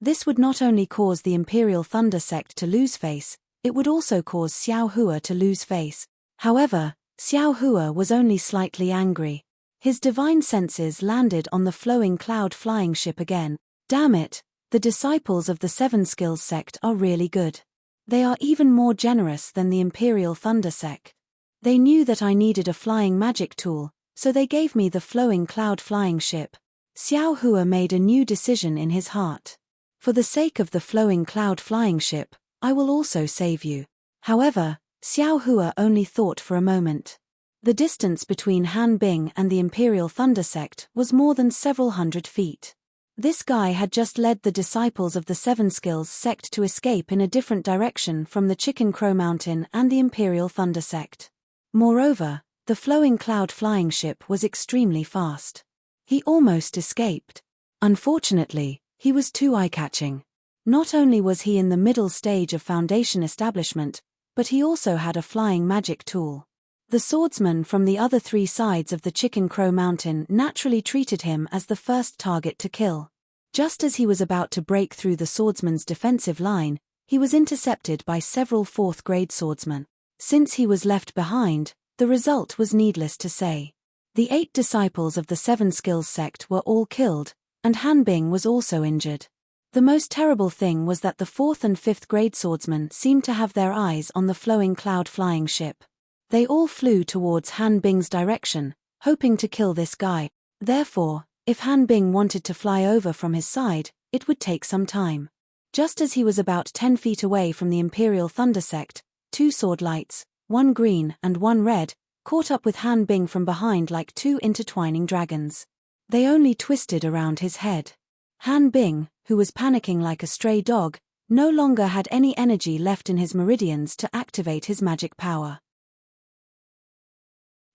This would not only cause the Imperial Thunder sect to lose face, it would also cause Xiao Hua to lose face. However, Xiao Hua was only slightly angry. His divine senses landed on the flowing cloud flying ship again. Damn it, the disciples of the 7 Skills sect are really good. They are even more generous than the Imperial Thunder sect. They knew that I needed a flying magic tool, so they gave me the flowing cloud flying ship. Xiao Hua made a new decision in his heart. For the sake of the flowing cloud flying ship, I will also save you. However, Xiao Hua only thought for a moment. The distance between Han Bing and the Imperial Thunder sect was more than several hundred feet. This guy had just led the disciples of the 7 Skills sect to escape in a different direction from the Chicken Crow Mountain and the Imperial Thunder sect. Moreover, the flowing cloud flying ship was extremely fast. He almost escaped. Unfortunately, he was too eye-catching. Not only was he in the middle stage of foundation establishment, but he also had a flying magic tool. The swordsmen from the other 3 sides of the Chicken Crow Mountain naturally treated him as the first target to kill. Just as he was about to break through the swordsman's defensive line, he was intercepted by several 4th grade swordsmen. Since he was left behind, the result was needless to say. The 8 disciples of the 7 Skills sect were all killed, and Han Bing was also injured. The most terrible thing was that the 4th and 5th grade swordsmen seemed to have their eyes on the flowing cloud flying ship. They all flew towards Han Bing's direction, hoping to kill this guy. Therefore, if Han Bing wanted to fly over from his side, it would take some time. Just as he was about 10 feet away from the Imperial Thunder sect, 2 sword lights, 1 green and 1 red, caught up with Han Bing from behind like 2 intertwining dragons. They only twisted around his head. Han Bing, who was panicking like a stray dog, no longer had any energy left in his meridians to activate his magic power.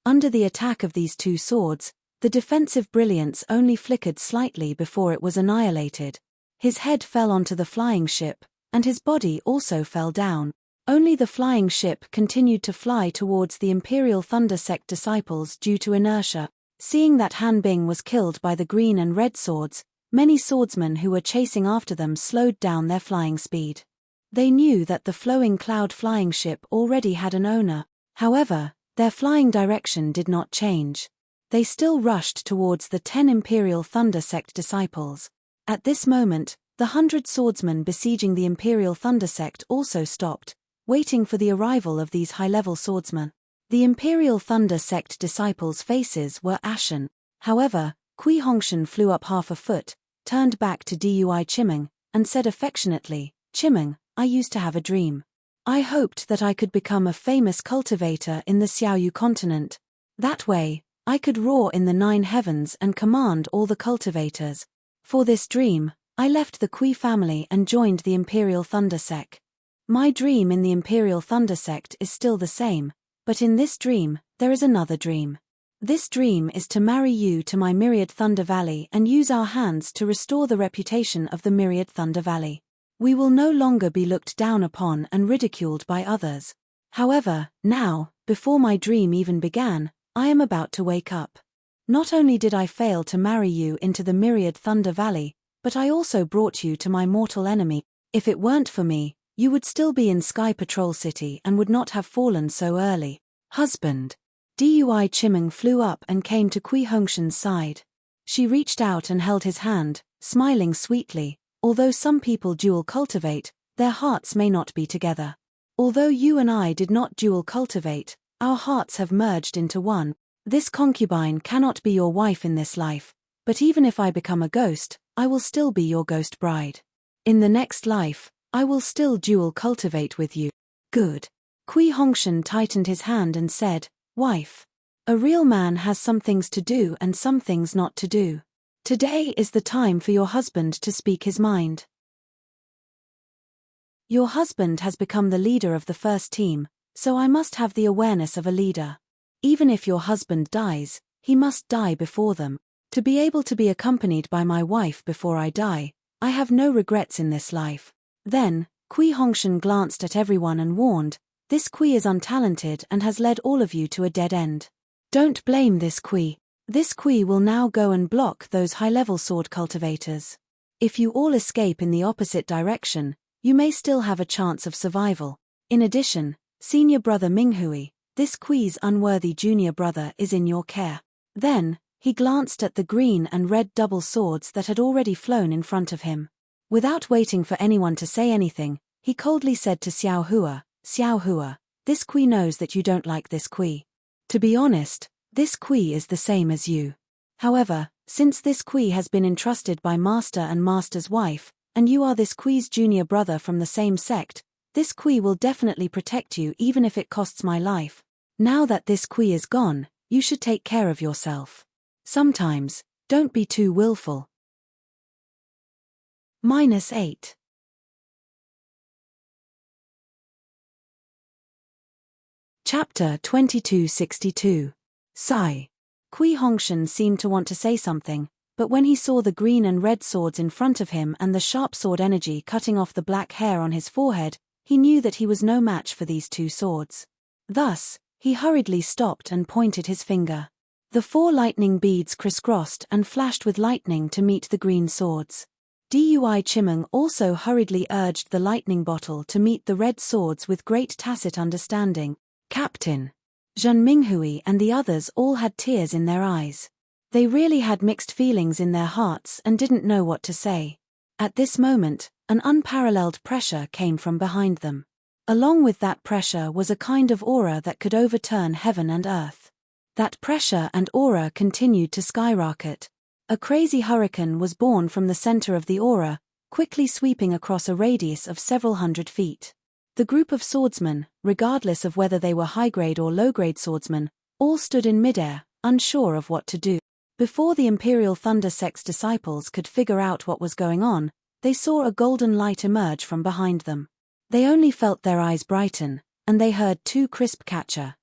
Under the attack of these 2 swords, the defensive brilliance only flickered slightly before it was annihilated. His head fell onto the flying ship, and his body also fell down. Only the flying ship continued to fly towards the Imperial Thunder sect disciples due to inertia. Seeing that Han Bing was killed by the green and red swords, many swordsmen who were chasing after them slowed down their flying speed. They knew that the flowing cloud flying ship already had an owner. However, their flying direction did not change. They still rushed towards the 10 Imperial Thunder sect disciples. At this moment, the 100 swordsmen besieging the Imperial Thunder sect also stopped, waiting for the arrival of these high-level swordsmen. The Imperial Thunder sect disciples' faces were ashen. However, Kui Hongshan flew up half a foot, turned back to Dui Chimeng, and said affectionately, "Chimeng, I used to have a dream. I hoped that I could become a famous cultivator in the Xiaoyu continent. That way, I could roar in the 9 heavens and command all the cultivators. For this dream, I left the Kui family and joined the Imperial Thunder sect. My dream in the Imperial Thunder sect is still the same, but in this dream, there is another dream. This dream is to marry you to my Myriad Thunder Valley and use our hands to restore the reputation of the Myriad Thunder Valley. We will no longer be looked down upon and ridiculed by others. However, now, before my dream even began, I am about to wake up. Not only did I fail to marry you into the Myriad Thunder Valley, but I also brought you to my mortal enemy. If it weren't for me, you would still be in Sky Patrol City and would not have fallen so early. Husband." Dui Chimeng flew up and came to Kui Hongshan's side. She reached out and held his hand, smiling sweetly. Although some people dual cultivate, their hearts may not be together. Although you and I did not dual cultivate, Our hearts have merged into one. This concubine cannot be your wife in this life, but even if I become a ghost, I will still be your ghost bride. In the next life, I will still dual cultivate with you. Good. Kui Hongshan tightened his hand and said, Wife. A real man has some things to do and some things not to do. Today is the time for your husband to speak his mind. Your husband has become the leader of the first team, so I must have the awareness of a leader. Even if your husband dies, he must die before them. To be able to be accompanied by my wife before I die, I have no regrets in this life. Then, Kui Hongshan glanced at everyone and warned, This Kui is untalented and has led all of you to a dead end. Don't blame this Kui. This Kui will now go and block those high-level sword cultivators. If you all escape in the opposite direction, you may still have a chance of survival. In addition, senior brother Minghui, this Kui's unworthy junior brother is in your care. Then, he glanced at the green and red double swords that had already flown in front of him. Without waiting for anyone to say anything, he coldly said to Xiao Hua, this Kui knows that you don't like this Kui. To be honest, this Kui is the same as you. However, since this Kui has been entrusted by Master and Master's wife, and you are this Kui's junior brother from the same sect, this Kui will definitely protect you even if it costs my life. Now that this Kui is gone, you should take care of yourself. Sometimes, don't be too willful. -8. Chapter 2262. Sigh. Kui Hongshan seemed to want to say something, but when he saw the green and red swords in front of him and the sharp sword energy cutting off the black hair on his forehead, he knew that he was no match for these two swords. Thus, he hurriedly stopped and pointed his finger. The 4 lightning beads crisscrossed and flashed with lightning to meet the green swords. Dui Chimeng also hurriedly urged the lightning bottle to meet the red swords with great tacit understanding. Captain Zhen Minghui and the others all had tears in their eyes. They really had mixed feelings in their hearts and didn't know what to say. At this moment, an unparalleled pressure came from behind them. Along with that pressure was a kind of aura that could overturn heaven and earth. That pressure and aura continued to skyrocket. A crazy hurricane was born from the center of the aura, quickly sweeping across a radius of several hundred feet. The group of swordsmen, regardless of whether they were high-grade or low-grade swordsmen, all stood in midair, unsure of what to do. Before the Imperial Thunder Sect's disciples could figure out what was going on, they saw a golden light emerge from behind them. They only felt their eyes brighten, and they heard 2 crisp catcher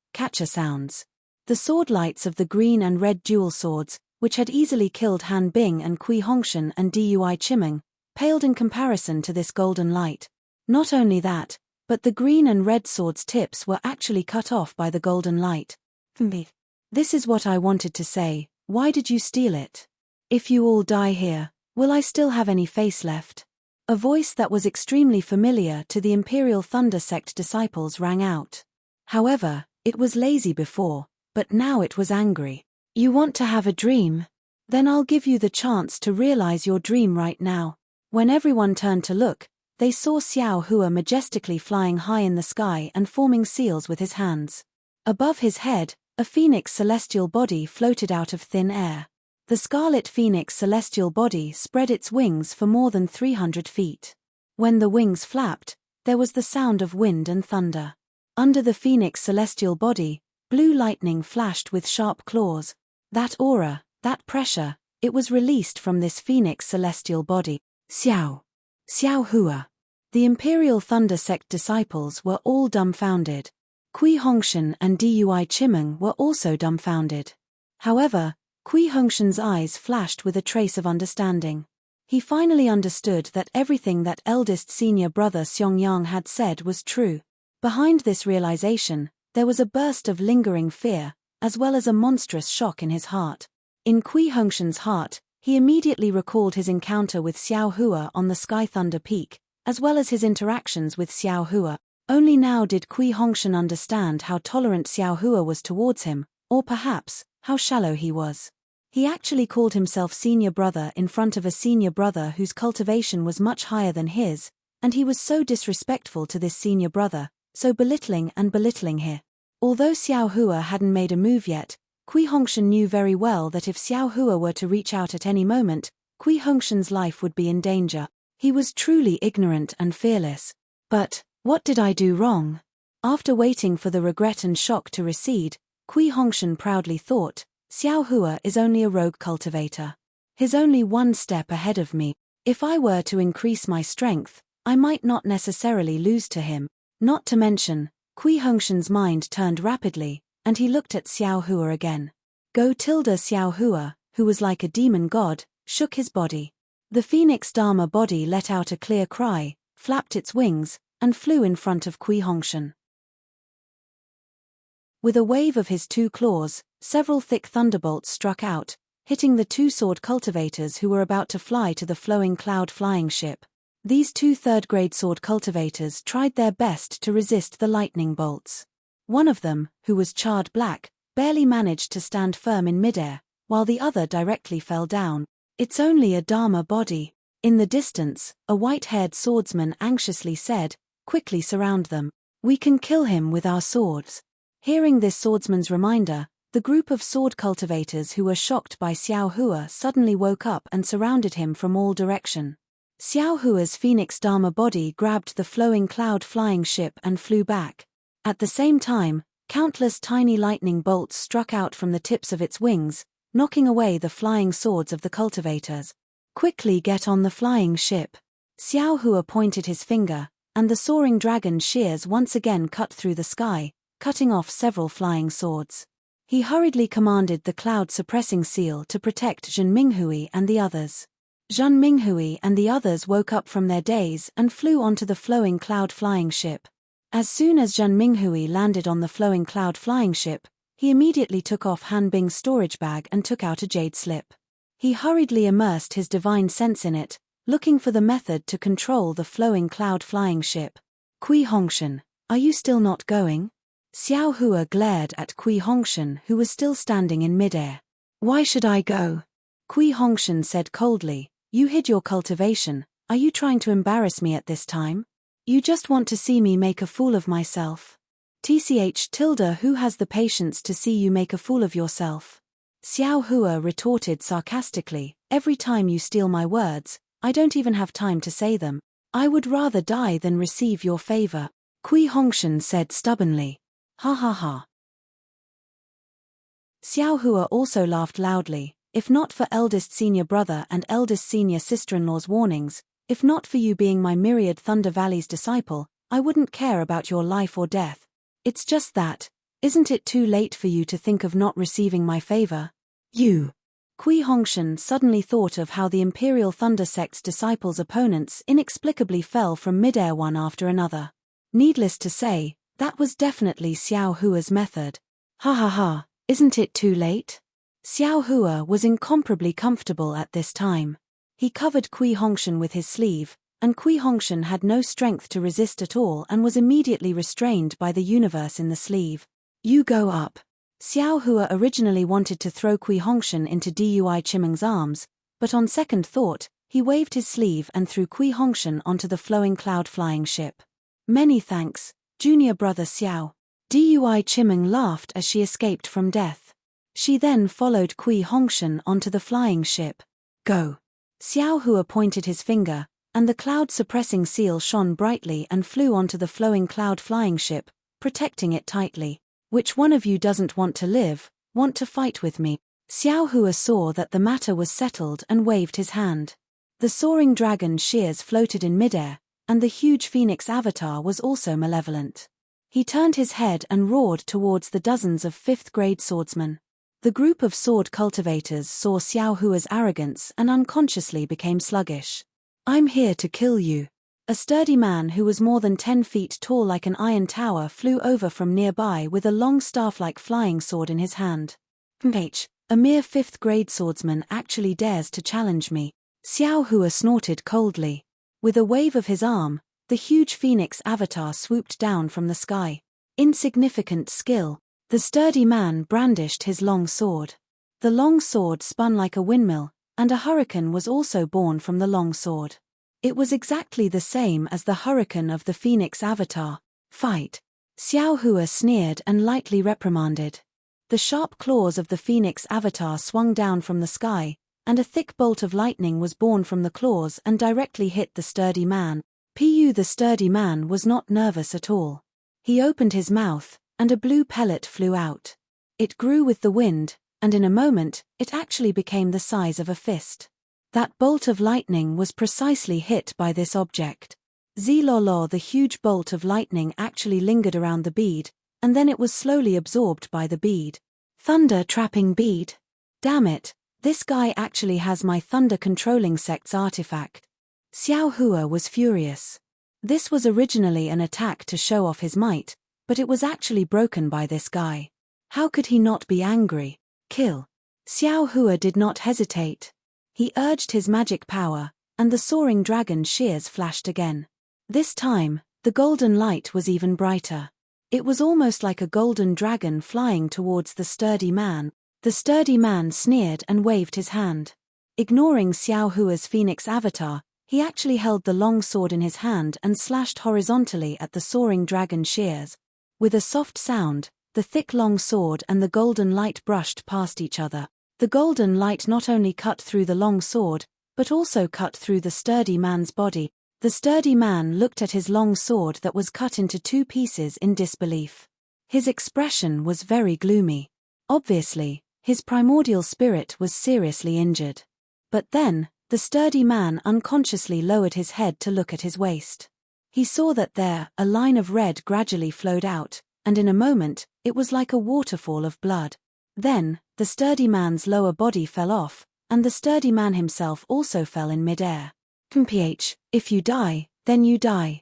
sounds. The sword lights of the green and red dual swords, which had easily killed Han Bing and Kui Hongshan and Dui Chimeng, paled in comparison to this golden light. Not only that, but the green and red swords' tips were actually cut off by the golden light. This is what I wanted to say, why did you steal it? If you all die here, will I still have any face left? A voice that was extremely familiar to the Imperial Thunder Sect disciples rang out. However, it was lazy before, but now it was angry. You want to have a dream? Then I'll give you the chance to realize your dream right now. When everyone turned to look, they saw Xiao Hua majestically flying high in the sky and forming seals with his hands. Above his head, a phoenix celestial body floated out of thin air. The scarlet phoenix celestial body spread its wings for more than 300 feet. When the wings flapped, there was the sound of wind and thunder. Under the phoenix celestial body, blue lightning flashed with sharp claws. That aura, that pressure, it was released from this phoenix celestial body. Xiao Hua. The Imperial Thunder Sect disciples were all dumbfounded. Kui Hongshan and Dui Chimeng were also dumbfounded. However, Kui Hongshan's eyes flashed with a trace of understanding. He finally understood that everything that eldest senior brother Xiongyang had said was true. Behind this realization, there was a burst of lingering fear, as well as a monstrous shock in his heart. In Kui Hongshan's heart, he immediately recalled his encounter with Xiao Hua on the Sky Thunder Peak, as well as his interactions with Xiao Hua. Only now did Kui Hongshan understand how tolerant Xiao Hua was towards him, or perhaps, how shallow he was. He actually called himself senior brother in front of a senior brother whose cultivation was much higher than his, and he was so disrespectful to this senior brother, so belittling him. Although Xiao Hua hadn't made a move yet, Kui Hongshan knew very well that if Xiao Hua were to reach out at any moment, Kui Hongshan's life would be in danger. He was truly ignorant and fearless. But, what did I do wrong? After waiting for the regret and shock to recede, Kui Hongshan proudly thought, Xiao Hua is only a rogue cultivator. He's only one step ahead of me. If I were to increase my strength, I might not necessarily lose to him. Not to mention, Kui Hongshan's mind turned rapidly, and he looked at Xiao Hua again. Xiao Hua, who was like a demon god, shook his body. The Phoenix Dharma body let out a clear cry, flapped its wings, and flew in front of Kui Hongshan. With a wave of his two claws, several thick thunderbolts struck out, hitting the two sword cultivators who were about to fly to the flowing cloud flying ship. These two third-grade sword cultivators tried their best to resist the lightning bolts. One of them, who was charred black, barely managed to stand firm in midair, while the other directly fell down. It's only a Dharma body. In the distance, a white-haired swordsman anxiously said, quickly surround them. We can kill him with our swords. Hearing this swordsman's reminder, the group of sword cultivators who were shocked by Xiao Hua suddenly woke up and surrounded him from all direction. Xiao Hua's Phoenix Dharma body grabbed the flowing cloud flying ship and flew back. At the same time, countless tiny lightning bolts struck out from the tips of its wings, knocking away the flying swords of the cultivators. Quickly get on the flying ship. Xiao Hua pointed his finger, and the soaring dragon shears once again cut through the sky, cutting off several flying swords. He hurriedly commanded the cloud-suppressing seal to protect Zhen Minghui and the others. Zhen Minghui and the others woke up from their daze and flew onto the flowing cloud flying ship. As soon as Zhen Minghui landed on the flowing cloud flying ship, he immediately took off Han Bing's storage bag and took out a jade slip. He hurriedly immersed his divine sense in it, looking for the method to control the flowing cloud flying ship. Kui Hongshan, are you still not going? Xiao Hua glared at Kui Hongshan, who was still standing in midair. Why should I go? Kui Hongshan said coldly, you hid your cultivation. Are you trying to embarrass me at this time? You just want to see me make a fool of myself. Who has the patience to see you make a fool of yourself? Xiao Hua retorted sarcastically, every time you steal my words, I don't even have time to say them. I would rather die than receive your favor. Kui Hongshan said stubbornly. Ha ha ha. Xiao Hua also laughed loudly. If not for eldest senior brother and eldest senior sister-in-law's warnings, if not for you being my myriad Thunder Valley's disciple, I wouldn't care about your life or death. It's just that, isn't it too late for you to think of not receiving my favor? You. Kui Hongshan suddenly thought of how the Imperial Thunder Sect's disciples' opponents inexplicably fell from midair one after another. Needless to say, that was definitely Xiao Hua's method. Ha ha ha, isn't it too late? Xiao Hua was incomparably comfortable at this time. He covered Kui Hongshan with his sleeve, and Kui Hongshan had no strength to resist at all and was immediately restrained by the universe in the sleeve. You go up. Xiao Hua originally wanted to throw Kui Hongshan into Dui Chimeng's arms, but on second thought, he waved his sleeve and threw Kui Hongshan onto the flowing cloud flying ship. Many thanks, junior brother Xiao. Dui Chimeng laughed as she escaped from death. She then followed Kui Hongshan onto the flying ship. Go. Xiao Hua pointed his finger, and the cloud-suppressing seal shone brightly and flew onto the flowing cloud flying ship, protecting it tightly. Which one of you doesn't want to live, want to fight with me? Xiao Hua saw that the matter was settled and waved his hand. The soaring dragon shears floated in midair, and the huge phoenix avatar was also malevolent. He turned his head and roared towards the dozens of fifth-grade swordsmen. The group of sword cultivators saw Xiao Hua's arrogance and unconsciously became sluggish. I'm here to kill you. A sturdy man who was more than 10 feet tall like an iron tower flew over from nearby with a long staff-like flying sword in his hand. A mere fifth-grade swordsman actually dares to challenge me. Xiao Hua snorted coldly. With a wave of his arm, the huge phoenix avatar swooped down from the sky. Insignificant skill. The sturdy man brandished his long sword. The long sword spun like a windmill, and a hurricane was also born from the long sword. It was exactly the same as the hurricane of the Phoenix Avatar. Fight. Xiao Hua sneered and lightly reprimanded. The sharp claws of the phoenix avatar swung down from the sky, and a thick bolt of lightning was born from the claws and directly hit the sturdy man. The sturdy man was not nervous at all. He opened his mouth, and a blue pellet flew out. It grew with the wind, and in a moment, it actually became the size of a fist. That bolt of lightning was precisely hit by this object. Zilolo, the huge bolt of lightning actually lingered around the bead, and then it was slowly absorbed by the bead. Thunder trapping bead. Damn it, this guy actually has my thunder controlling sect's artifact. Xiao Hua was furious. This was originally an attack to show off his might, but it was actually broken by this guy. How could he not be angry? Kill. Xiao Hua did not hesitate. He urged his magic power, and the soaring dragon shears flashed again. This time, the golden light was even brighter. It was almost like a golden dragon flying towards the sturdy man. The sturdy man sneered and waved his hand. Ignoring Xiao Hua's phoenix avatar, he actually held the long sword in his hand and slashed horizontally at the soaring dragon shears. With a soft sound, the thick long sword and the golden light brushed past each other. The golden light not only cut through the long sword, but also cut through the sturdy man's body. The sturdy man looked at his long sword that was cut into two pieces in disbelief. His expression was very gloomy. Obviously, his primordial spirit was seriously injured. But then, the sturdy man unconsciously lowered his head to look at his waist. He saw that there, a line of red gradually flowed out, and in a moment, it was like a waterfall of blood. Then, the sturdy man's lower body fell off, and the sturdy man himself also fell in midair. If you die, then you die.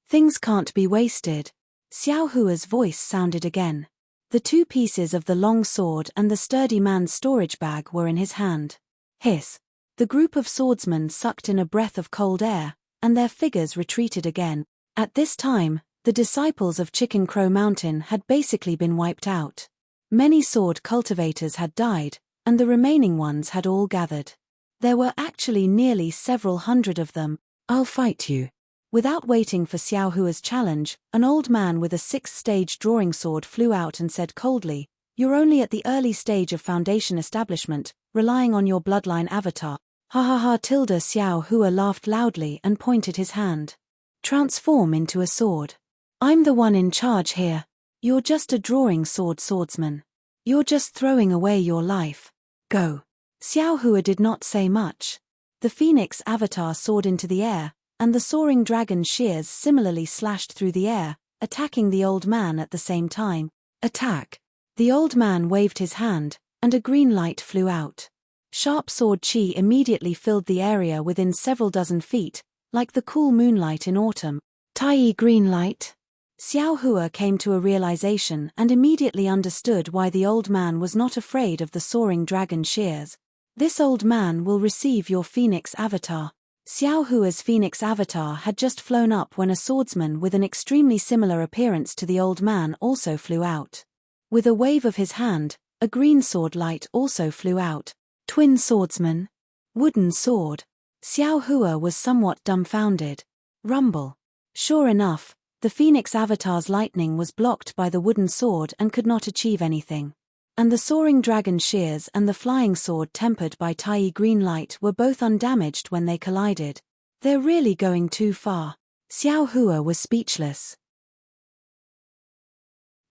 Things can't be wasted. Xiao Hua's voice sounded again. The two pieces of the long sword and the sturdy man's storage bag were in his hand. Hiss. The group of swordsmen sucked in a breath of cold air, and their figures retreated again. At this time, the disciples of Chicken Crow Mountain had basically been wiped out. Many sword cultivators had died, and the remaining ones had all gathered. There were actually nearly several hundred of them. I'll fight you. Without waiting for Xiao Hua's challenge, an old man with a 6th-stage drawing sword flew out and said coldly, "You're only at the early stage of foundation establishment, relying on your bloodline avatar." Ha ha ha. Xiao Hua laughed loudly and pointed his hand. "Transform into a sword. I'm the one in charge here. You're just a drawing sword swordsman. You're just throwing away your life. Go." Xiao Hua did not say much. The phoenix avatar soared into the air, and the soaring dragon shears similarly slashed through the air, attacking the old man at the same time. Attack! The old man waved his hand, and a green light flew out. Sharp sword chi immediately filled the area within several dozen feet, like the cool moonlight in autumn. Tai green light. Xiao Hua came to a realization and immediately understood why the old man was not afraid of the soaring dragon shears. This old man will receive your phoenix avatar. Xiao Hua's phoenix avatar had just flown up when a swordsman with an extremely similar appearance to the old man also flew out. With a wave of his hand, a green sword light also flew out. Twin swordsman. Wooden sword. Xiao Hua was somewhat dumbfounded. Rumble. Sure enough, the phoenix avatar's lightning was blocked by the wooden sword and could not achieve anything. And the soaring dragon shears and the flying sword tempered by Tai green light were both undamaged when they collided. They're really going too far. Xiao Hua was speechless.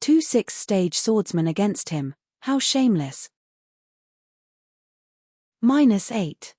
2 6th-stage swordsmen against him, how shameless. -8.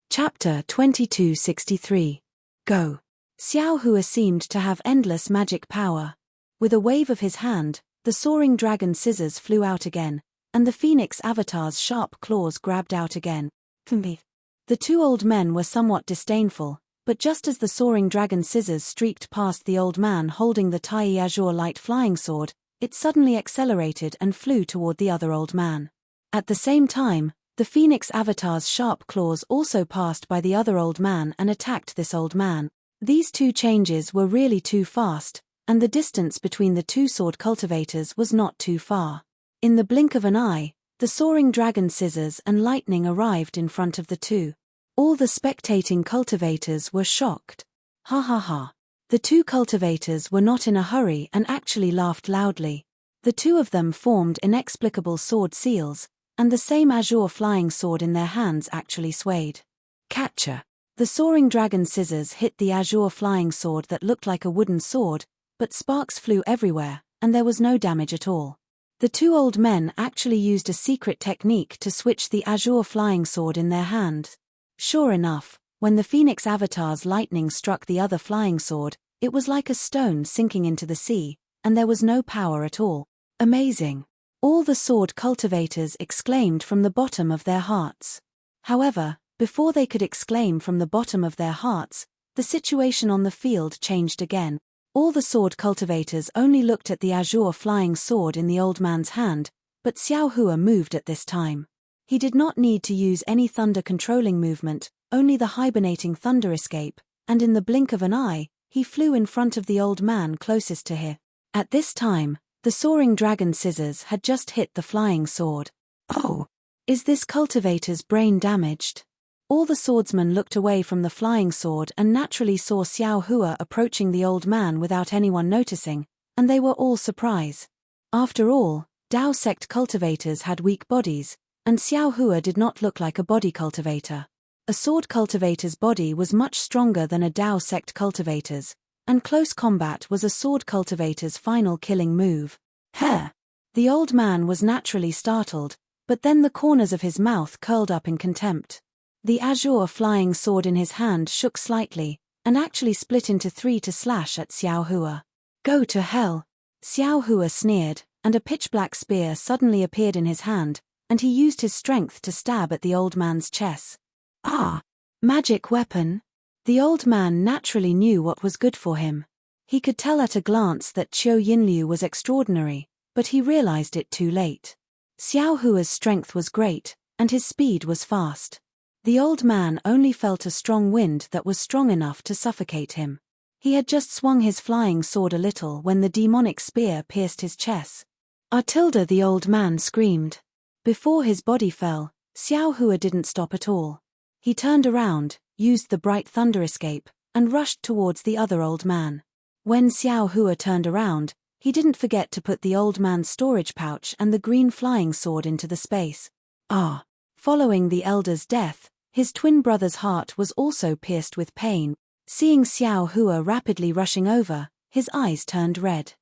Chapter 2263. Go. Xiao Hua seemed to have endless magic power. With a wave of his hand, the soaring dragon scissors flew out again, and the phoenix avatar's sharp claws grabbed out again. The two old men were somewhat disdainful, but just as the soaring dragon scissors streaked past the old man holding the Tai azure light flying sword, it suddenly accelerated and flew toward the other old man. At the same time, the phoenix avatar's sharp claws also passed by the other old man and attacked this old man. These two changes were really too fast, and the distance between the two sword cultivators was not too far. In the blink of an eye, the soaring dragon scissors and lightning arrived in front of the two. All the spectating cultivators were shocked. Ha ha ha. The two cultivators were not in a hurry and actually laughed loudly. The two of them formed inexplicable sword seals, and the same azure flying sword in their hands actually swayed. Catcher. The soaring dragon scissors hit the azure flying sword that looked like a wooden sword, but sparks flew everywhere, and there was no damage at all. The two old men actually used a secret technique to switch the azure flying sword in their hand. Sure enough, when the Phoenix Avatar's lightning struck the other flying sword, it was like a stone sinking into the sea, and there was no power at all. Amazing! All the sword cultivators exclaimed from the bottom of their hearts. However, before they could exclaim from the bottom of their hearts, the situation on the field changed again. All the sword cultivators only looked at the azure flying sword in the old man's hand, but Xiao Hua moved at this time. He did not need to use any thunder-controlling movement, only the hibernating thunder escape, and in the blink of an eye, he flew in front of the old man closest to him. At this time, the soaring dragon scissors had just hit the flying sword. Oh! Is this cultivator's brain damaged? All the swordsmen looked away from the flying sword and naturally saw Xiao Hua approaching the old man without anyone noticing, and they were all surprised. After all, Dao sect cultivators had weak bodies, and Xiao Hua did not look like a body cultivator. A sword cultivator's body was much stronger than a Dao sect cultivator's, and close combat was a sword cultivator's final killing move. Heh! The old man was naturally startled, but then the corners of his mouth curled up in contempt. The azure flying sword in his hand shook slightly, and actually split into three to slash at Xiao Hua. Go to hell! Xiao Hua sneered, and a pitch-black spear suddenly appeared in his hand, and he used his strength to stab at the old man's chest. Ah! Magic weapon! The old man naturally knew what was good for him. He could tell at a glance that Qiu Yinliu was extraordinary, but he realized it too late. Xiao Hua's strength was great, and his speed was fast. The old man only felt a strong wind that was strong enough to suffocate him. He had just swung his flying sword a little when the demonic spear pierced his chest. Artilda, the old man screamed. Before his body fell, Xiao Hua didn't stop at all. He turned around, used the bright thunder escape, and rushed towards the other old man. When Xiao Hua turned around, he didn't forget to put the old man's storage pouch and the green flying sword into the space. Ah! Following the elder's death, his twin brother's heart was also pierced with pain. Seeing Xiao Hua rapidly rushing over, his eyes turned red.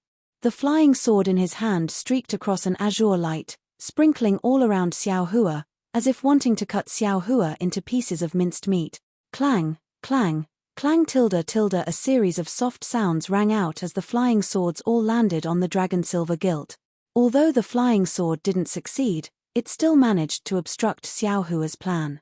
The flying sword in his hand streaked across an azure light, sprinkling all around Xiao Hua, as if wanting to cut Xiao Hua into pieces of minced meat. Clang, clang, clang tilde tilde. A series of soft sounds rang out as the flying swords all landed on the dragon silver gilt. Although the flying sword didn't succeed, it still managed to obstruct Xiao Hua's plan.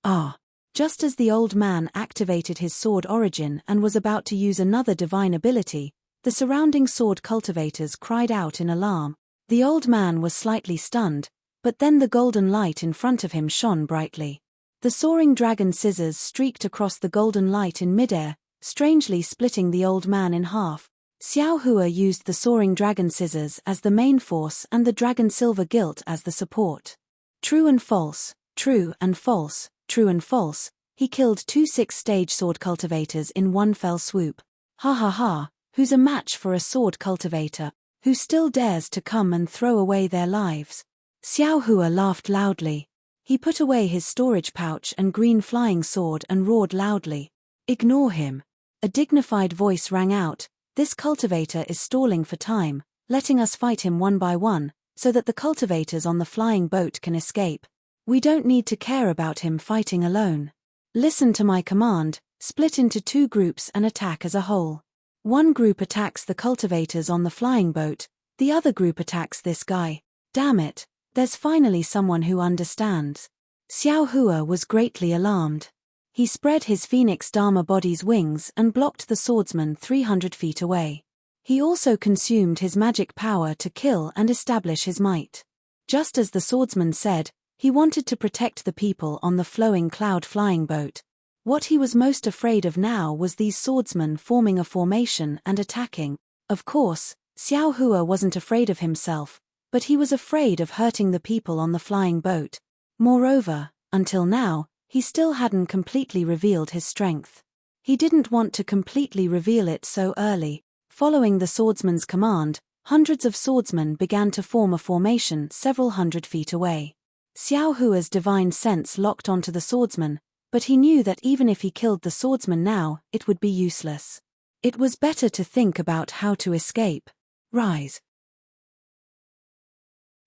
Ah! Just as the old man activated his sword origin and was about to use another divine ability, the surrounding sword cultivators cried out in alarm. The old man was slightly stunned, but then the golden light in front of him shone brightly. The soaring dragon scissors streaked across the golden light in midair, strangely splitting the old man in half. Xiao Hua used the soaring dragon scissors as the main force and the dragon silver gilt as the support. True and false, true and false, true and false. He killed two 6-stage sword cultivators in one fell swoop. Ha ha ha, who's a match for a sword cultivator, who still dares to come and throw away their lives? Xiao Hua laughed loudly. He put away his storage pouch and green flying sword and roared loudly. Ignore him. A dignified voice rang out. This cultivator is stalling for time, letting us fight him one by one, so that the cultivators on the flying boat can escape. We don't need to care about him fighting alone. Listen to my command, split into 2 groups and attack as a whole. One group attacks the cultivators on the flying boat, the other group attacks this guy. Damn it, there's finally someone who understands. Xiao Hua was greatly alarmed. He spread his Phoenix Dharma body's wings and blocked the swordsman 300 feet away. He also consumed his magic power to kill and establish his might. Just as the swordsman said, he wanted to protect the people on the flowing cloud flying boat. What he was most afraid of now was these swordsmen forming a formation and attacking. Of course, Xiao Hua wasn't afraid of himself, but he was afraid of hurting the people on the flying boat. Moreover, Until now, he still hadn't completely revealed his strength. He didn't want to completely reveal it so early. Following the swordsman's command, hundreds of swordsmen began to form a formation several hundred feet away. Xiao Hua's divine sense locked onto the swordsman, but he knew that even if he killed the swordsman now, it would be useless. It was better to think about how to escape. Rise!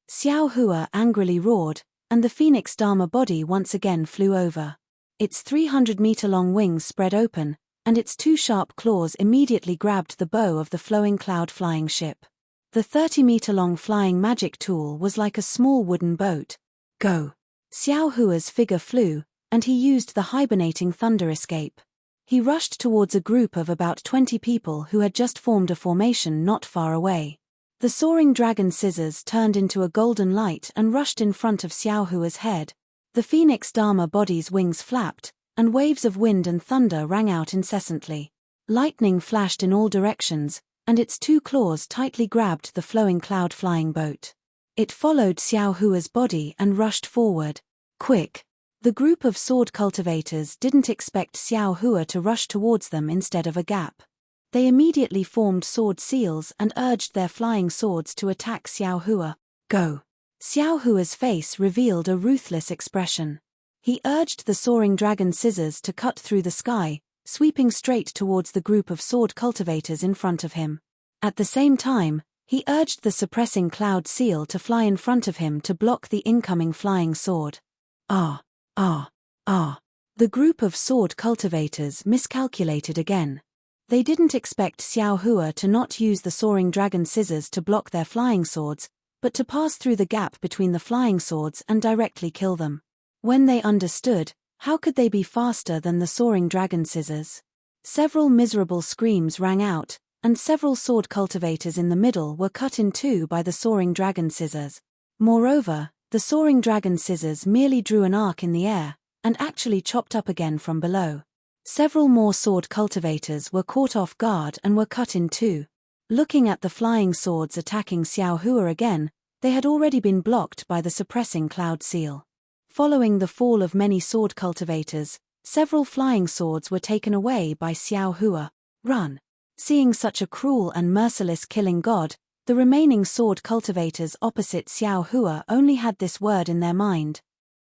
Xiao Hua angrily roared, and the phoenix Dharma body once again flew over. Its 300-meter-long wings spread open, and its two sharp claws immediately grabbed the bow of the flowing cloud flying ship. The 30-meter-long flying magic tool was like a small wooden boat. Go! Xiao Hua's figure flew, and he used the hibernating thunder escape. He rushed towards a group of about 20 people who had just formed a formation not far away. The soaring dragon scissors turned into a golden light and rushed in front of Xiao Hua's head. The phoenix Dharma body's wings flapped, and waves of wind and thunder rang out incessantly. Lightning flashed in all directions, and its two claws tightly grabbed the flowing cloud flying boat. It followed Xiao Hua's body and rushed forward. Quick! The group of sword cultivators didn't expect Xiao Hua to rush towards them instead of a gap. They immediately formed sword seals and urged their flying swords to attack Xiao Hua. Go! Xiao Hua's face revealed a ruthless expression. He urged the soaring dragon scissors to cut through the sky, sweeping straight towards the group of sword cultivators in front of him. At the same time, he urged the suppressing cloud seal to fly in front of him to block the incoming flying sword. Ah! The group of sword cultivators miscalculated again. They didn't expect Xiao Hua to not use the soaring dragon scissors to block their flying swords, but to pass through the gap between the flying swords and directly kill them. When they understood, how could they be faster than the soaring dragon scissors? Several miserable screams rang out, and several sword cultivators in the middle were cut in two by the soaring dragon scissors. Moreover, the soaring dragon scissors merely drew an arc in the air, and actually chopped up again from below. Several more sword cultivators were caught off guard and were cut in two. Looking at the flying swords attacking Xiao Hua again, they had already been blocked by the suppressing cloud seal. Following the fall of many sword cultivators, several flying swords were taken away by Xiao Hua. Run! Seeing such a cruel and merciless killing god, the remaining sword cultivators opposite Xiao Hua only had this word in their mind.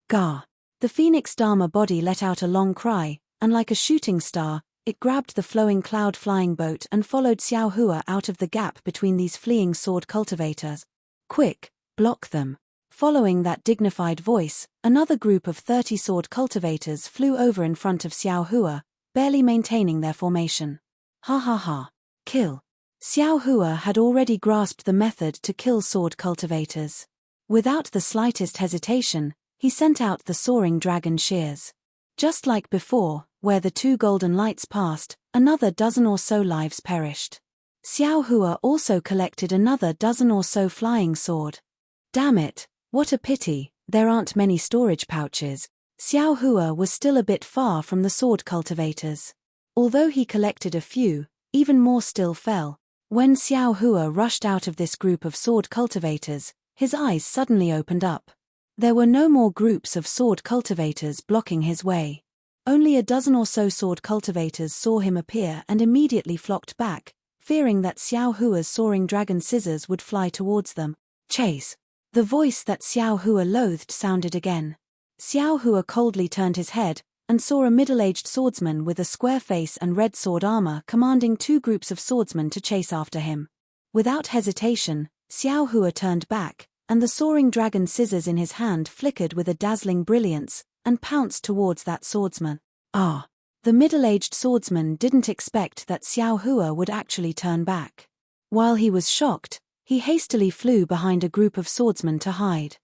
Gah! The phoenix Dharma body let out a long cry, and like a shooting star, it grabbed the flowing cloud flying boat and followed Xiao Hua out of the gap between these fleeing sword cultivators. Quick, block them! Following that dignified voice, another group of 30 sword cultivators flew over in front of Xiao Hua, barely maintaining their formation. Ha ha ha! Kill! Xiao Hua had already grasped the method to kill sword cultivators. Without the slightest hesitation, he sent out the soaring dragon shears. Just like before, where the two golden lights passed, another dozen or so lives perished. Xiao Hua also collected another dozen or so flying sword. Damn it, what a pity, there aren't many storage pouches. Xiao Hua was still a bit far from the sword cultivators. Although he collected a few, even more still fell. When Xiao Hua rushed out of this group of sword cultivators, his eyes suddenly opened up. There were no more groups of sword cultivators blocking his way. Only a dozen or so sword cultivators saw him appear and immediately flocked back, fearing that Xiao Hua's soaring dragon scissors would fly towards them. Chase! The voice that Xiao Hua loathed sounded again. Xiao Hua coldly turned his head, and saw a middle-aged swordsman with a square face and red sword armor commanding two groups of swordsmen to chase after him. Without hesitation, Xiao Hua turned back, and the soaring dragon scissors in his hand flickered with a dazzling brilliance, and pounced towards that swordsman. Ah! The middle-aged swordsman didn't expect that Xiao Hua would actually turn back. While he was shocked, he hastily flew behind a group of swordsmen to hide.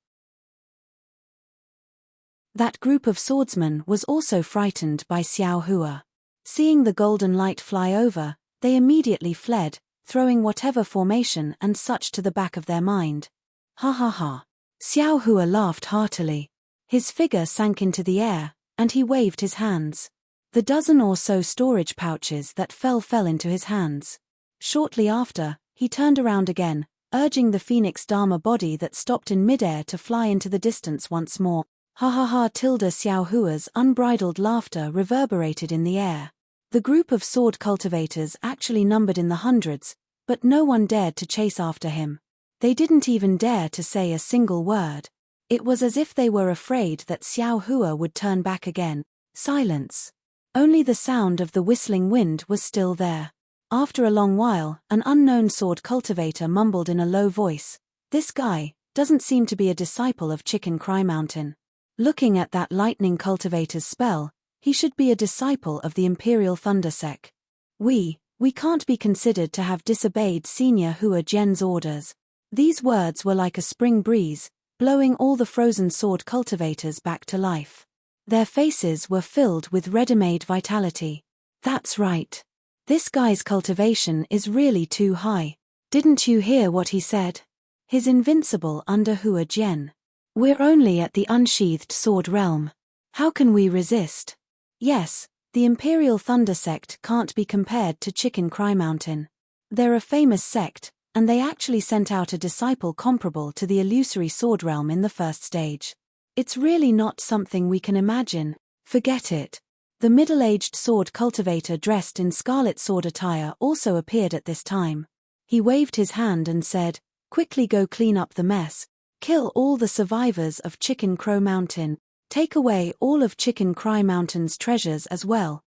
That group of swordsmen was also frightened by Xiao Hua. Seeing the golden light fly over, they immediately fled, throwing whatever formation and such to the back of their mind. Ha ha ha! Xiao Hua laughed heartily. His figure sank into the air, and he waved his hands. The dozen or so storage pouches that fell into his hands. Shortly after, he turned around again, urging the phoenix Dharma body that stopped in midair to fly into the distance once more. Ha ha ha! Xiao Hua's unbridled laughter reverberated in the air. The group of sword cultivators actually numbered in the hundreds, but no one dared to chase after him. They didn't even dare to say a single word. It was as if they were afraid that Xiao Hua would turn back again. Silence. Only the sound of the whistling wind was still there. After a long while, an unknown sword cultivator mumbled in a low voice, "This guy doesn't seem to be a disciple of Chicken Cry Mountain. Looking at that lightning cultivator's spell, he should be a disciple of the Imperial Thunder Sect. We can't be considered to have disobeyed Senior Hua Jian's orders." These words were like a spring breeze, blowing all the frozen sword cultivators back to life. Their faces were filled with ready-made vitality. That's right. This guy's cultivation is really too high. Didn't you hear what he said? He's invincible under Hua Jian. We're only at the unsheathed sword realm. How can we resist? Yes, the Imperial Thunder Sect can't be compared to Chicken Cry Mountain. They're a famous sect, and they actually sent out a disciple comparable to the illusory sword realm in the first stage. It's really not something we can imagine. Forget it. The middle-aged sword cultivator dressed in scarlet sword attire also appeared at this time. He waved his hand and said, "Quickly go clean up the mess. Kill all the survivors of Chicken Crow Mountain. Take away all of Chicken Cry Mountain's treasures as well."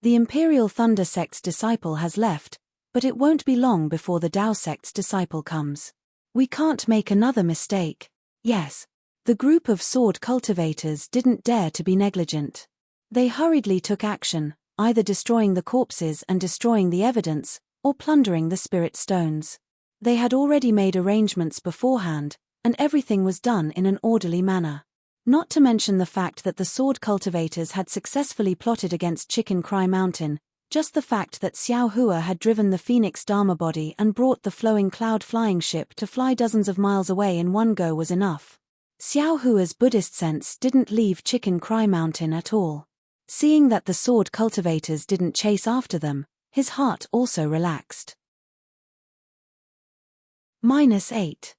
The Imperial Thunder Sect's disciple has left, but it won't be long before the Dao Sect's disciple comes. We can't make another mistake. Yes. The group of sword cultivators didn't dare to be negligent. They hurriedly took action, either destroying the corpses and destroying the evidence, or plundering the spirit stones. They had already made arrangements beforehand, and everything was done in an orderly manner. Not to mention the fact that the sword cultivators had successfully plotted against Chicken Cry Mountain, just the fact that Xiao Hua had driven the Phoenix Dharma body and brought the flowing cloud flying ship to fly dozens of miles away in one go was enough. Xiao Hua's Buddhist sense didn't leave Chicken Cry Mountain at all. Seeing that the sword cultivators didn't chase after them, his heart also relaxed. -8.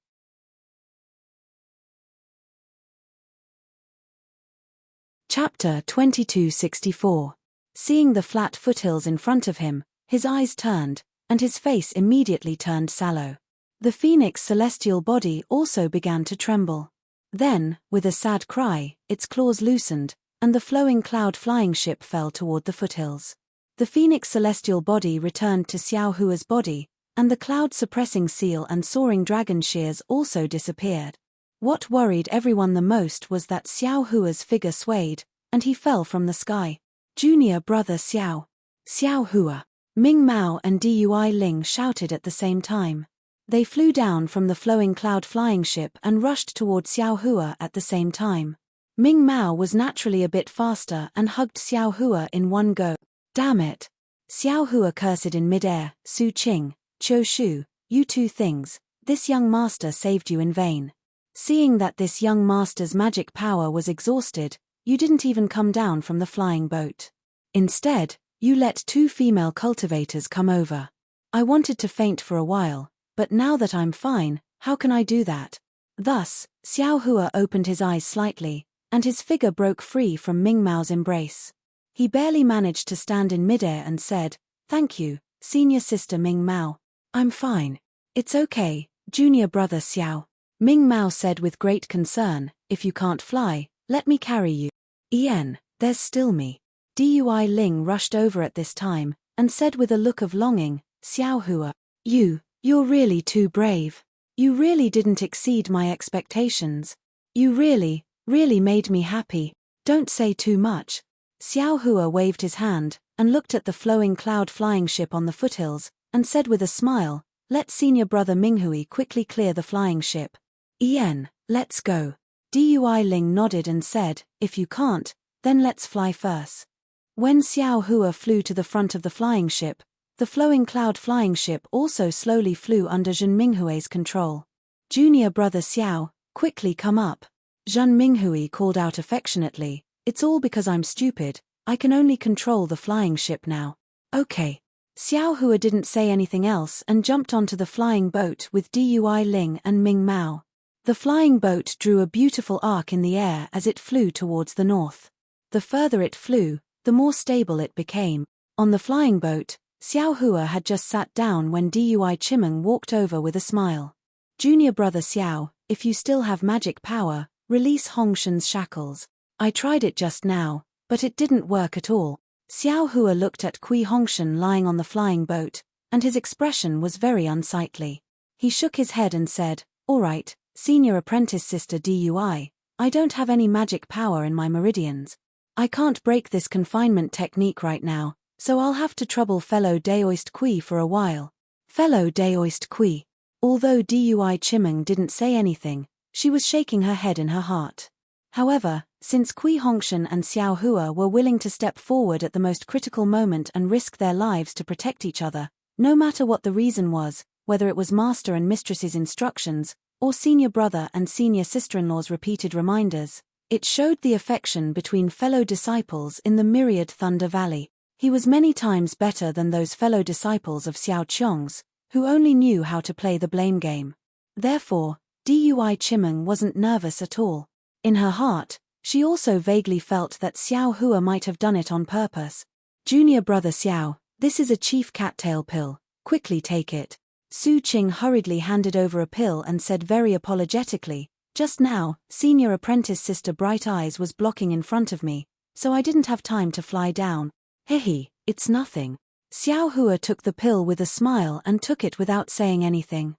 Chapter 2264. Seeing the flat foothills in front of him, his eyes turned, and his face immediately turned sallow. The Phoenix celestial body also began to tremble. Then, with a sad cry, its claws loosened, and the flowing cloud flying ship fell toward the foothills. The Phoenix celestial body returned to Xiao Hua's body, and the cloud-suppressing seal and soaring dragon shears also disappeared. What worried everyone the most was that Xiao Hua's figure swayed, and he fell from the sky. "Junior brother Xiao! Xiao Hua!" Ming Mao and Dui Ling shouted at the same time. They flew down from the flowing cloud flying ship and rushed toward Xiao Hua at the same time. Ming Mao was naturally a bit faster and hugged Xiao Hua in one go. "Damn it!" Xiao Hua cursed in midair, "Su Qing, Qiu Shu, you two things, this young master saved you in vain. Seeing that this young master's magic power was exhausted, you didn't even come down from the flying boat. Instead, you let two female cultivators come over. I wanted to faint for a while, but now that I'm fine, how can I do that?" Thus, Xiao Hua opened his eyes slightly, and his figure broke free from Ming Mao's embrace. He barely managed to stand in midair and said, "Thank you, senior sister Ming Mao. I'm fine. It's okay, junior brother Xiao." Ming Mao said with great concern, "If you can't fly, let me carry you." "Ian, there's still me." Dui Ling rushed over at this time, and said with a look of longing, "Xiao Hua, you're really too brave. You really didn't exceed my expectations. You really made me happy. Don't say too much." Xiao Hua waved his hand, and looked at the flowing cloud flying ship on the foothills, and said with a smile, "Let senior brother Minghui quickly clear the flying ship." "Ian, let's go." Dui Ling nodded and said, "If you can't, then let's fly first." When Xiao Hua flew to the front of the flying ship, the flowing cloud flying ship also slowly flew under Zhen Minghui's control. "Junior brother Xiao, quickly come up." Zhen Minghui called out affectionately, "It's all because I'm stupid, I can only control the flying ship now." "Okay." Xiao Hua didn't say anything else and jumped onto the flying boat with Dui Ling and Ming Mao. The flying boat drew a beautiful arc in the air as it flew towards the north. The further it flew, the more stable it became. On the flying boat, Xiao Hua had just sat down when Dui Chimeng walked over with a smile. Junior brother Xiao, if you still have magic power, release Hongshan's shackles. I tried it just now, but it didn't work at all. Xiao Hua looked at Kui Hongshan lying on the flying boat, and his expression was very unsightly. He shook his head and said, "All right, senior apprentice sister Dui, I don't have any magic power in my meridians. I can't break this confinement technique right now, so I'll have to trouble fellow Daoist Kui for a while." Fellow Daoist Kui. Although Dui Chimeng didn't say anything, she was shaking her head in her heart. However, since Kui Hongshan and Xiao Hua were willing to step forward at the most critical moment and risk their lives to protect each other, no matter what the reason was, whether it was master and mistress's instructions, or senior brother and senior sister-in-law's repeated reminders, it showed the affection between fellow disciples in the myriad Thunder Valley. He was many times better than those fellow disciples of Xiao Qiong's, who only knew how to play the blame game. Therefore, Dui Chimeng wasn't nervous at all. In her heart, she also vaguely felt that Xiao Hua might have done it on purpose. "Junior brother Xiao, this is a chief cattail pill, quickly take it." Su Qing hurriedly handed over a pill and said very apologetically, "Just now, senior apprentice sister Bright Eyes was blocking in front of me, so I didn't have time to fly down." "Hehe, it's nothing." Xiao Hua took the pill with a smile and took it without saying anything.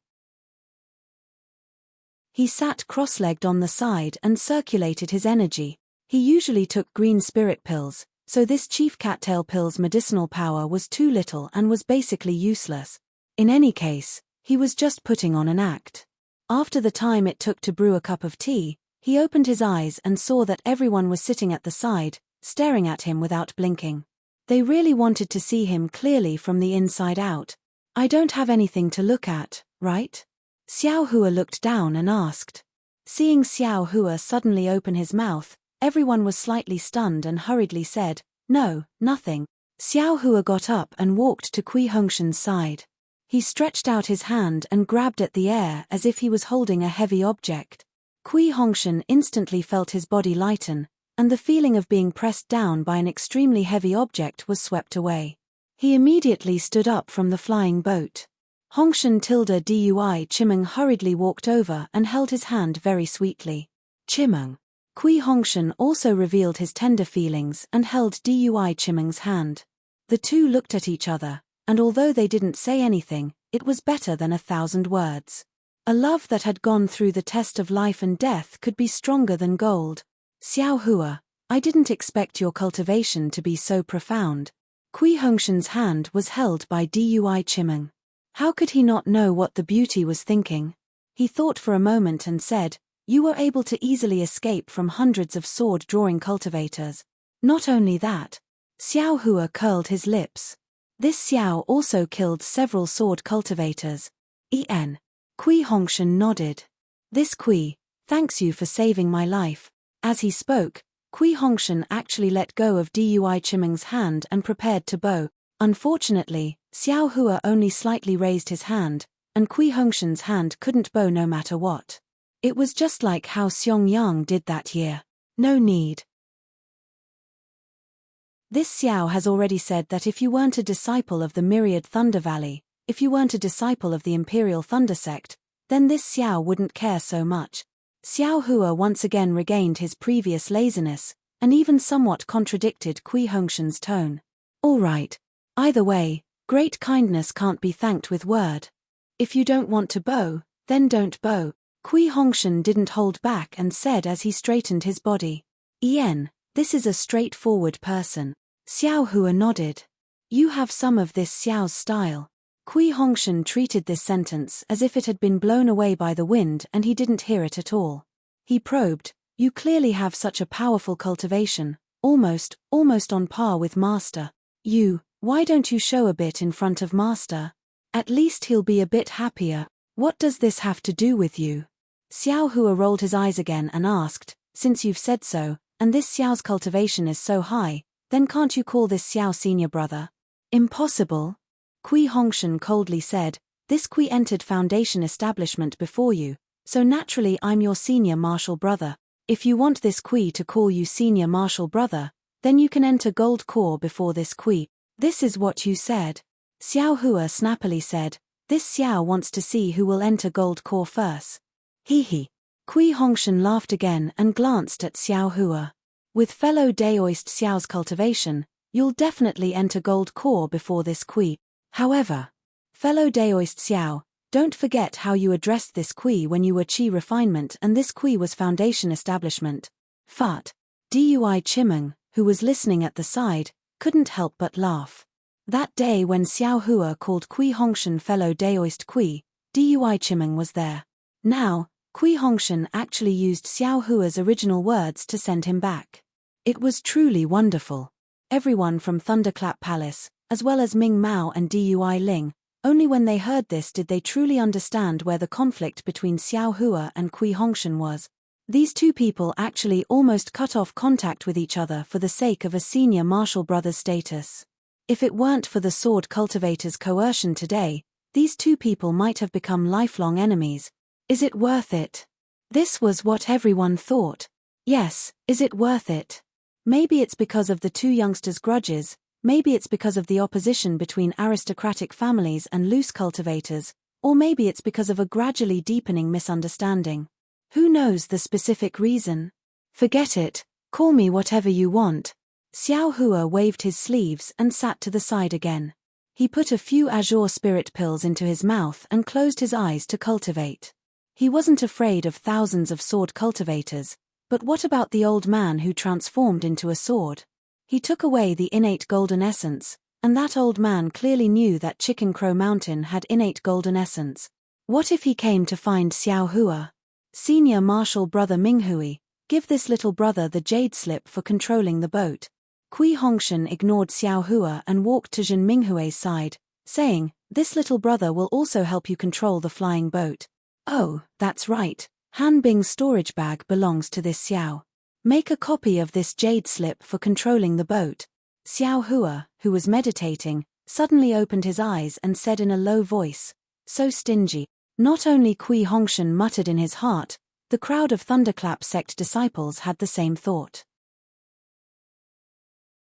He sat cross-legged on the side and circulated his energy. He usually took green spirit pills, so this chief cattail pill's medicinal power was too little and was basically useless. In any case, he was just putting on an act. After the time it took to brew a cup of tea, he opened his eyes and saw that everyone was sitting at the side, staring at him without blinking. They really wanted to see him clearly from the inside out. "I don't have anything to look at, right?" Xiao Hua looked down and asked. Seeing Xiao Hua suddenly open his mouth, everyone was slightly stunned and hurriedly said, "No, nothing." Xiao Hua got up and walked to Kui Hongshan's side. He stretched out his hand and grabbed at the air as if he was holding a heavy object. Kui Hongshan instantly felt his body lighten, and the feeling of being pressed down by an extremely heavy object was swept away. He immediately stood up from the flying boat. Hongshan Tilda Dui Chimeng hurriedly walked over and held his hand very sweetly. "Chimeng." Kui Hongshan also revealed his tender feelings and held Dui Chimeng's hand. The two looked at each other, and although they didn't say anything, it was better than 1,000 words. A love that had gone through the test of life and death could be stronger than gold. "Xiao Hua, I didn't expect your cultivation to be so profound." Kui Hongshan's hand was held by Dui Chimeng. How could he not know what the beauty was thinking? He thought for a moment and said, "You were able to easily escape from hundreds of sword-drawing cultivators." Not only that. Xiao Hua curled his lips. This Xiao also killed several sword cultivators. Kui Hongshan nodded. "This Kui, thanks you for saving my life." As he spoke, Kui Hongshan actually let go of Dui Chimeng's hand and prepared to bow. Unfortunately, Xiao Hua only slightly raised his hand, and Kui Hongshan's hand couldn't bow no matter what. It was just like how Xiong Yang did that year. No need. This Xiao has already said that if you weren't a disciple of the myriad Thunder Valley, if you weren't a disciple of the Imperial Thunder Sect, then this Xiao wouldn't care so much. Xiao Hua once again regained his previous laziness, and even somewhat contradicted Kui Hongshan's tone. "All right. Either way, great kindness can't be thanked with word. If you don't want to bow, then don't bow." Kui Hongshan didn't hold back and said as he straightened his body. This is a straightforward person." Xiao Hua nodded. "You have some of this Xiao's style." Kui Hongshan treated this sentence as if it had been blown away by the wind and he didn't hear it at all. He probed, "You clearly have such a powerful cultivation, almost on par with Master. Why don't you show a bit in front of Master? At least he'll be a bit happier." "What does this have to do with you?" Xiao Hua rolled his eyes again and asked, "Since you've said so, and this Xiao's cultivation is so high, then can't you call this Xiao senior brother?" "Impossible." Kui Hongshan coldly said, "This Kui entered Foundation establishment before you, So naturally I'm your senior martial brother. If you want this Kui to call you senior martial brother, then you can enter gold core before this Kui. This is what you said. Xiao Hua snappily said, this Xiao wants to see who will enter gold core first. Hee. Kui Hongshan laughed again and glanced at Xiao Hua. With fellow Daoist Xiao's cultivation, you'll definitely enter gold core before this Kui. However, fellow Daoist Xiao, don't forget how you addressed this Kui when you were Qi refinement and this Kui was foundation establishment. Fat. Dui Chimeng, who was listening at the side, couldn't help but laugh. That day when Xiao Hua called Kui Hongshan fellow Daoist Kui, Dui Chimeng was there. Now, Kui Hongshan actually used Xiao Hua's original words to send him back. It was truly wonderful. Everyone from Thunderclap Palace, as well as Ming Mao and Dui Ling, only when they heard this did they truly understand where the conflict between Xiao Hua and Kui Hongshan was. These two people actually almost cut off contact with each other for the sake of a senior martial brother's status. If it weren't for the sword cultivator's coercion today, these two people might have become lifelong enemies. Is it worth it? This was what everyone thought. Yes, is it worth it? Maybe it's because of the two youngsters' grudges, maybe it's because of the opposition between aristocratic families and loose cultivators, or maybe it's because of a gradually deepening misunderstanding. Who knows the specific reason? Forget it, call me whatever you want. Xiao Hua waved his sleeves and sat to the side again. He put a few azure spirit pills into his mouth and closed his eyes to cultivate. He wasn't afraid of thousands of sword cultivators, but what about the old man who transformed into a sword? He took away the innate golden essence, and that old man clearly knew that Chicken Crow Mountain had innate golden essence. What if he came to find Xiao Hua? Senior martial brother Minghui, give this little brother the jade slip for controlling the boat. Kui Hongshan ignored Xiao Hua and walked to Jin Minghui's side, saying, this little brother will also help you control the flying boat. Oh, that's right, Han Bing's storage bag belongs to this Xiao. Make a copy of this jade slip for controlling the boat. Xiao Hua, who was meditating, suddenly opened his eyes and said in a low voice, so stingy. Not only Kui Hongshan muttered in his heart, the crowd of Thunderclap sect disciples had the same thought.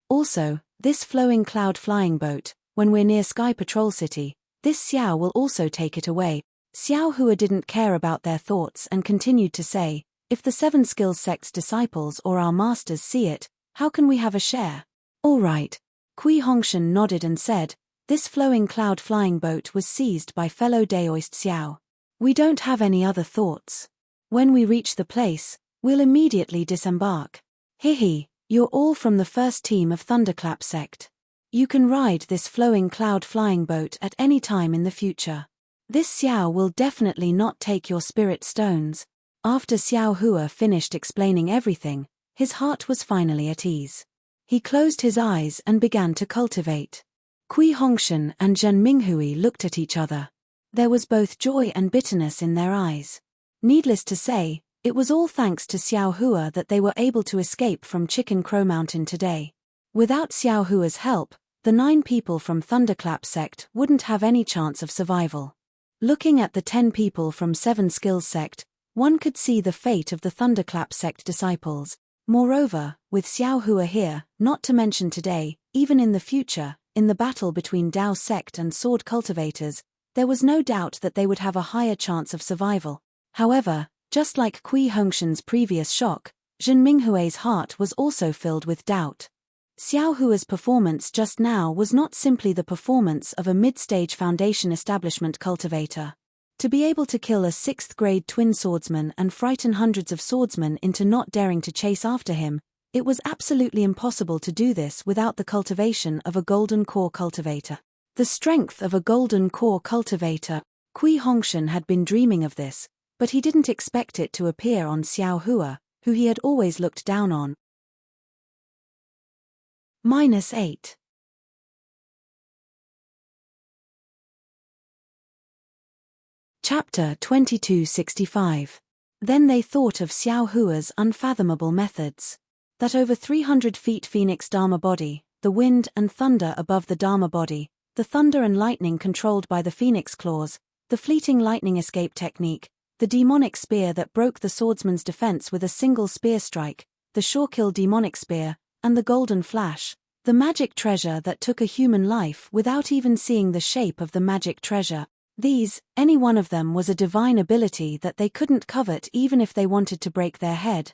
Also, this flowing cloud flying boat, when we're near Sky Patrol City, this Xiao will also take it away. Xiao Hua didn't care about their thoughts and continued to say, if the Seven Skills sect's disciples or our masters see it, how can we have a share? All right. Kui Hongshan nodded and said, this flowing cloud flying boat was seized by fellow Daoist Xiao. We don't have any other thoughts. When we reach the place, we'll immediately disembark. Hehe, you're all from the first team of Thunderclap sect. You can ride this flowing cloud flying boat at any time in the future. This Xiao will definitely not take your spirit stones. After Xiao Hua finished explaining everything, his heart was finally at ease. He closed his eyes and began to cultivate. Kui Hongshan and Zhen Minghui looked at each other. There was both joy and bitterness in their eyes. Needless to say, it was all thanks to Xiao Hua that they were able to escape from Chicken Crow Mountain today. Without Xiao Hua's help, the 9 people from Thunderclap sect wouldn't have any chance of survival. Looking at the 10 people from Seven Skills sect, one could see the fate of the Thunderclap sect disciples. Moreover, with Xiao Hua here, not to mention today, even in the future, in the battle between Dao sect and sword cultivators, there was no doubt that they would have a higher chance of survival. However, just like Kui Hongshan's previous shock, Jin Minghui's heart was also filled with doubt. Xiao Hua's performance just now was not simply the performance of a mid-stage foundation establishment cultivator. To be able to kill a 6th-grade twin swordsman and frighten hundreds of swordsmen into not daring to chase after him, it was absolutely impossible to do this without the cultivation of a golden core cultivator. The strength of a golden core cultivator. Kui Hongshan had been dreaming of this, but he didn't expect it to appear on Xiao Hua, who he had always looked down on. -8. Chapter 2265. Then they thought of Xiao Hua's unfathomable methods. That over 300 feet Phoenix Dharma body, the wind and thunder above the Dharma body, the thunder and lightning controlled by the Phoenix claws, the fleeting lightning escape technique, the demonic spear that broke the swordsman's defense with a single spear strike, the Shorkill demonic spear, and the golden flash, the magic treasure that took a human life without even seeing the shape of the magic treasure. These, any one of them was a divine ability that they couldn't covet even if they wanted to break their head.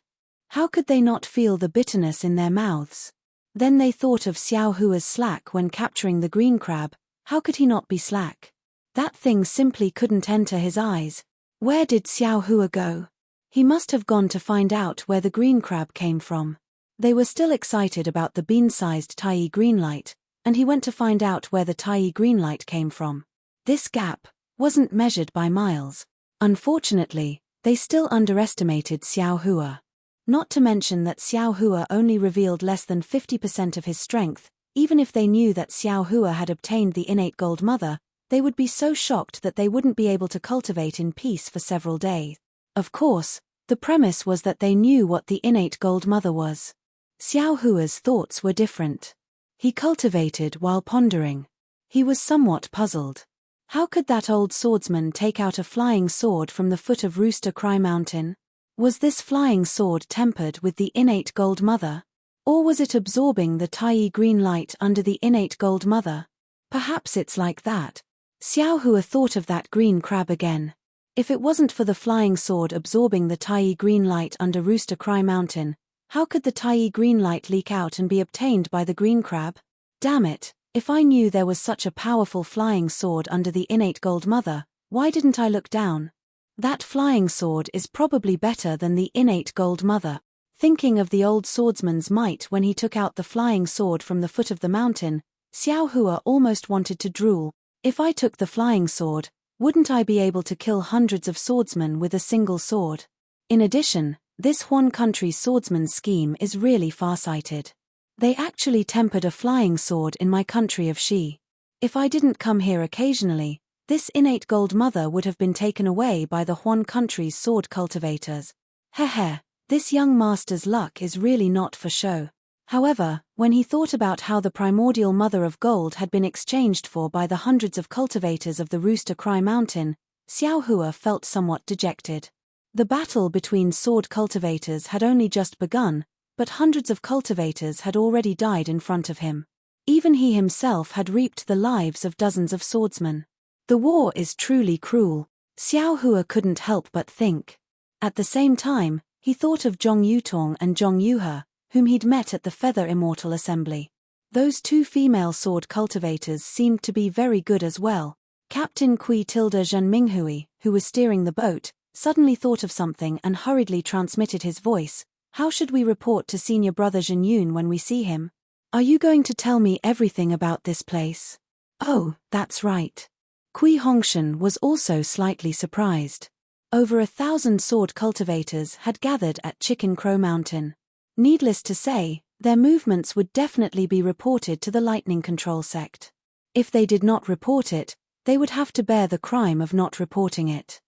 How could they not feel the bitterness in their mouths? Then they thought of Xiao Hua's slack when capturing the green crab. How could he not be slack? That thing simply couldn't enter his eyes. Where did Xiao Hua go? He must have gone to find out where the green crab came from. They were still excited about the bean-sized Taiyi greenlight, and he went to find out where the Taiyi greenlight came from. This gap wasn't measured by miles. Unfortunately, they still underestimated Xiao Hua. Not to mention that Xiao Hua only revealed less than 50% of his strength. Even if they knew that Xiao Hua had obtained the innate Gold Mother, they would be so shocked that they wouldn't be able to cultivate in peace for several days. Of course, the premise was that they knew what the innate Gold Mother was. Xiao Hua's thoughts were different. He cultivated while pondering. He was somewhat puzzled. How could that old swordsman take out a flying sword from the foot of Rooster Cry Mountain? Was this flying sword tempered with the innate Gold Mother? Or was it absorbing the Taiyi green light under the innate Gold Mother? Perhaps it's like that. Xiao Hua thought of that green crab again. If it wasn't for the flying sword absorbing the Taiyi green light under Rooster Cry Mountain, how could the Taiyi green light leak out and be obtained by the green crab? Damn it, if I knew there was such a powerful flying sword under the innate Gold Mother, why didn't I look down? That flying sword is probably better than the innate Gold Mother. Thinking of the old swordsman's might when he took out the flying sword from the foot of the mountain, Xiao Hua almost wanted to drool. If I took the flying sword, wouldn't I be able to kill hundreds of swordsmen with a single sword? In addition, this Huan country's swordsman's scheme is really far-sighted. They actually tempered a flying sword in my country of Shi. If I didn't come here occasionally, this innate Gold Mother would have been taken away by the Huan country's sword cultivators. Heh. This young master's luck is really not for show. However, when he thought about how the primordial mother of gold had been exchanged for by the hundreds of cultivators of the Rooster Cry Mountain, Xiao Hua felt somewhat dejected. The battle between sword cultivators had only just begun, but hundreds of cultivators had already died in front of him. Even he himself had reaped the lives of dozens of swordsmen. The war is truly cruel, Xiao Hua couldn't help but think. At the same time, he thought of Zhong Yutong and Zhong Yuhe, whom he'd met at the Feather Immortal Assembly. Those two female sword cultivators seemed to be very good as well. Captain Kui Tilda Zhen Minghui, who was steering the boat, suddenly thought of something and hurriedly transmitted his voice. How should we report to senior brother Zhen Yun when we see him? Are you going to tell me everything about this place? Oh, that's right. Kui Hongshan was also slightly surprised. Over 1,000 sword cultivators had gathered at Chicken Crow Mountain. Needless to say, their movements would definitely be reported to the Lightning Control Sect. If they did not report it, they would have to bear the crime of not reporting it.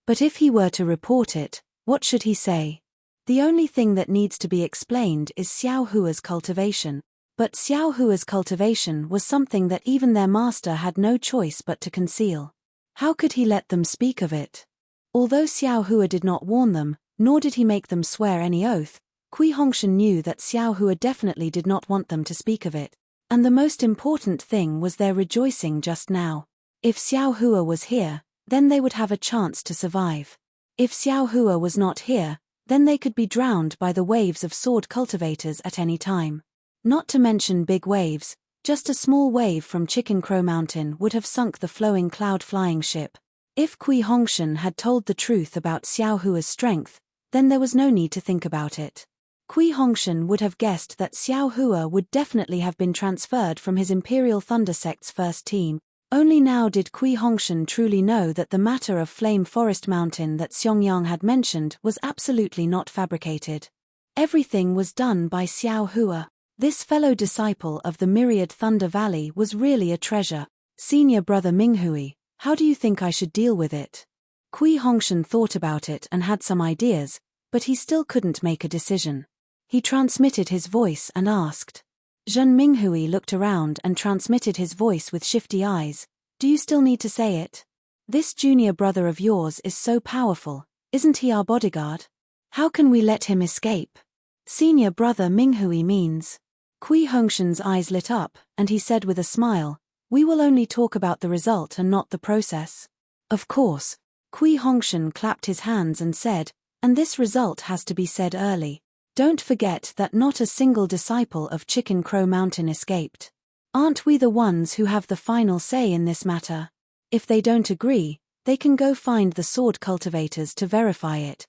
But if he were to report it, what should he say? The only thing that needs to be explained is Xiao Hua's cultivation. But Xiao Hua's cultivation was something that even their master had no choice but to conceal. How could he let them speak of it? Although Xiao Hua did not warn them, nor did he make them swear any oath, Kui Hongshan knew that Xiao Hua definitely did not want them to speak of it. And the most important thing was their rejoicing just now. If Xiao Hua was here, then they would have a chance to survive. If Xiao Hua was not here, then they could be drowned by the waves of sword cultivators at any time. Not to mention big waves, just a small wave from Chicken Crow Mountain would have sunk the flowing cloud flying ship. If Kui Hongshan had told the truth about Xiao Hua's strength, then there was no need to think about it. Kui Hongshan would have guessed that Xiao Hua would definitely have been transferred from his Imperial Thunder Sect's first team. Only now did Kui Hongshan truly know that the matter of Flame Forest Mountain that Xiongyang had mentioned was absolutely not fabricated. Everything was done by Xiao Hua. This fellow disciple of the Myriad Thunder Valley was really a treasure. Senior brother Minghui, how do you think I should deal with it? Kui Hongshan thought about it and had some ideas, but he still couldn't make a decision. He transmitted his voice and asked. Zhen Minghui looked around and transmitted his voice with shifty eyes. Do you still need to say it? This junior brother of yours is so powerful, isn't he our bodyguard? How can we let him escape? Senior brother Minghui means. Kui Hongshan's eyes lit up, and he said with a smile, we will only talk about the result and not the process. Of course. Kui Hongshan clapped his hands and said, and this result has to be said early. Don't forget that not a single disciple of Chicken Crow Mountain escaped. Aren't we the ones who have the final say in this matter? If they don't agree, they can go find the sword cultivators to verify it.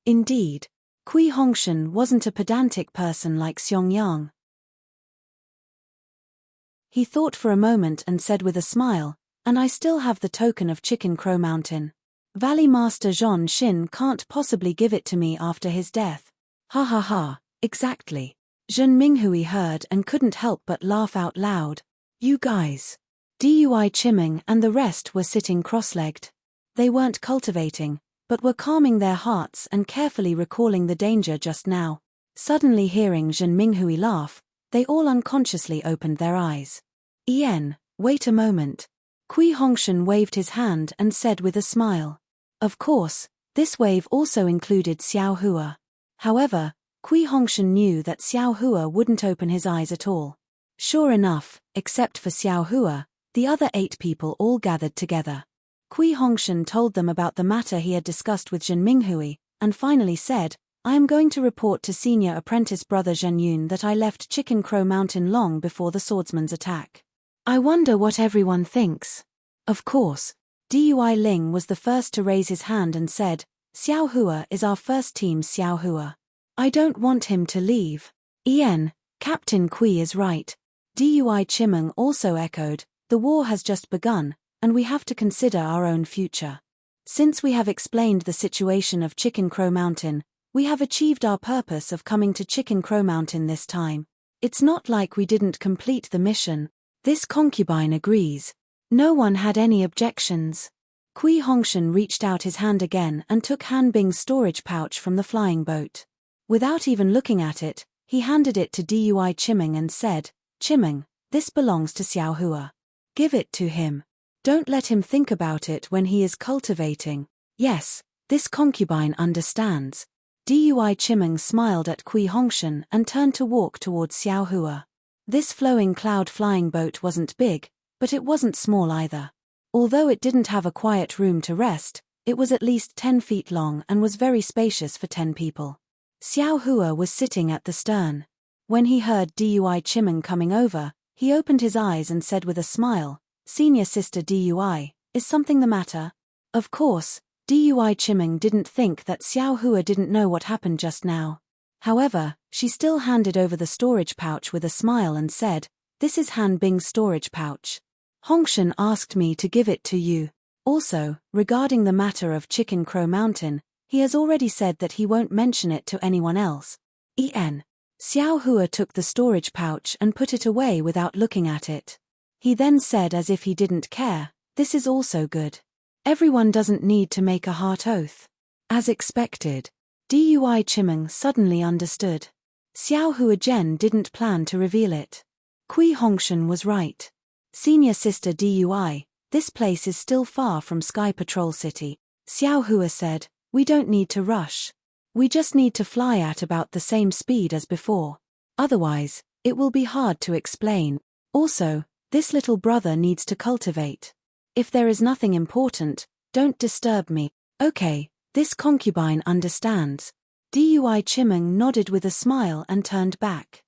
Indeed. Kui Hongshan wasn't a pedantic person like Xiong Yang. He thought for a moment and said with a smile, and I still have the token of Chicken Crow Mountain. Valley Master Zhon Xin can't possibly give it to me after his death. Ha ha ha, exactly. Zhen Minghui heard and couldn't help but laugh out loud. You guys. Dui Chiming and the rest were sitting cross-legged. They weren't cultivating, but were calming their hearts and carefully recalling the danger just now. Suddenly hearing Zhen Minghui laugh, they all unconsciously opened their eyes. Wait a moment. Kui Hongshan waved his hand and said with a smile. Of course, this wave also included Xiao Hua. However, Kui Hongshan knew that Xiao Hua wouldn't open his eyes at all. Sure enough, except for Xiao Hua, the other 8 people all gathered together. Kui Hongshan told them about the matter he had discussed with Zhen Minghui, and finally said, I am going to report to senior apprentice brother Zhen Yun that I left Chicken Crow Mountain long before the swordsman's attack. I wonder what everyone thinks. Of course, Dui Ling was the first to raise his hand and said, Xiao Hua is our first team Xiao Hua. I don't want him to leave. Captain Kui is right. Dui Chimeng also echoed, the war has just begun, and we have to consider our own future. Since we have explained the situation of Chicken Crow Mountain, we have achieved our purpose of coming to Chicken Crow Mountain this time. It's not like we didn't complete the mission. This concubine agrees. No one had any objections. Kui Hongshan reached out his hand again and took Han Bing's storage pouch from the flying boat. Without even looking at it, he handed it to Dui Chimeng and said, Chimeng, this belongs to Xiao Hua. Give it to him. Don't let him think about it when he is cultivating. Yes, this concubine understands. Dui Chimeng smiled at Kui Hongshan and turned to walk towards Xiao Hua. This flowing cloud flying boat wasn't big, but it wasn't small either. Although it didn't have a quiet room to rest, it was at least 10 feet long and was very spacious for 10 people. Xiao Hua was sitting at the stern. When he heard Dui Chimeng coming over, he opened his eyes and said with a smile, Senior Sister Dui, is something the matter? Of course, Dui Chimeng didn't think that Xiao Hua didn't know what happened just now. However, she still handed over the storage pouch with a smile and said, This is Han Bing's storage pouch. Hongshan asked me to give it to you. Also, regarding the matter of Chicken Crow Mountain, he has already said that he won't mention it to anyone else. Xiao Hua took the storage pouch and put it away without looking at it. He then said as if he didn't care, this is also good. Everyone doesn't need to make a heart oath. As expected, Dui Chimeng suddenly understood. Xiao Hua Zhen didn't plan to reveal it. Kui Hongshan was right. Senior Sister Dui, this place is still far from Sky Patrol City. Xiao Hua said, we don't need to rush. We just need to fly at about the same speed as before. Otherwise, it will be hard to explain. Also, this little brother needs to cultivate. If there is nothing important, don't disturb me. Okay, this concubine understands. Dui Chimeng nodded with a smile and turned back.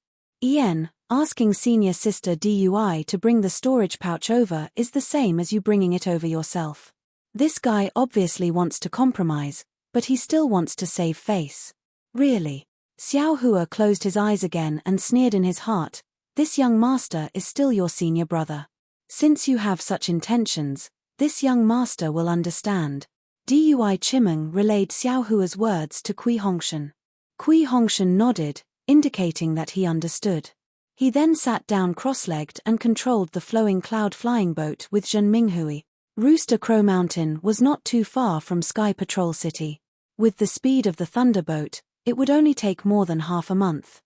Asking Senior Sister Dui to bring the storage pouch over is the same as you bringing it over yourself. This guy obviously wants to compromise, but he still wants to save face. Really? Xiao Hua closed his eyes again and sneered in his heart, this young master is still your senior brother. Since you have such intentions, this young master will understand. Dui Chimeng relayed Xiao Hua's words to Kui Hongshan. Kui Hongshan nodded, indicating that he understood. He then sat down cross-legged and controlled the flowing cloud flying boat with Zhen Minghui. Rooster Crow Mountain was not too far from Sky Patrol City. With the speed of the Thunderboat, it would only take more than half a month.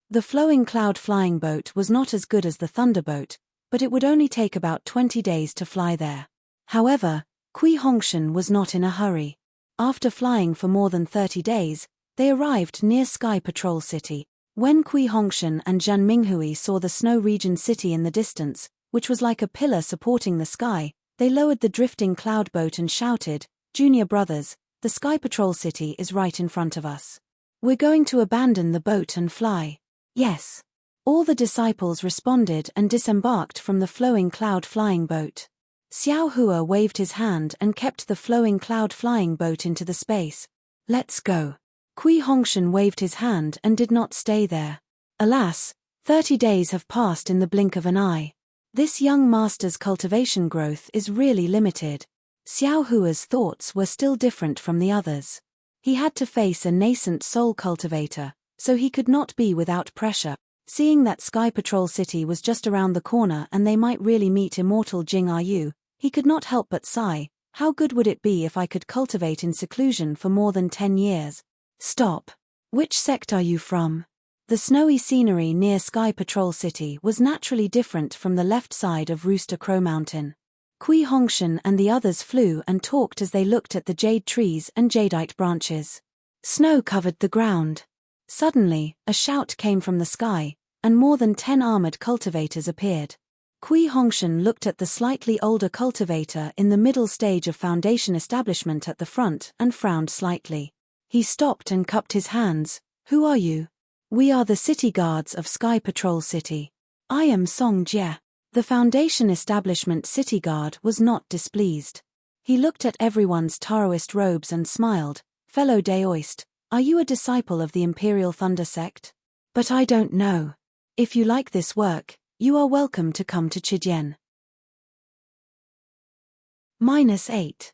The flowing cloud flying boat was not as good as the Thunderboat, but it would only take about 20 days to fly there. However, Kui Hongshan was not in a hurry. After flying for more than 30 days, they arrived near Sky Patrol City. When Kui Hongshan and Zhan Minghui saw the snow region city in the distance, which was like a pillar supporting the sky, they lowered the drifting cloud boat and shouted, "Junior brothers, the Sky Patrol City is right in front of us. We're going to abandon the boat and fly." "Yes." All the disciples responded and disembarked from the flowing cloud flying boat. Xiao Hua waved his hand and kept the flowing cloud flying boat into the space. "Let's go." Kui Hongshan waved his hand and did not stay there. Alas, 30 days have passed in the blink of an eye. This young master's cultivation growth is really limited. Xiao Hua's thoughts were still different from the others. He had to face a nascent soul cultivator, so he could not be without pressure. Seeing that Sky Patrol City was just around the corner and they might really meet immortal Jing Yu, he could not help but sigh, "How good would it be if I could cultivate in seclusion for more than 10 years? "Stop. Which sect are you from?" The snowy scenery near Sky Patrol City was naturally different from the left side of Rooster Crow Mountain. Kui Hongshan and the others flew and talked as they looked at the jade trees and jadeite branches. Snow covered the ground. Suddenly, a shout came from the sky, and more than 10 armored cultivators appeared. Kui Hongshan looked at the slightly older cultivator in the middle stage of foundation establishment at the front and frowned slightly. He stopped and cupped his hands. "Who are you?" "We are the city guards of Sky Patrol City. I am Song Jie." The foundation establishment city guard was not displeased. He looked at everyone's Taoist robes and smiled. "Fellow Daoist, are you a disciple of the Imperial Thunder sect? But I don't know. If you like this work, you are welcome to come to Chidian." -8.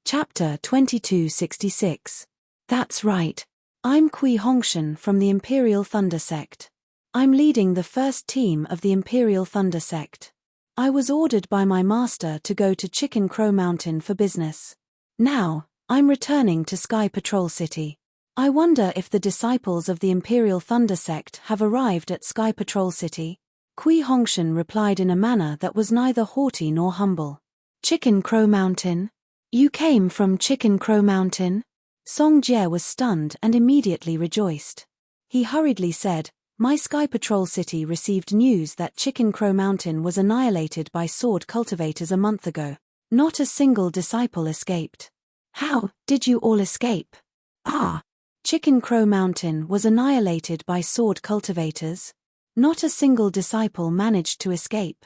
Chapter 2266. That's right. I'm Kui Hongshan from the Imperial Thunder Sect. I'm leading the first team of the Imperial Thunder Sect. I was ordered by my master to go to Chicken Crow Mountain for business. Now, I'm returning to Sky Patrol City. I wonder if the disciples of the Imperial Thunder Sect have arrived at Sky Patrol City. Kui Hongshan replied in a manner that was neither haughty nor humble. "Chicken Crow Mountain? You came from Chicken Crow Mountain?" Song Jie was stunned and immediately rejoiced. He hurriedly said, "My Sky Patrol City received news that Chicken Crow Mountain was annihilated by sword cultivators a month ago. Not a single disciple escaped." "How did you all escape?" "Ah, Chicken Crow Mountain was annihilated by sword cultivators. Not a single disciple managed to escape."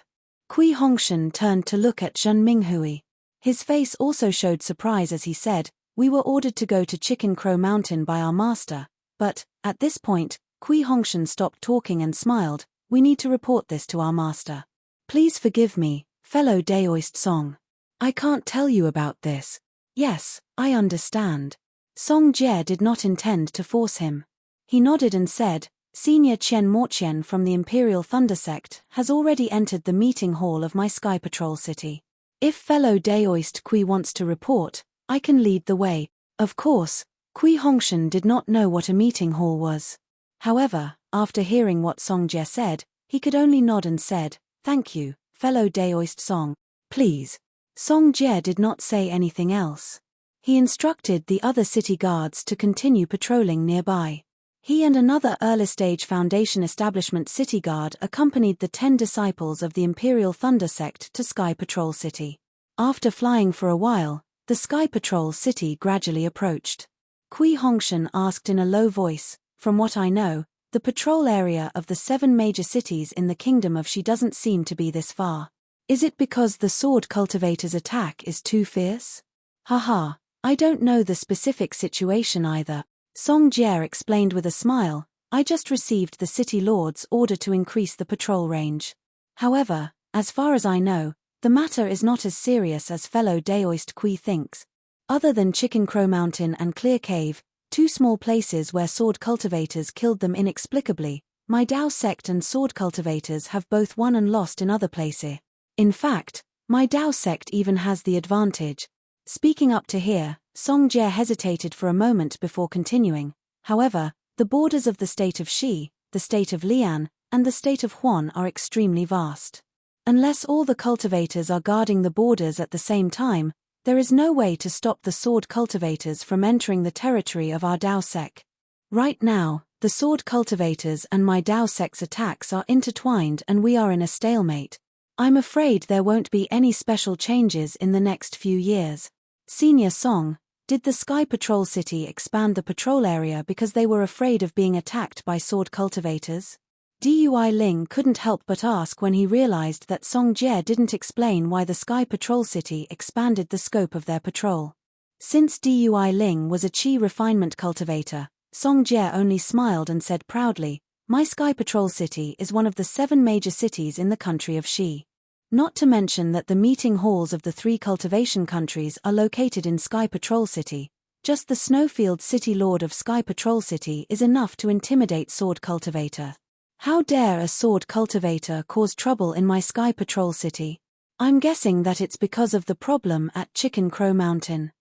Kui Hongshan turned to look at Zhan Minghui. His face also showed surprise as he said, "We were ordered to go to Chicken Crow Mountain by our master, but, at this point, Kui Hongshan stopped talking and smiled, "We need to report this to our master. Please forgive me, fellow Daoist Song. I can't tell you about this." "Yes, I understand." Song Jie did not intend to force him. He nodded and said, "Senior Qian Morqian from the Imperial Thunder Sect has already entered the meeting hall of my Sky Patrol City. If fellow Daoist Kui wants to report, I can lead the way." Of course, Kui Hongshan did not know what a meeting hall was. However, after hearing what Song Jie said, he could only nod and said, "Thank you, fellow Daoist Song. Please." Song Jie did not say anything else. He instructed the other city guards to continue patrolling nearby. He and another early-stage Foundation Establishment city guard accompanied the 10 disciples of the Imperial Thunder Sect to Sky Patrol City. After flying for a while, the Sky Patrol City gradually approached. Kui Hongshan asked in a low voice, "From what I know, the patrol area of the 7 major cities in the Kingdom of Shi doesn't seem to be this far. Is it because the sword cultivator's attack is too fierce?" "Haha, I don't know the specific situation either." Song Jie explained with a smile, "I just received the City Lord's order to increase the patrol range. However, as far as I know, the matter is not as serious as fellow Daoist Kui thinks. Other than Chicken Crow Mountain and Clear Cave, 2 small places where sword cultivators killed them inexplicably, my Dao sect and sword cultivators have both won and lost in other places. In fact, my Dao sect even has the advantage." Speaking up to here, Song Jie hesitated for a moment before continuing. "However, The borders of the state of Shi, the state of Lian, and the state of Huan are extremely vast. Unless all the cultivators are guarding the borders at the same time, there is no way to stop the sword cultivators from entering the territory of our Dao Sec. Right now, the sword cultivators and my Dao Sec's attacks are intertwined and we are in a stalemate. I'm afraid there won't be any special changes in the next few years. Senior Song, did the Sky Patrol City expand the patrol area because they were afraid of being attacked by sword cultivators? Dui Ling couldn't help but ask when he realized that Song Jie didn't explain why the Sky Patrol City expanded the scope of their patrol. Since Dui Ling was a Qi refinement cultivator, Song Jie only smiled and said proudly, "My Sky Patrol City is one of the 7 major cities in the country of Shi. Not to mention that the meeting halls of the 3 cultivation countries are located in Sky Patrol City. Just the Snowfield City Lord of Sky Patrol City is enough to intimidate sword cultivator. How dare a sword cultivator cause trouble in my Sky Patrol City? I'm guessing that it's because of the problem at Chicken Crow Mountain."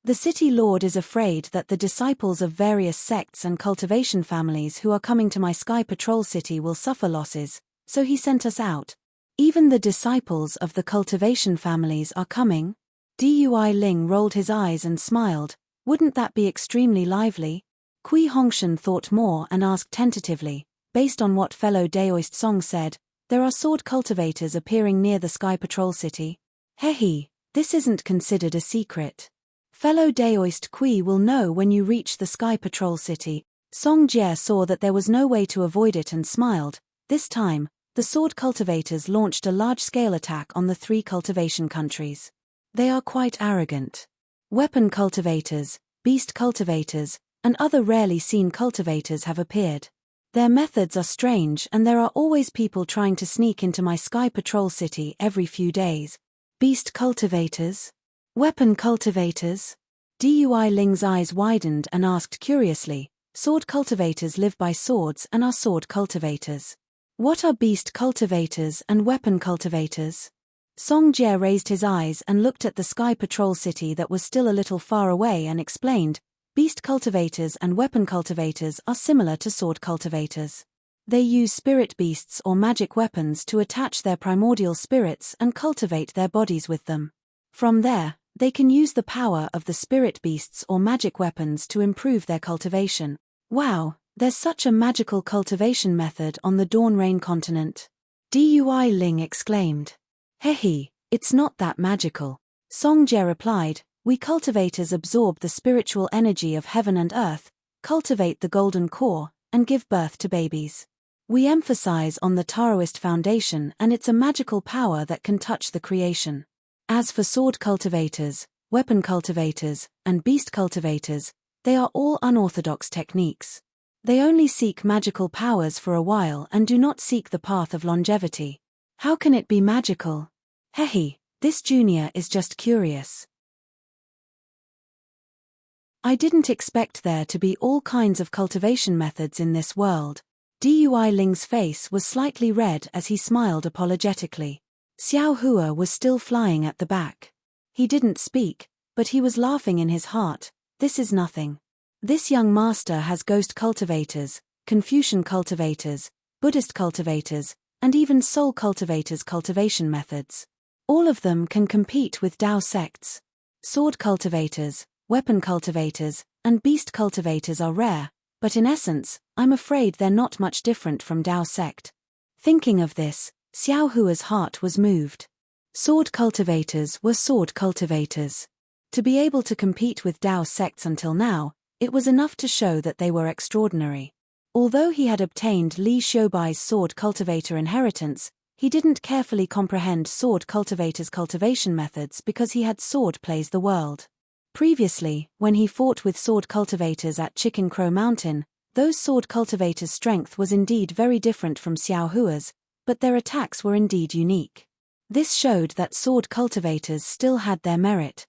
The city lord is afraid that the disciples of various sects and cultivation families who are coming to my Sky Patrol City will suffer losses, so he sent us out. Even the disciples of the cultivation families are coming? Dui Ling rolled his eyes and smiled. Wouldn't that be extremely lively? Kui Hongshan thought more and asked tentatively, based on what fellow Daoist Song said, there are sword cultivators appearing near the Sky Patrol City. Hehe, this isn't considered a secret. Fellow Daoist Kui will know when you reach the Sky Patrol City. Song Jie saw that there was no way to avoid it and smiled. This time, the sword cultivators launched a large-scale attack on the 3 cultivation countries. They are quite arrogant. Weapon cultivators, beast cultivators, and other rarely seen cultivators have appeared. Their methods are strange and there are always people trying to sneak into my Sky Patrol City every few days. Beast cultivators? Weapon cultivators? Dui Ling's eyes widened and asked curiously, sword cultivators live by swords and are sword cultivators. What are beast cultivators and weapon cultivators? Song Jie raised his eyes and looked at the Sky Patrol City that was still a little far away and explained, beast cultivators and weapon cultivators are similar to sword cultivators. They use spirit beasts or magic weapons to attach their primordial spirits and cultivate their bodies with them. From there, they can use the power of the spirit beasts or magic weapons to improve their cultivation. Wow, there's such a magical cultivation method on the Dawn Rain continent. Dui Ling exclaimed. Hehe, it's not that magical. Song Jie replied, we cultivators absorb the spiritual energy of heaven and earth, cultivate the golden core, and give birth to babies. We emphasize on the Taoist foundation and it's a magical power that can touch the creation. As for sword cultivators, weapon cultivators, and beast cultivators, they are all unorthodox techniques. They only seek magical powers for a while and do not seek the path of longevity. How can it be magical? Hehe, this junior is just curious. I didn't expect there to be all kinds of cultivation methods in this world. Dui Ling's face was slightly red as he smiled apologetically. Xiao Hua was still flying at the back. He didn't speak, but he was laughing in his heart. This is nothing. This young master has ghost cultivators, Confucian cultivators, Buddhist cultivators, and even soul cultivators' cultivation methods. All of them can compete with Dao sects. Sword cultivators, weapon cultivators, and beast cultivators are rare, but in essence, I'm afraid they're not much different from Dao sect. Thinking of this, Xiao Hua's heart was moved. Sword cultivators were sword cultivators. To be able to compete with Dao sects until now, it was enough to show that they were extraordinary. Although he had obtained Li Shoubai's sword cultivator inheritance, he didn't carefully comprehend sword cultivators' cultivation methods because he had sword plays the world. Previously, when he fought with sword cultivators at Chicken Crow Mountain, those sword cultivators' strength was indeed very different from Xiao Hua's, but their attacks were indeed unique. This showed that sword cultivators still had their merit.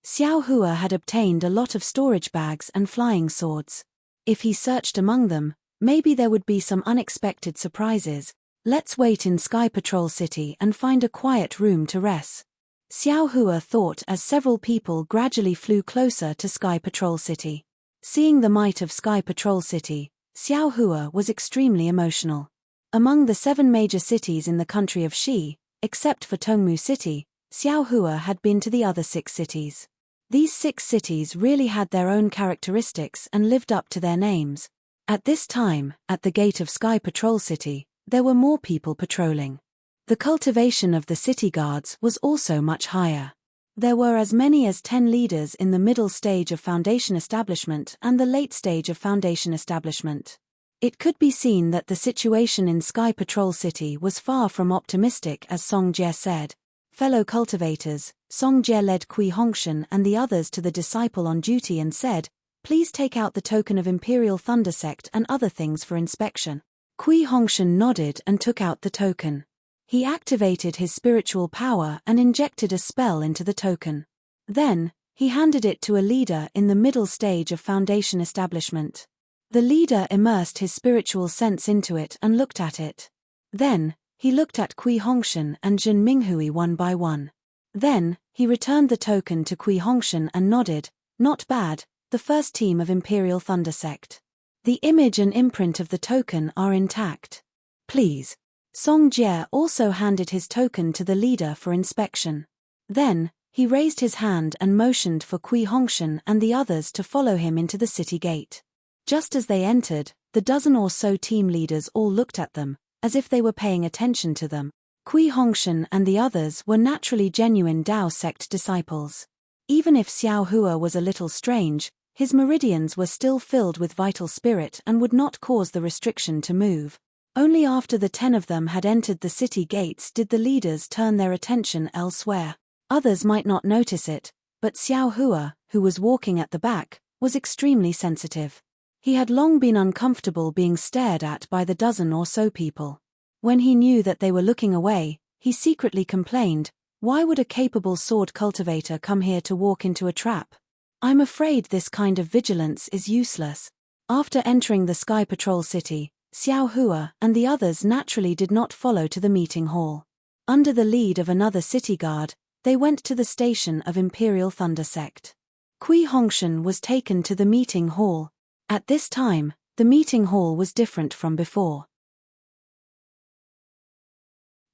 Xiao Hua had obtained a lot of storage bags and flying swords. If he searched among them, maybe there would be some unexpected surprises. Let's wait in Sky Patrol City and find a quiet room to rest. Xiao Hua thought as several people gradually flew closer to Sky Patrol City. Seeing the might of Sky Patrol City, Xiao Hua was extremely emotional. Among the 7 major cities in the country of Xi, except for Tongmu City, Xiao Hua had been to the other 6 cities. These 6 cities really had their own characteristics and lived up to their names. At this time, at the gate of Sky Patrol City, there were more people patrolling. The cultivation of the city guards was also much higher. There were as many as 10 leaders in the middle stage of Foundation establishment and the late stage of Foundation establishment. It could be seen that the situation in Sky Patrol City was far from optimistic, as Song Jie said. Fellow cultivators, Song Jie led Kui Hongshan and the others to the disciple on duty and said, "Please take out the token of Imperial Thunder Sect and other things for inspection." Kui Hongshan nodded and took out the token. He activated his spiritual power and injected a spell into the token. Then, he handed it to a leader in the middle stage of Foundation establishment. The leader immersed his spiritual sense into it and looked at it. Then, he looked at Kui Hongshan and Jin Minghui one by one. Then, he returned the token to Kui Hongshan and nodded, "Not bad, the first team of Imperial Thunder Sect. The image and imprint of the token are intact. Please." Song Jie also handed his token to the leader for inspection. Then, he raised his hand and motioned for Kui Hongshan and the others to follow him into the city gate. Just as they entered, the dozen or so team leaders all looked at them, as if they were paying attention to them. Kui Hongshan and the others were naturally genuine Dao sect disciples. Even if Xiao Hua was a little strange, his meridians were still filled with vital spirit and would not cause the restriction to move. Only after the 10 of them had entered the city gates did the leaders turn their attention elsewhere. Others might not notice it, but Xiao Hua, who was walking at the back, was extremely sensitive. He had long been uncomfortable being stared at by the dozen or so people. When he knew that they were looking away, he secretly complained, "Why would a capable sword cultivator come here to walk into a trap? I'm afraid this kind of vigilance is useless." After entering the Sky Patrol City, Xiao Hua and the others naturally did not follow to the meeting hall. Under the lead of another city guard, they went to the station of Imperial Thunder Sect. Kui Hongshan was taken to the meeting hall. At this time, the meeting hall was different from before.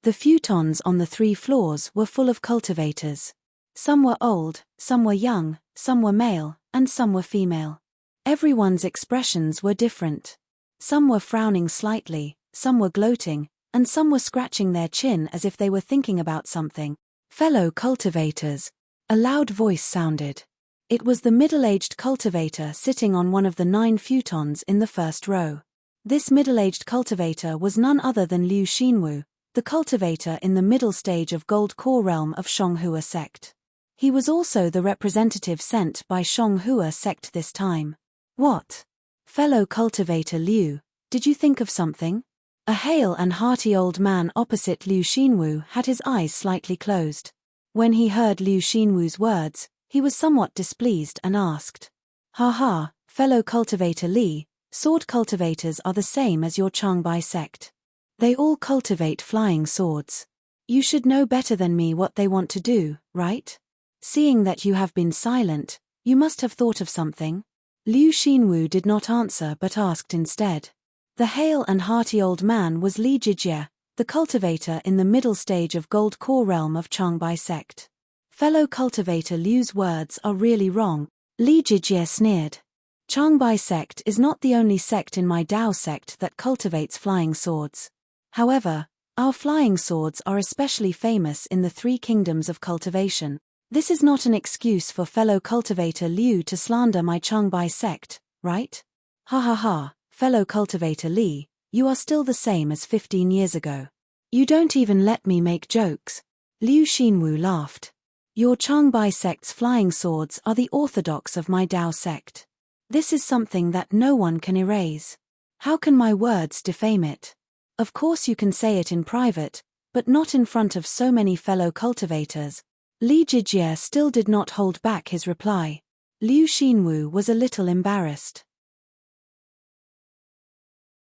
The futons on the 3 floors were full of cultivators. Some were old, some were young, some were male, and some were female. Everyone's expressions were different. Some were frowning slightly, some were gloating, and some were scratching their chin as if they were thinking about something. "Fellow cultivators," a loud voice sounded. It was the middle-aged cultivator sitting on one of the 9 futons in the first row. This middle-aged cultivator was none other than Liu Xinwu, the cultivator in the middle stage of Gold Core realm of Shonghua sect. He was also the representative sent by Shonghua sect this time. "What? Fellow cultivator Liu, did you think of something?" A hale and hearty old man opposite Liu Xinwu had his eyes slightly closed. When he heard Liu Xinwu's words, he was somewhat displeased and asked, "Ha, fellow cultivator Li, sword cultivators are the same as your Changbai sect. They all cultivate flying swords. You should know better than me what they want to do, right? Seeing that you have been silent, you must have thought of something." Liu Xinwu did not answer but asked instead. The hale and hearty old man was Li Jijie, the cultivator in the middle stage of Gold Core realm of Changbai sect. "Fellow cultivator Liu's words are really wrong," Li Jijie sneered. "Changbai sect is not the only sect in my Dao sect that cultivates flying swords. However, our flying swords are especially famous in the 3 kingdoms of cultivation. This is not an excuse for fellow cultivator Liu to slander my Changbai sect, right? Ha, fellow cultivator Li, you are still the same as 15 years ago. You don't even let me make jokes." Liu Xinwu laughed. "Your Changbai sect's flying swords are the orthodox of my Dao sect. This is something that no one can erase. How can my words defame it? Of course you can say it in private, but not in front of so many fellow cultivators." Li Jijie still did not hold back his reply. Liu Xinwu was a little embarrassed.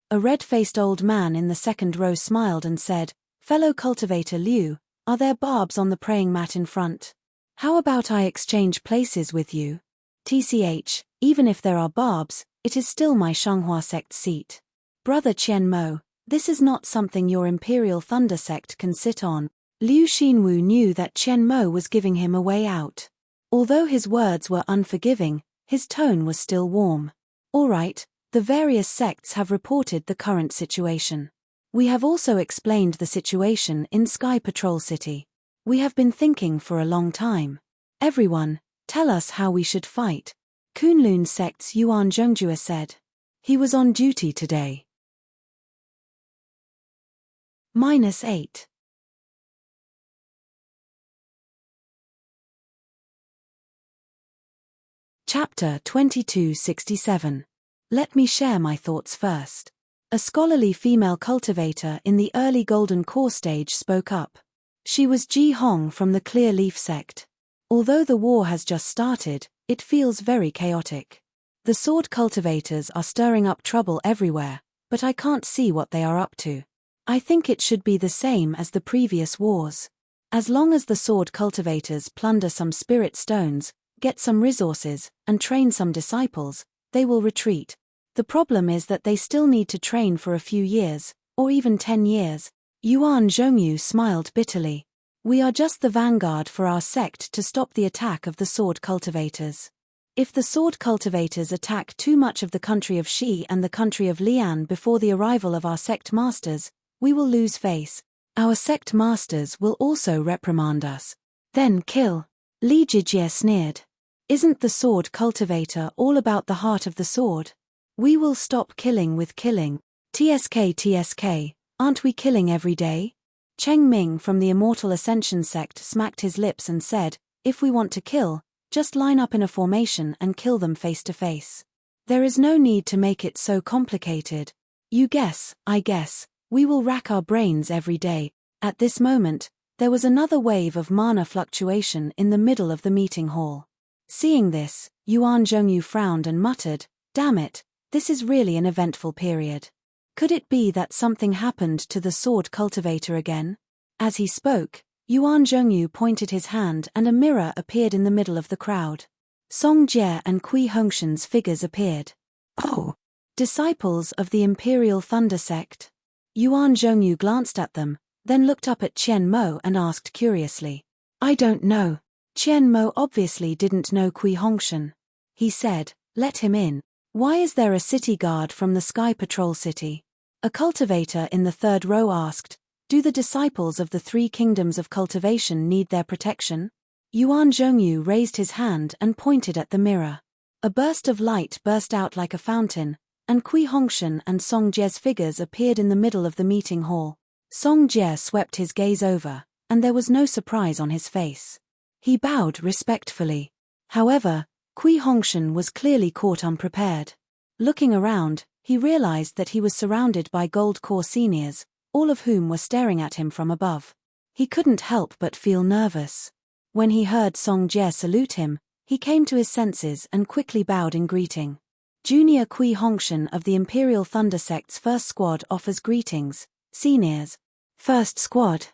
A red-faced old man in the second row smiled and said, "Fellow cultivator Liu, are there barbs on the praying mat in front? How about I exchange places with you? TCH, Even if there are barbs, it is still my Shanghua sect's seat. Brother Qian Mo, this is not something your Imperial Thunder sect can sit on. Liu Xinwu knew that Qian Mo was giving him a way out. Although his words were unforgiving, his tone was still warm. All right, the various sects have reported the current situation. We have also explained the situation in Sky Patrol City. We have been thinking for a long time. Everyone, tell us how we should fight. Kunlun sect's Yuan Zhongjue said. He was on duty today. -8. Chapter 2267. Let me share my thoughts first. A scholarly female cultivator in the early Golden Core stage spoke up. She was Ji Hong from the Clear Leaf sect. Although the war has just started, it feels very chaotic. The sword cultivators are stirring up trouble everywhere, but I can't see what they are up to. I think it should be the same as the previous wars. As long as the sword cultivators plunder some spirit stones, get some resources, and train some disciples, they will retreat. The problem is that they still need to train for a few years, or even 10 years. Yuan Zhongyu smiled bitterly. We are just the vanguard for our sect to stop the attack of the sword cultivators. If the sword cultivators attack too much of the country of Shi and the country of Lian before the arrival of our sect masters, we will lose face. Our sect masters will also reprimand us. Then kill. Li Jijie sneered. Isn't the sword cultivator all about the heart of the sword? We will stop killing with killing. TSK, aren't we killing every day? Cheng Ming from the Immortal Ascension sect smacked his lips and said, if we want to kill, just line up in a formation and kill them face to face. There is no need to make it so complicated. You guess, I guess, we will rack our brains every day. At this moment, there was another wave of mana fluctuation in the middle of the meeting hall. Seeing this, Yuan Zhongyu frowned and muttered, damn it, this is really an eventful period. Could it be that something happened to the sword cultivator again? As he spoke, Yuan Zhongyu pointed his hand and a mirror appeared in the middle of the crowd. Song Jie and Kui Hongshan's figures appeared. Oh! Disciples of the Imperial Thunder sect. Yuan Zhongyu glanced at them, then looked up at Qian Mo and asked curiously. I don't know. Qian Mo obviously didn't know Kui Hongshan. He said, let him in. Why is there a city guard from the Sky Patrol City? A cultivator in the third row asked, do the disciples of the three kingdoms of cultivation need their protection? Yuan Zhongyu raised his hand and pointed at the mirror. A burst of light burst out like a fountain, and Kui Hongshan and Song Jie's figures appeared in the middle of the meeting hall. Song Jie swept his gaze over, and there was no surprise on his face. He bowed respectfully. However, Kui Hongshan was clearly caught unprepared. Looking around, he realized that he was surrounded by Gold Core seniors, all of whom were staring at him from above. He couldn't help but feel nervous. When he heard Song Jie salute him, he came to his senses and quickly bowed in greeting. Junior Kui Hongshan of the Imperial Thunder Sect's first squad offers greetings, seniors. First squad.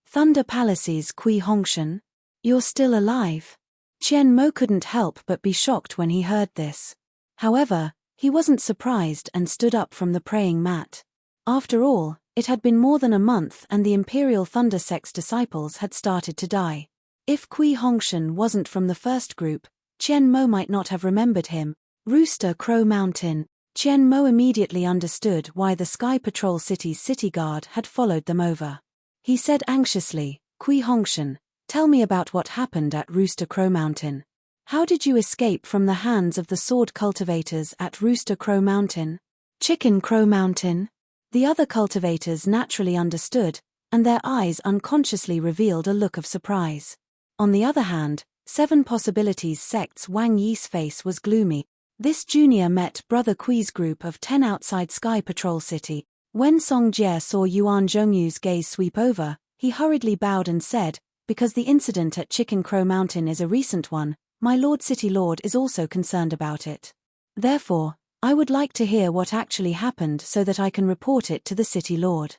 Thunder Palace's Kui Hongshan. You're still alive. Qian Mo couldn't help but be shocked when he heard this. However, he wasn't surprised and stood up from the praying mat. After all, it had been more than a month and the Imperial Thunder Sect's disciples had started to die. If Kui Hongshan wasn't from the first group, Qian Mo might not have remembered him. Rooster Crow Mountain. Qian Mo immediately understood why the Sky Patrol City's city guard had followed them over. He said anxiously, Kui Hongshan, tell me about what happened at Rooster Crow Mountain. How did you escape from the hands of the sword cultivators at Rooster Crow Mountain? Chicken Crow Mountain? The other cultivators naturally understood, and their eyes unconsciously revealed a look of surprise. On the other hand, Seven Possibilities sect's Wang Yi's face was gloomy. This junior met Brother Kui's group of 10 outside Sky Patrol City. When Song Jie saw Yuan Zhongyu's gaze sweep over, he hurriedly bowed and said, because the incident at Chicken Crow Mountain is a recent one, my Lord City Lord is also concerned about it. Therefore, I would like to hear what actually happened so that I can report it to the City Lord.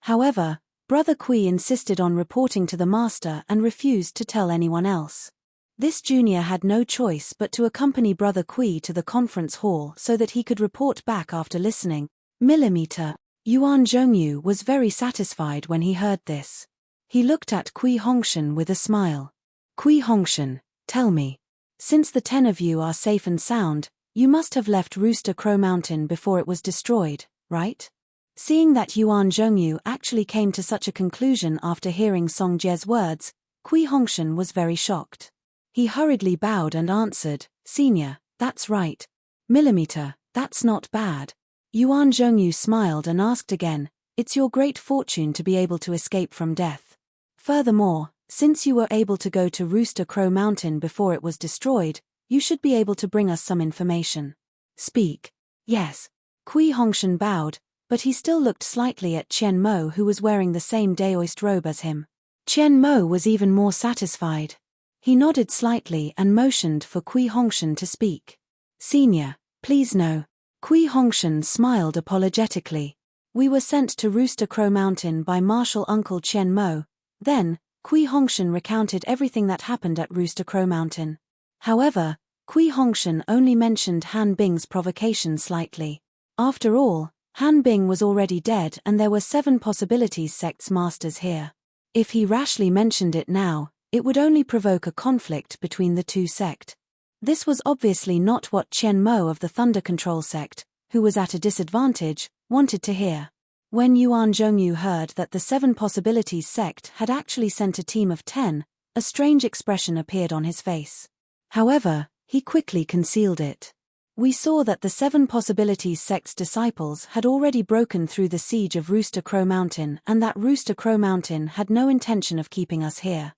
However, Brother Kui insisted on reporting to the Master and refused to tell anyone else. This junior had no choice but to accompany Brother Kui to the conference hall so that he could report back after listening. Millimeter. Yuan Zhongyu was very satisfied when he heard this. He looked at Kui Hongshan with a smile. Kui Hongshan, tell me. Since the 10 of you are safe and sound, you must have left Rooster Crow Mountain before it was destroyed, right? Seeing that Yuan Zhongyu actually came to such a conclusion after hearing Song Jie's words, Kui Hongshan was very shocked. He hurriedly bowed and answered, Senior, that's right. Millimeter, that's not bad. Yuan Zhongyu smiled and asked again, it's your great fortune to be able to escape from death. Furthermore, since you were able to go to Rooster Crow Mountain before it was destroyed, you should be able to bring us some information. Speak. Yes. Kui Hongshan bowed, but he still looked slightly at Qian Mo, who was wearing the same Daoist robe as him. Qian Mo was even more satisfied. He nodded slightly and motioned for Kui Hongshan to speak. Senior, please no. Kui Hongshan smiled apologetically. We were sent to Rooster Crow Mountain by Martial Uncle Qian Mo. Then, Kui Hongshan recounted everything that happened at Rooster Crow Mountain. However, Kui Hongshan only mentioned Han Bing's provocation slightly. After all, Han Bing was already dead and there were 7 possibilities sect's masters here. If he rashly mentioned it now, it would only provoke a conflict between the two sect. This was obviously not what Qian Mo of the Thunder Control sect, who was at a disadvantage, wanted to hear. When Yuan Zhongyu heard that the 7 possibilities sect had actually sent a team of 10, a strange expression appeared on his face. However, he quickly concealed it. We saw that the 7 possibilities sect's disciples had already broken through the siege of Rooster Crow Mountain and that Rooster Crow Mountain had no intention of keeping us here.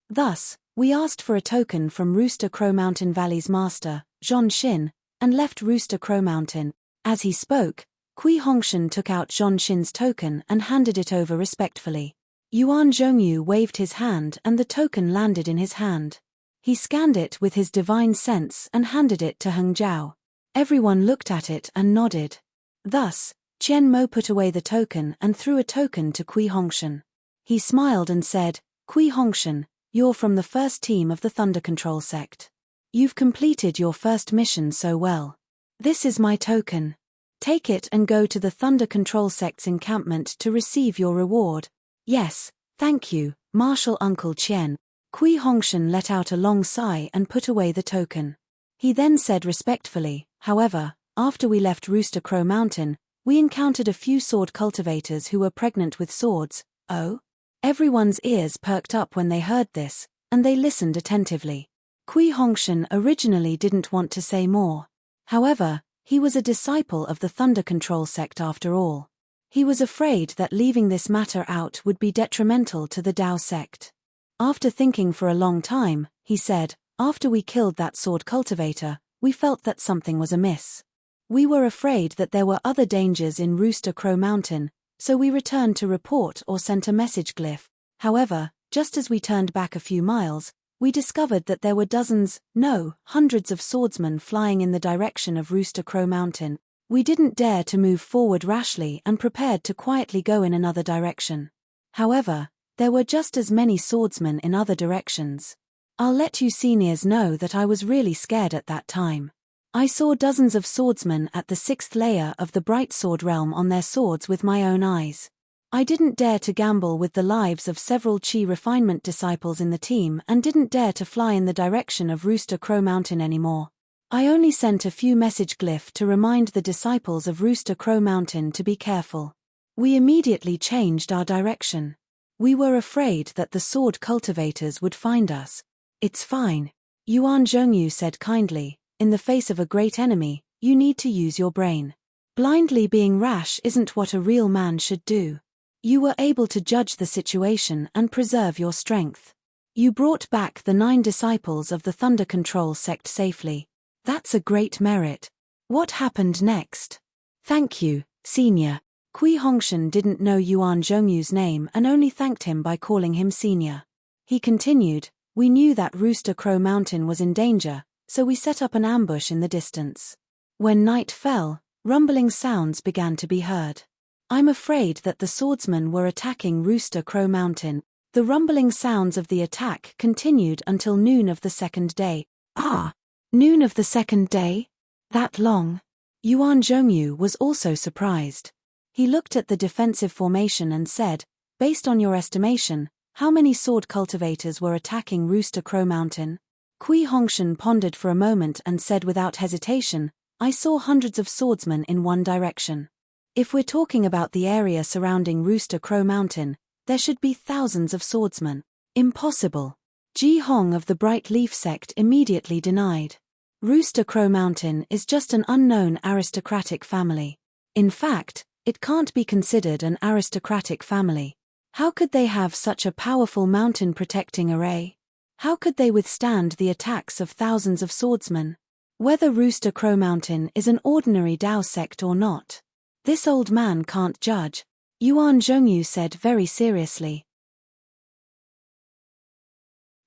Thus, we asked for a token from Rooster Crow Mountain Valley's master, Zhon Xin, and left Rooster Crow Mountain. As he spoke, Kui Hongshan took out Zhon Xin's token and handed it over respectfully. Yuan Zhongyu waved his hand and the token landed in his hand. He scanned it with his divine sense and handed it to Heng Zhao. Everyone looked at it and nodded. Thus, Qian Mo put away the token and threw a token to Kui Hongshan. He smiled and said, Kui Hongshan, you're from the first team of the Thunder Control sect. You've completed your first mission so well. This is my token. Take it and go to the Thunder Control sect's encampment to receive your reward. Yes, thank you, Martial Uncle Qian. Kui Hongshan let out a long sigh and put away the token. He then said respectfully, however, after we left Rooster Crow Mountain, we encountered a few sword cultivators who were pregnant with swords. Oh? Everyone's ears perked up when they heard this, and they listened attentively. Kui Hongshan originally didn't want to say more. However, he was a disciple of the Thunder Control sect after all. He was afraid that leaving this matter out would be detrimental to the Dao sect. After thinking for a long time, he said, after we killed that sword cultivator, we felt that something was amiss. We were afraid that there were other dangers in Rooster Crow Mountain, so we returned to report or sent a message glyph. However, just as we turned back a few miles, we discovered that there were dozens, no, hundreds of swordsmen flying in the direction of Rooster Crow Mountain. We didn't dare to move forward rashly and prepared to quietly go in another direction. However, there were just as many swordsmen in other directions. I'll let you seniors know that I was really scared at that time. I saw dozens of swordsmen at the 6th layer of the Bright Sword realm on their swords with my own eyes. I didn't dare to gamble with the lives of several Qi refinement disciples in the team and didn't dare to fly in the direction of Rooster Crow Mountain anymore. I only sent a few message glyph to remind the disciples of Rooster Crow Mountain to be careful. We immediately changed our direction. We were afraid that the sword cultivators would find us. It's fine. Yuan Zhongyu said kindly, in the face of a great enemy, you need to use your brain. Blindly being rash isn't what a real man should do. You were able to judge the situation and preserve your strength. You brought back the 9 disciples of the Thunder Control sect safely. That's a great merit. What happened next? Thank you, Senior. Kui Hongshan didn't know Yuan Zhongyu's name and only thanked him by calling him Senior. He continued, we knew that Rooster Crow Mountain was in danger, so we set up an ambush in the distance. When night fell, rumbling sounds began to be heard. I'm afraid that the swordsmen were attacking Rooster Crow Mountain. The rumbling sounds of the attack continued until noon of the second day. Ah! Noon of the second day? That long? Yuan Zhongyu was also surprised. He looked at the defensive formation and said, based on your estimation, how many sword cultivators were attacking Rooster Crow Mountain? Kui Hongshan pondered for a moment and said without hesitation, I saw hundreds of swordsmen in one direction. If we're talking about the area surrounding Rooster Crow Mountain, there should be thousands of swordsmen. Impossible. Ji Hong of the Bright Leaf sect immediately denied. Rooster Crow Mountain is just an unknown aristocratic family. In fact, it can't be considered an aristocratic family. How could they have such a powerful mountain protecting array? How could they withstand the attacks of thousands of swordsmen? Whether Rooster Crow Mountain is an ordinary Dao sect or not, this old man can't judge, Yuan Zhongyu said very seriously.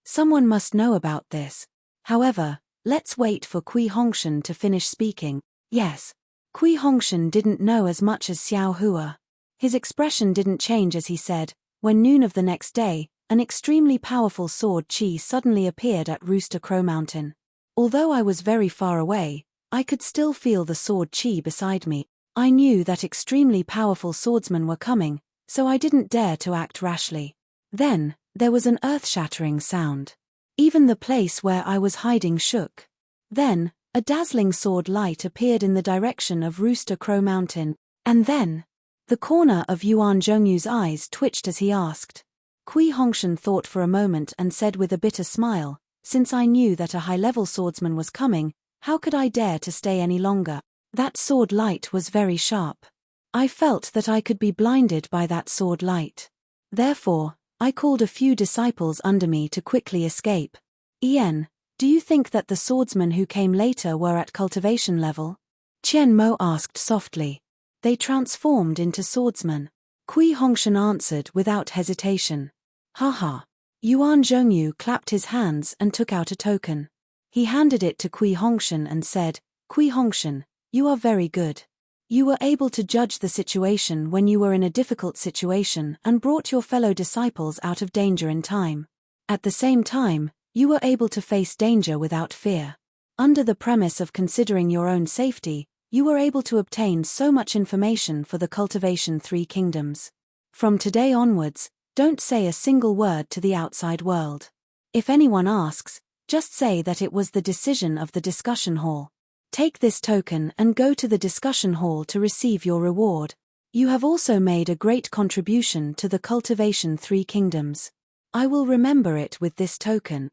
Someone must know about this. However, let's wait for Kui Hongshan to finish speaking. Yes. Kui Hongshan didn't know as much as Xiao Hua. His expression didn't change as he said, when noon of the next day, an extremely powerful sword chi suddenly appeared at Rooster Crow Mountain. Although I was very far away, I could still feel the sword chi beside me. I knew that extremely powerful swordsmen were coming, so I didn't dare to act rashly. Then, there was an earth-shattering sound. Even the place where I was hiding shook. Then, a dazzling sword light appeared in the direction of Rooster Crow Mountain, and then, the corner of Yuan Zhongyu's eyes twitched as he asked. Kui Hongshan thought for a moment and said with a bitter smile, since I knew that a high-level swordsman was coming, how could I dare to stay any longer? That sword light was very sharp. I felt that I could be blinded by that sword light. Therefore, I called a few disciples under me to quickly escape. Ian, do you think that the swordsmen who came later were at cultivation level? Qian Mo asked softly. They transformed into swordsmen. Kui Hongshan answered without hesitation. Haha. Yuan Zhongyu clapped his hands and took out a token. He handed it to Kui Hongshan and said, Kui Hongshan, you are very good. You were able to judge the situation when you were in a difficult situation and brought your fellow disciples out of danger in time. At the same time, you were able to face danger without fear. Under the premise of considering your own safety, you were able to obtain so much information for the Cultivation 3 Kingdoms. From today onwards, don't say a single word to the outside world. If anyone asks, just say that it was the decision of the discussion hall. Take this token and go to the discussion hall to receive your reward. You have also made a great contribution to the Cultivation 3 Kingdoms. I will remember it with this token.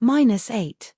-8.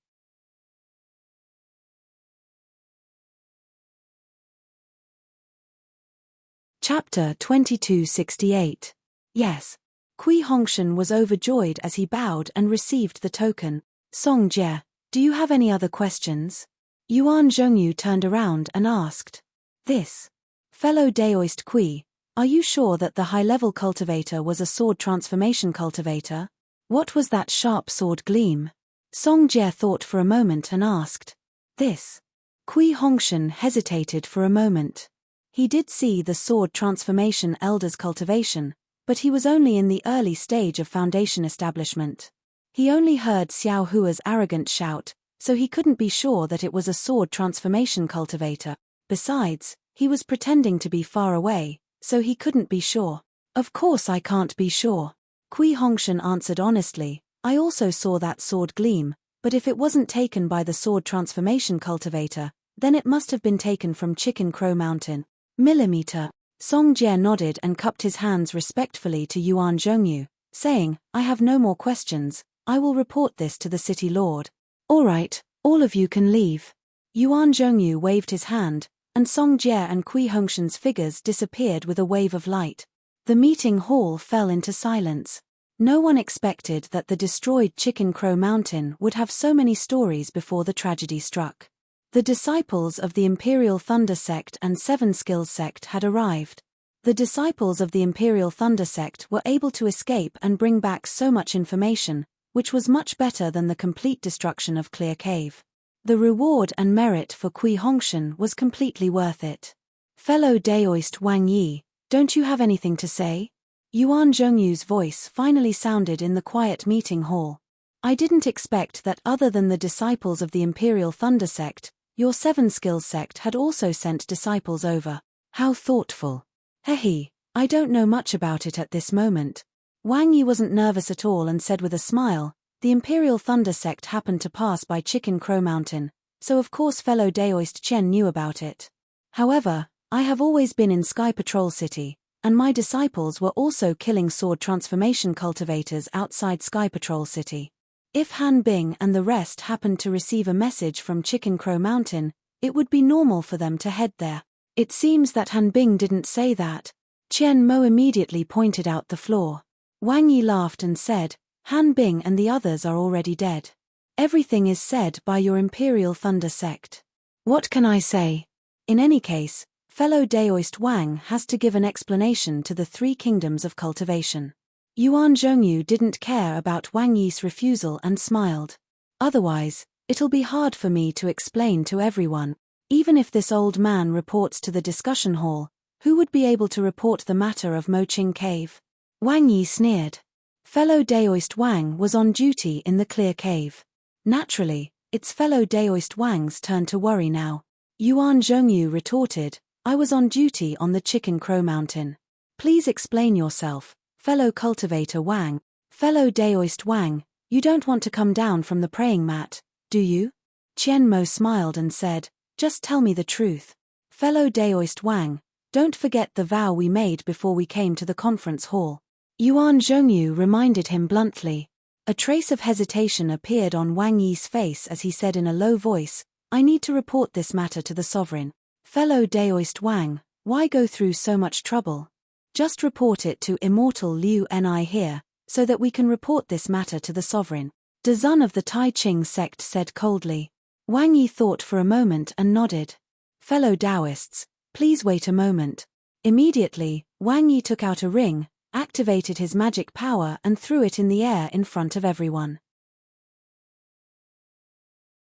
Chapter 2268. Yes. Kui Hongshan was overjoyed as he bowed and received the token. Song Jie, do you have any other questions? Yuan Zhongyu turned around and asked. This. Fellow Daoist Kui, are you sure that the high-level cultivator was a sword transformation cultivator? What was that sharp sword gleam? Song Jie thought for a moment and asked. This. Kui Hongshan hesitated for a moment. He did see the sword transformation elder's cultivation, but he was only in the early stage of foundation establishment. He only heard Xiao Hua's arrogant shout, so he couldn't be sure that it was a sword transformation cultivator. Besides, he was pretending to be far away, so he couldn't be sure. Of course I can't be sure. Kui Hongshan answered honestly, I also saw that sword gleam, but if it wasn't taken by the sword transformation cultivator, then it must have been taken from Chicken Crow Mountain. Millimeter. Song Jie nodded and cupped his hands respectfully to Yuan Zhongyu, saying, I have no more questions, I will report this to the city lord. All right, all of you can leave. Yuan Zhongyu waved his hand, and Song Jie and Kui Hongshan's figures disappeared with a wave of light. The meeting hall fell into silence. No one expected that the destroyed Chicken Crow Mountain would have so many stories before the tragedy struck. The disciples of the Imperial Thunder Sect and Seven Skills Sect had arrived. The disciples of the Imperial Thunder Sect were able to escape and bring back so much information, which was much better than the complete destruction of Clear Cave. The reward and merit for Kui Hongshan was completely worth it. Fellow Daoist Wang Yi, don't you have anything to say? Yuan Zhongyu's voice finally sounded in the quiet meeting hall. I didn't expect that other than the disciples of the Imperial Thunder Sect, your Seven Skills Sect had also sent disciples over. How thoughtful. Hehe, I don't know much about it at this moment. Wang Yi wasn't nervous at all and said with a smile, the Imperial Thunder Sect happened to pass by Chicken Crow Mountain, so of course fellow Daoist Chen knew about it. However, I have always been in Sky Patrol City, and my disciples were also killing sword transformation cultivators outside Sky Patrol City. If Han Bing and the rest happened to receive a message from Chicken Crow Mountain, it would be normal for them to head there. It seems that Han Bing didn't say that. Qian Mo immediately pointed out the flaw. Wang Yi laughed and said, Han Bing and the others are already dead. Everything is said by your Imperial Thunder Sect. What can I say? In any case, fellow Daoist Wang has to give an explanation to the three kingdoms of cultivation. Yuan Zhongyu didn't care about Wang Yi's refusal and smiled. Otherwise, it'll be hard for me to explain to everyone. Even if this old man reports to the discussion hall, who would be able to report the matter of Moqing Cave? Wang Yi sneered. Fellow Daoist Wang was on duty in the Clear Cave. Naturally, it's fellow Daoist Wang's turn to worry now. Yuan Zhongyu retorted, I was on duty on the Chicken Crow Mountain. Please explain yourself, fellow cultivator Wang. Fellow Daoist Wang, you don't want to come down from the praying mat, do you? Qian Mo smiled and said, just tell me the truth. Fellow Daoist Wang, don't forget the vow we made before we came to the conference hall. Yuan Zhongyu reminded him bluntly. A trace of hesitation appeared on Wang Yi's face as he said in a low voice, I need to report this matter to the sovereign. Fellow Daoist Wang, why go through so much trouble? Just report it to Immortal Liu Ni here, so that we can report this matter to the sovereign. Dazun of the Tai Ching sect said coldly. Wang Yi thought for a moment and nodded. Fellow Daoists, please wait a moment. Immediately, Wang Yi took out a ring, activated his magic power and threw it in the air in front of everyone.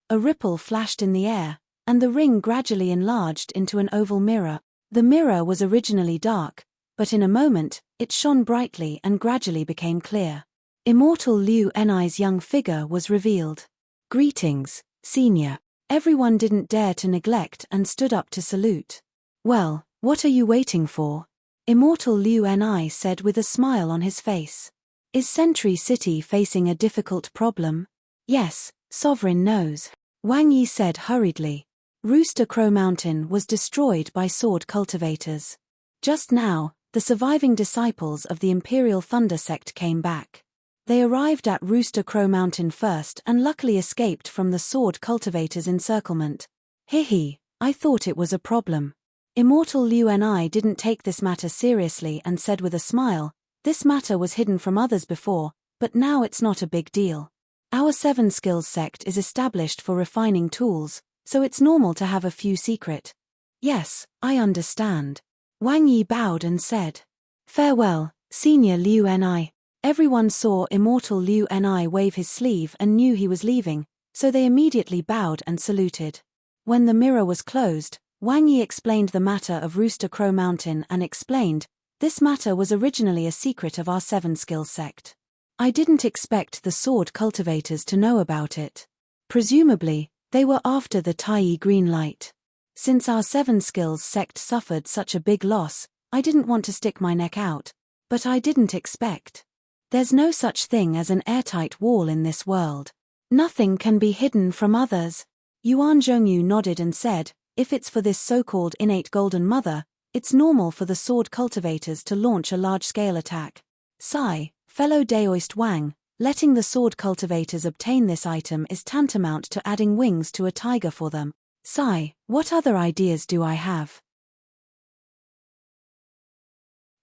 A ripple flashed in the air, and the ring gradually enlarged into an oval mirror. The mirror was originally dark, but in a moment, it shone brightly and gradually became clear. Immortal Liu Ni's young figure was revealed. Greetings, Senior. Everyone didn't dare to neglect and stood up to salute. Well, what are you waiting for? Immortal Liu Ni said with a smile on his face. Is Sentry City facing a difficult problem? Yes, Sovereign knows. Wang Yi said hurriedly. Rooster Crow Mountain was destroyed by sword cultivators. Just now, the surviving disciples of the Imperial Thunder Sect came back. They arrived at Rooster Crow Mountain first and luckily escaped from the sword cultivators' encirclement. Hehe, I thought it was a problem. Immortal Liu Ni didn't take this matter seriously and said with a smile, this matter was hidden from others before, but now it's not a big deal. Our Seven Skills sect is established for refining tools, so it's normal to have a few secret. Yes, I understand. Wang Yi bowed and said. Farewell, Senior Liu Ni. Everyone saw Immortal Liu Ni wave his sleeve and knew he was leaving, so they immediately bowed and saluted. When the mirror was closed, Wang Yi explained the matter of Rooster Crow Mountain and explained, this matter was originally a secret of our Seven Skills sect. I didn't expect the sword cultivators to know about it. Presumably, they were after the Tai green light. Since our Seven Skills sect suffered such a big loss, I didn't want to stick my neck out. But I didn't expect. There's no such thing as an airtight wall in this world. Nothing can be hidden from others. Yuan Zhongyu nodded and said, if it's for this so-called innate Golden Mother, it's normal for the sword cultivators to launch a large-scale attack. Sigh, fellow Daoist Wang, letting the sword cultivators obtain this item is tantamount to adding wings to a tiger for them. Sigh, what other ideas do I have?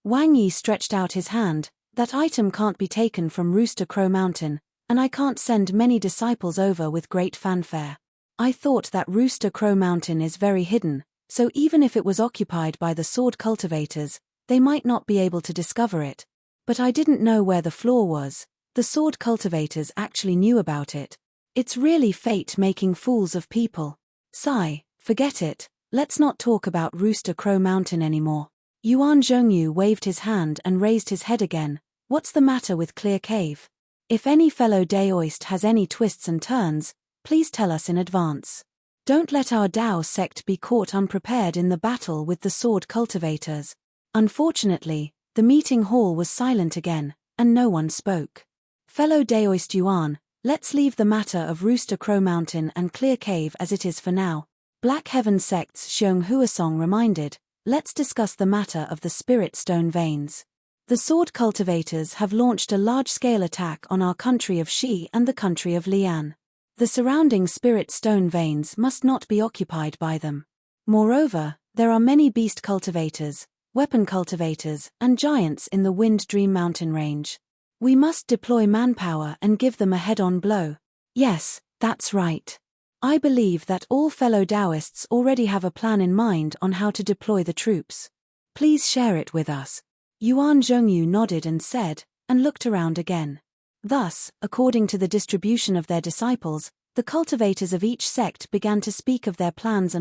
Wang Yi stretched out his hand. That item can't be taken from Rooster Crow Mountain, and I can't send many disciples over with great fanfare. I thought that Rooster Crow Mountain is very hidden, so even if it was occupied by the sword cultivators, they might not be able to discover it. But I didn't know where the flaw was. The sword cultivators actually knew about it. It's really fate making fools of people. Sigh, forget it, let's not talk about Rooster Crow Mountain anymore. Yuan Zhongyu waved his hand and raised his head again. What's the matter with Clear Cave? If any fellow Daoist has any twists and turns, please tell us in advance. Don't let our Dao sect be caught unprepared in the battle with the sword cultivators. Unfortunately, the meeting hall was silent again, and no one spoke. Fellow Daoist Yuan, let's leave the matter of Rooster Crow Mountain and Clear Cave as it is for now. Black Heaven Sect's Xiong Huasong reminded, let's discuss the matter of the spirit stone veins. The sword cultivators have launched a large-scale attack on our country of Shi and the country of Lian. The surrounding spirit stone veins must not be occupied by them. Moreover, there are many beast cultivators, weapon cultivators, and giants in the Wind Dream Mountain range. We must deploy manpower and give them a head-on blow. Yes, that's right. I believe that all fellow Daoists already have a plan in mind on how to deploy the troops. Please share it with us. Yuan Zhongyu nodded and said, and looked around again. Thus, according to the distribution of their disciples, the cultivators of each sect began to speak of their plans.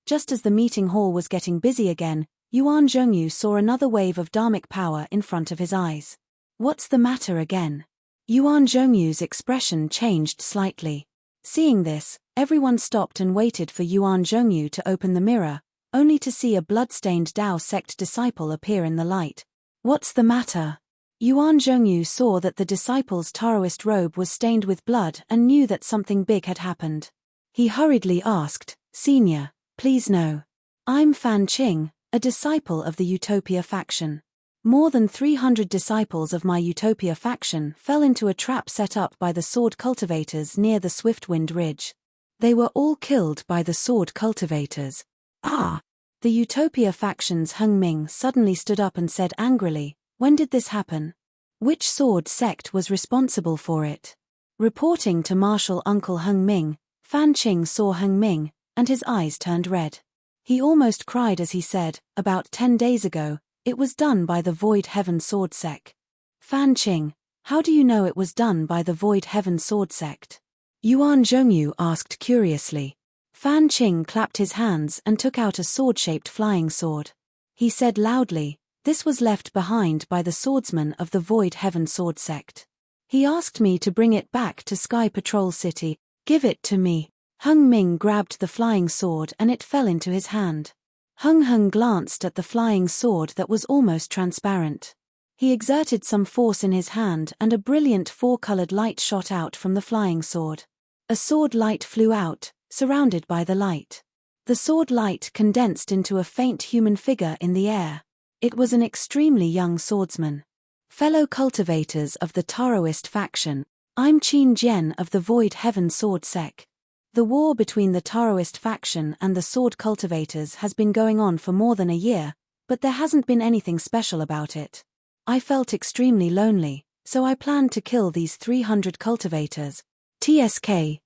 Just as the meeting hall was getting busy again, Yuan Zhongyu saw another wave of dharmic power in front of his eyes. What's the matter again? Yuan Zhongyu's expression changed slightly. Seeing this, everyone stopped and waited for Yuan Zhongyu to open the mirror, only to see a blood-stained Dao sect disciple appear in the light. What's the matter? Yuan Zhongyu saw that the disciple's Taoist robe was stained with blood and knew that something big had happened. He hurriedly asked, Senior, please no. I'm Fan Qing, a disciple of the Utopia faction. More than 300 disciples of my Utopia faction fell into a trap set up by the sword cultivators near the Swiftwind Ridge. They were all killed by the sword cultivators. Ah! The Utopia faction's Heng Ming suddenly stood up and said angrily, when did this happen? Which sword sect was responsible for it? Reporting to Marshal Uncle Heng Ming, Fan Qing saw Heng Ming, and his eyes turned red. He almost cried as he said, about 10 days ago, it was done by the Void Heaven Sword Sect. Fan Qing, how do you know it was done by the Void Heaven Sword Sect? Yuan Zhongyu asked curiously. Fan Qing clapped his hands and took out a sword-shaped flying sword. He said loudly, this was left behind by the swordsman of the Void Heaven Sword Sect. He asked me to bring it back to Sky Patrol City. Give it to me. Heng Ming grabbed the flying sword and it fell into his hand. Heng glanced at the flying sword that was almost transparent. He exerted some force in his hand and a brilliant 4-colored light shot out from the flying sword. A sword light flew out, surrounded by the light. The sword light condensed into a faint human figure in the air. It was an extremely young swordsman. Fellow cultivators of the Taoist faction, I'm Qin Jian of the Void Heaven Sword Sect. The war between the Taoist faction and the sword cultivators has been going on for more than a year, but there hasn't been anything special about it. I felt extremely lonely, so I planned to kill these 300 cultivators. TSK.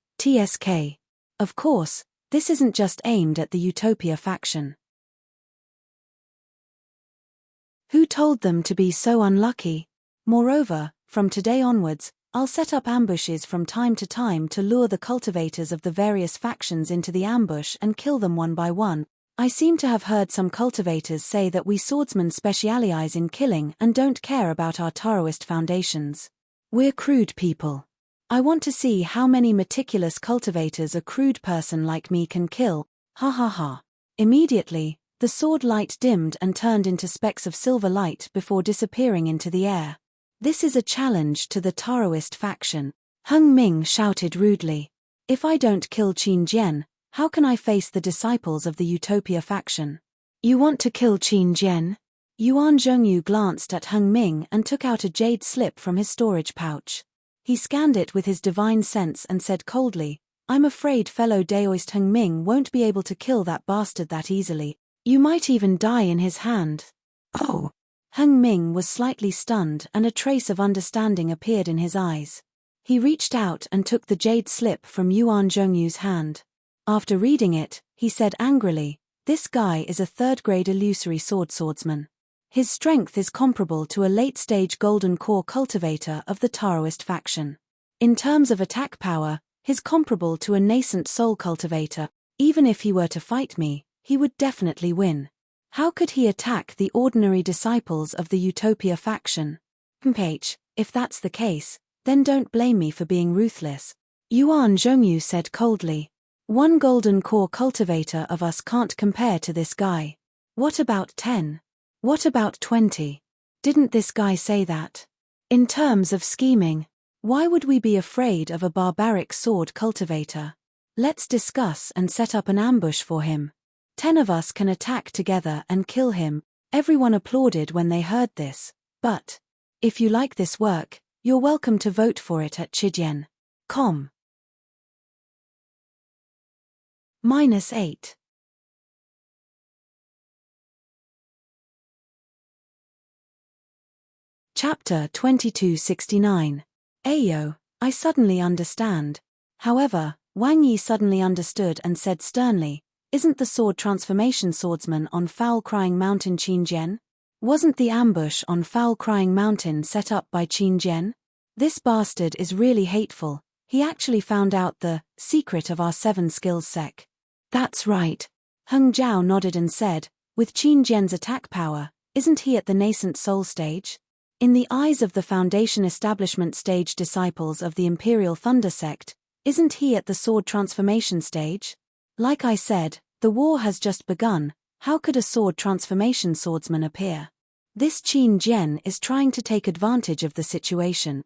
Of course, this isn't just aimed at the Utopia faction. Who told them to be so unlucky? Moreover, from today onwards, I'll set up ambushes from time to time to lure the cultivators of the various factions into the ambush and kill them one by one. I seem to have heard some cultivators say that we swordsmen specialize in killing and don't care about our Taoist foundations. We're crude people. I want to see how many meticulous cultivators a crude person like me can kill. Ha ha ha. Immediately, the sword light dimmed and turned into specks of silver light before disappearing into the air. This is a challenge to the Taoist faction. Heng Ming shouted rudely. If I don't kill Qin Jian, how can I face the disciples of the Utopia faction? You want to kill Qin Jian? Yuan Zhongyu glanced at Heng Ming and took out a jade slip from his storage pouch. He scanned it with his divine sense and said coldly, I'm afraid fellow Daoist Heng Ming won't be able to kill that bastard that easily. You might even die in his hand. Oh. Heng Ming was slightly stunned and a trace of understanding appeared in his eyes. He reached out and took the jade slip from Yuan Zhongyu's hand. After reading it, he said angrily, this guy is a third-grade illusory swordsman. His strength is comparable to a late-stage golden core cultivator of the Taoist faction. In terms of attack power, he's comparable to a nascent soul cultivator. Even if he were to fight me, he would definitely win. How could he attack the ordinary disciples of the Utopia faction? If that's the case, then don't blame me for being ruthless. Yuan Zhongyu said coldly. One golden core cultivator of us can't compare to this guy. What about 10? What about 20? Didn't this guy say that? In terms of scheming, why would we be afraid of a barbaric sword cultivator? Let's discuss and set up an ambush for him. 10 of us can attack together and kill him. Everyone applauded when they heard this. But if you like this work, you're welcome to vote for it at Chidian.com. -8. Chapter 2269. Ayo, I suddenly understand. However, Wang Yi suddenly understood and said sternly, isn't the sword transformation swordsman on Foul Crying Mountain Qin Jian? Wasn't the ambush on Foul Crying Mountain set up by Qin Jian? This bastard is really hateful. He actually found out the secret of our 7 skills sec. That's right. Heng Zhao nodded and said, with Qin Jian's attack power, isn't he at the nascent soul stage? In the eyes of the Foundation establishment stage disciples of the Imperial Thunder sect, isn't he at the sword transformation stage? Like I said, the war has just begun. How could a sword transformation swordsman appear? This Qin Jian is trying to take advantage of the situation.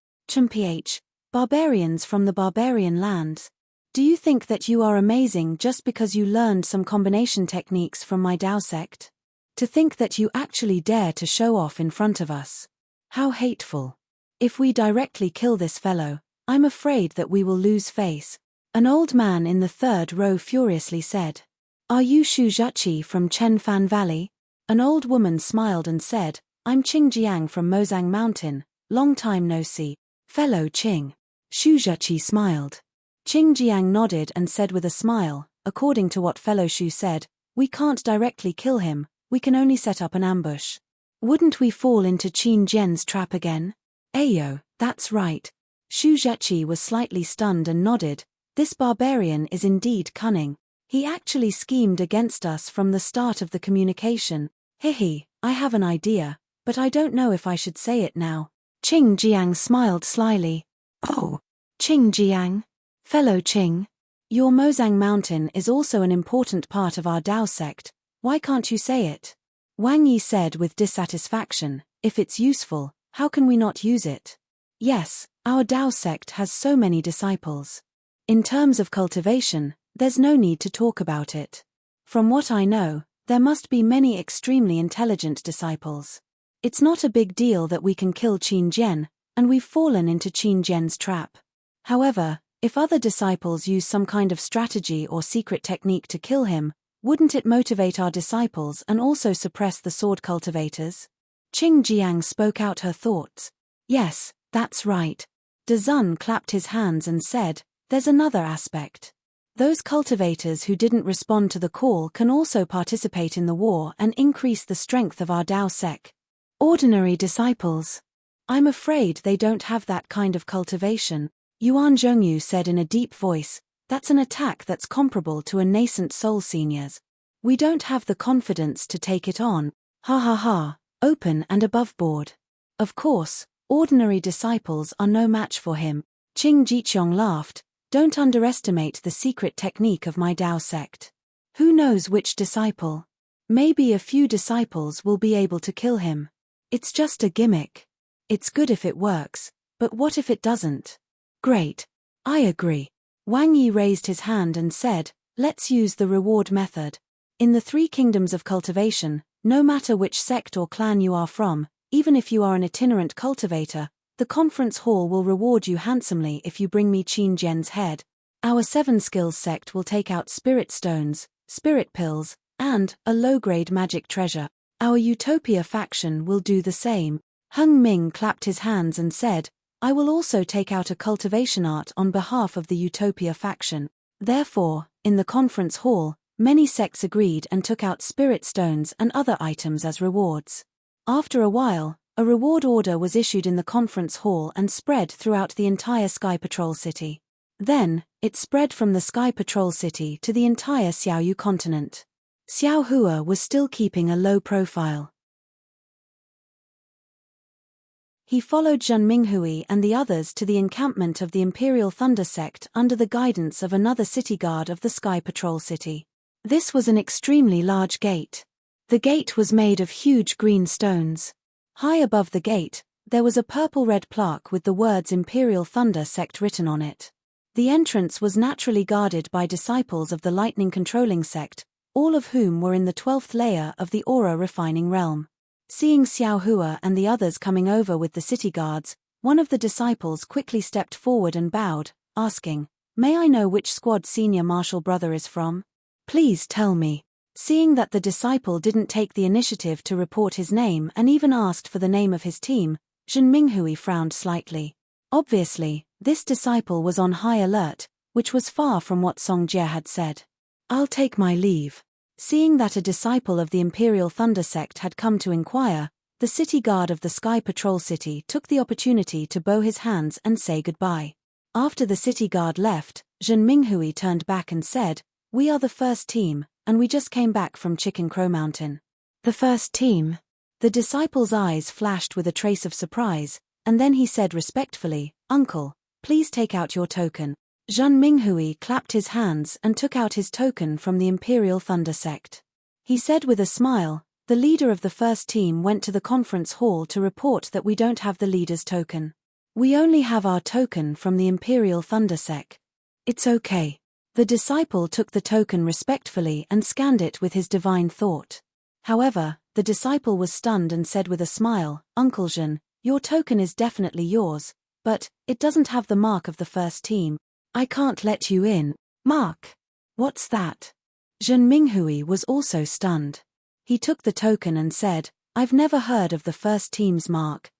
Barbarians from the barbarian lands. Do you think that you are amazing just because you learned some combination techniques from my Dao sect? To think that you actually dare to show off in front of us. How hateful. If we directly kill this fellow, I'm afraid that we will lose face. An old man in the 3rd row furiously said. Are you Shu Zhuqi from Chenfan Valley? An old woman smiled and said, I'm Qing Jiang from Mozang Mountain, long time no see. Fellow Qing. Shu Zhuqi smiled. Qing Jiang nodded and said with a smile, according to what fellow Shu said, we can't directly kill him, we can only set up an ambush. Wouldn't we fall into Qin Jian's trap again? Ayo, that's right. Shu Zhuqi was slightly stunned and nodded. This barbarian is indeed cunning. He actually schemed against us from the start of the communication. Hihi, I have an idea, but I don't know if I should say it now. Qing Jiang smiled slyly. Oh, Qing Jiang. Fellow Qing. Your Mozang Mountain is also an important part of our Dao sect, why can't you say it? Wang Yi said with dissatisfaction, if it's useful, how can we not use it? Yes, our Dao sect has so many disciples. In terms of cultivation, there's no need to talk about it. From what I know, there must be many extremely intelligent disciples. It's not a big deal that we can kill Qin Jian, and we've fallen into Qin Jian's trap. However, if other disciples use some kind of strategy or secret technique to kill him, wouldn't it motivate our disciples and also suppress the sword cultivators? Qing Jiang spoke out her thoughts. Yes, that's right. De Zun clapped his hands and said, there's another aspect. Those cultivators who didn't respond to the call can also participate in the war and increase the strength of our Dao sec. Ordinary disciples. I'm afraid they don't have that kind of cultivation. Yuan Zhongyu said in a deep voice, that's an attack that's comparable to a nascent soul senior's. We don't have the confidence to take it on. Ha ha ha, open and above board. Of course, ordinary disciples are no match for him. Qing Jiqiong laughed, don't underestimate the secret technique of my Dao sect. Who knows which disciple? Maybe a few disciples will be able to kill him. It's just a gimmick. It's good if it works, but what if it doesn't? Great. I agree. Wang Yi raised his hand and said, let's use the reward method. In the 3 kingdoms of cultivation, no matter which sect or clan you are from, even if you are an itinerant cultivator, the conference hall will reward you handsomely if you bring me Qin Jian's head. Our 7 skills sect will take out spirit stones, spirit pills, and a low-grade magic treasure. Our Utopia faction will do the same. Heng Ming clapped his hands and said, I will also take out a cultivation art on behalf of the Utopia faction. Therefore, in the conference hall, many sects agreed and took out spirit stones and other items as rewards. After a while, a reward order was issued in the conference hall and spread throughout the entire Sky Patrol City. Then, it spread from the Sky Patrol City to the entire Xiaoyu continent. Xiao Hua was still keeping a low profile. He followed Zhen Minghui and the others to the encampment of the Imperial Thunder Sect under the guidance of another city guard of the Sky Patrol City. This was an extremely large gate. The gate was made of huge green stones. High above the gate, there was a purple-red plaque with the words Imperial Thunder Sect written on it. The entrance was naturally guarded by disciples of the Lightning Controlling Sect, all of whom were in the 12th layer of the Aura Refining Realm. Seeing Xiao Hua and the others coming over with the city guards, one of the disciples quickly stepped forward and bowed, asking, "May I know which squad Senior Marshal Brother is from? Please tell me." Seeing that the disciple didn't take the initiative to report his name and even asked for the name of his team, Zhen Minghui frowned slightly. Obviously, this disciple was on high alert, which was far from what Song Jie had said. "I'll take my leave." Seeing that a disciple of the Imperial Thunder Sect had come to inquire, the city guard of the Sky Patrol City took the opportunity to bow his hands and say goodbye. After the city guard left, Zhen Minghui turned back and said, "We are the first team, and we just came back from Chicken Crow Mountain." "The first team?" The disciple's eyes flashed with a trace of surprise, and then he said respectfully, "Uncle, please take out your token." Zhen Minghui clapped his hands and took out his token from the Imperial Thunder Sect. He said with a smile, "The leader of the first team went to the conference hall to report that we don't have the leader's token. We only have our token from the Imperial Thunder Sect." "It's okay." The disciple took the token respectfully and scanned it with his divine thought. However, the disciple was stunned and said with a smile, "Uncle Zhen, your token is definitely yours, but it doesn't have the mark of the first team. I can't let you in." "Mark? What's that?" Zhen Minghui was also stunned. He took the token and said, "I've never heard of the first team's mark."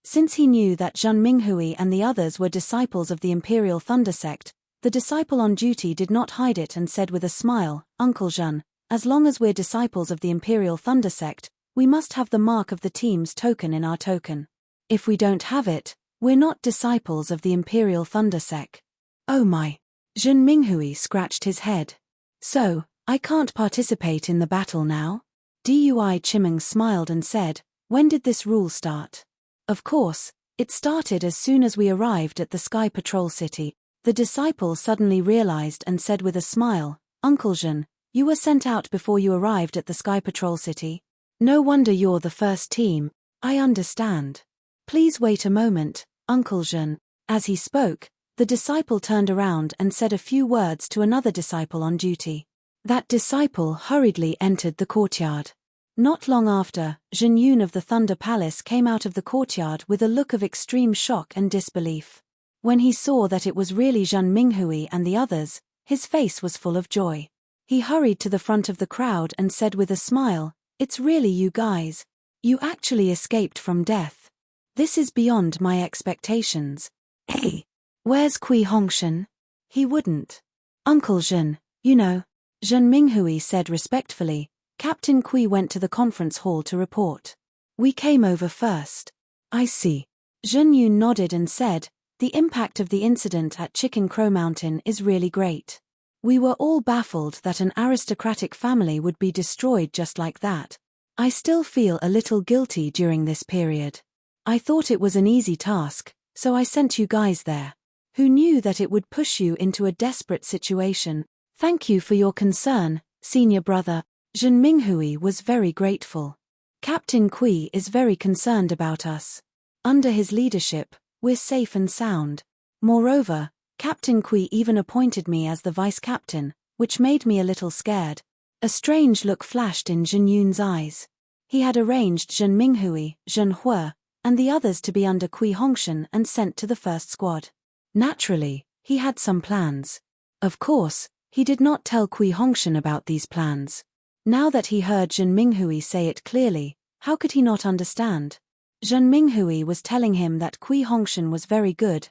Since he knew that Zhen Minghui and the others were disciples of the Imperial Thunder Sect, the disciple on duty did not hide it and said with a smile, "Uncle Zhen, as long as we're disciples of the Imperial Thunder Sect, we must have the mark of the team's token in our token. If we don't have it, we're not disciples of the Imperial Thunder Sect." "Oh my." Zhen Minghui scratched his head. "So, I can't participate in the battle now?" Dui Chimeng smiled and said, "When did this rule start?" "Of course, it started as soon as we arrived at the Sky Patrol City." The disciple suddenly realized and said with a smile, "Uncle Zhen, you were sent out before you arrived at the Sky Patrol City? No wonder you're the first team. I understand. Please wait a moment, Uncle Zhen." As he spoke, the disciple turned around and said a few words to another disciple on duty. That disciple hurriedly entered the courtyard. Not long after, Zhen Yun of the Thunder Palace came out of the courtyard with a look of extreme shock and disbelief. When he saw that it was really Zhen Minghui and the others, his face was full of joy. He hurried to the front of the crowd and said with a smile, "It's really you guys. You actually escaped from death. This is beyond my expectations. Hey, where's Kui Hongshan? He wouldn't." "Uncle Zhen, you know," Zhen Minghui said respectfully, "Captain Kui went to the conference hall to report. We came over first." "I see." Zhen Yun nodded and said, "The impact of the incident at Chicken Crow Mountain is really great. We were all baffled that an aristocratic family would be destroyed just like that. I still feel a little guilty during this period. I thought it was an easy task, so I sent you guys there. Who knew that it would push you into a desperate situation? Thank you for your concern, senior brother." Zhen Minghui was very grateful. "Captain Kui is very concerned about us. Under his leadership, we're safe and sound. Moreover, Captain Kui even appointed me as the vice captain, which made me a little scared." A strange look flashed in Zhen Yun's eyes. He had arranged Zhen Minghui, Zhen Hua, and the others to be under Kui Hongshan and sent to the first squad. Naturally, he had some plans. Of course, he did not tell Kui Hongshan about these plans. Now that he heard Zhen Minghui say it clearly, how could he not understand? Zhen Minghui was telling him that Kui Hongshan was very good,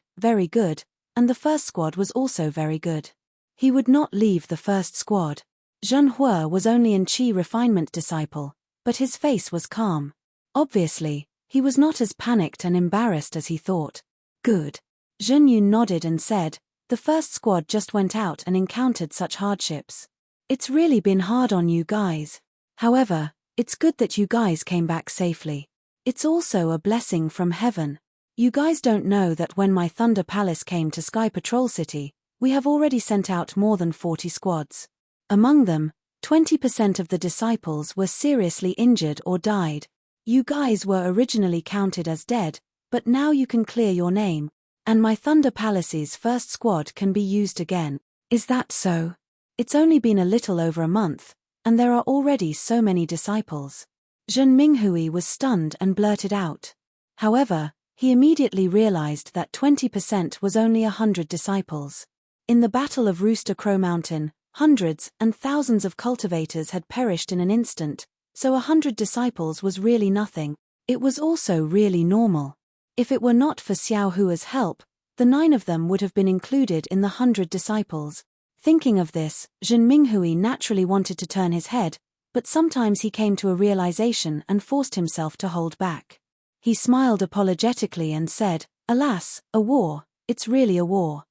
and the first squad was also very good. He would not leave the first squad. Zhen Hua was only an Qi refinement disciple, but his face was calm. Obviously, he was not as panicked and embarrassed as he thought. "Good." Zhen Yun nodded and said, The first squad just went out and encountered such hardships. It's really been hard on you guys. However, it's good that you guys came back safely. It's also a blessing from heaven. You guys don't know that when my Thunder Palace came to Sky Patrol City, we have already sent out more than 40 squads. Among them, 20% of the disciples were seriously injured or died. You guys were originally counted as dead, but now you can clear your name, and my Thunder Palace's first squad can be used again. Is that so? It's only been a little over a month, and there are already so many disciples. Zhen Minghui was stunned and blurted out. However, he immediately realized that 20% was only 100 disciples. In the Battle of Rooster Crow Mountain, hundreds and thousands of cultivators had perished in an instant, so 100 disciples was really nothing. It was also really normal. If it were not for Xiao Hua's help, the 9 of them would have been included in the 100 disciples. Thinking of this, Zhen Minghui naturally wanted to turn his head, but sometimes he came to a realization and forced himself to hold back. He smiled apologetically and said, "Alas, a war, it's really a war.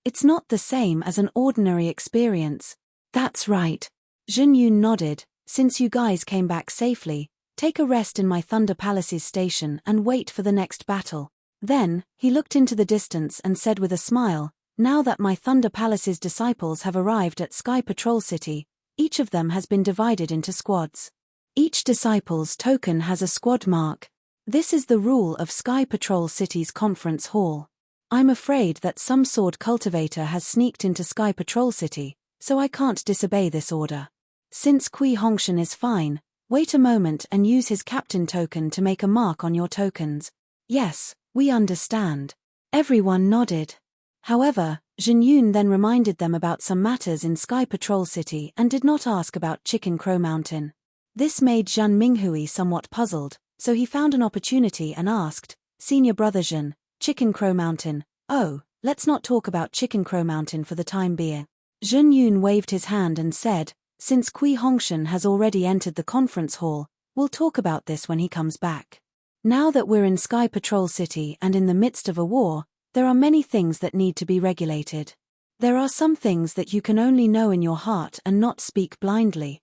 It's not the same as an ordinary experience." "That's right." Zhen Yun nodded. "Since you guys came back safely, take a rest in my Thunder Palace's station and wait for the next battle." Then, he looked into the distance and said with a smile, "Now that my Thunder Palace's disciples have arrived at Sky Patrol City, each of them has been divided into squads. Each disciple's token has a squad mark. This is the rule of Sky Patrol City's conference hall. I'm afraid that some sword cultivator has sneaked into Sky Patrol City, so I can't disobey this order. Since Kui Hongshan is fine, wait a moment and use his captain token to make a mark on your tokens." "Yes, we understand." Everyone nodded. However, Zhen Yun then reminded them about some matters in Sky Patrol City and did not ask about Chicken Crow Mountain. This made Zhen Minghui somewhat puzzled, so he found an opportunity and asked, "Senior Brother Zhen, Chicken Crow Mountain, oh, let's not talk about Chicken Crow Mountain for the time being." Zhen Yun waved his hand and said, "Since Kui Hongshan has already entered the conference hall, we'll talk about this when he comes back. Now that we're in Sky Patrol City and in the midst of a war, there are many things that need to be regulated. There are some things that you can only know in your heart and not speak blindly."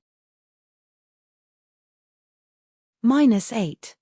-8.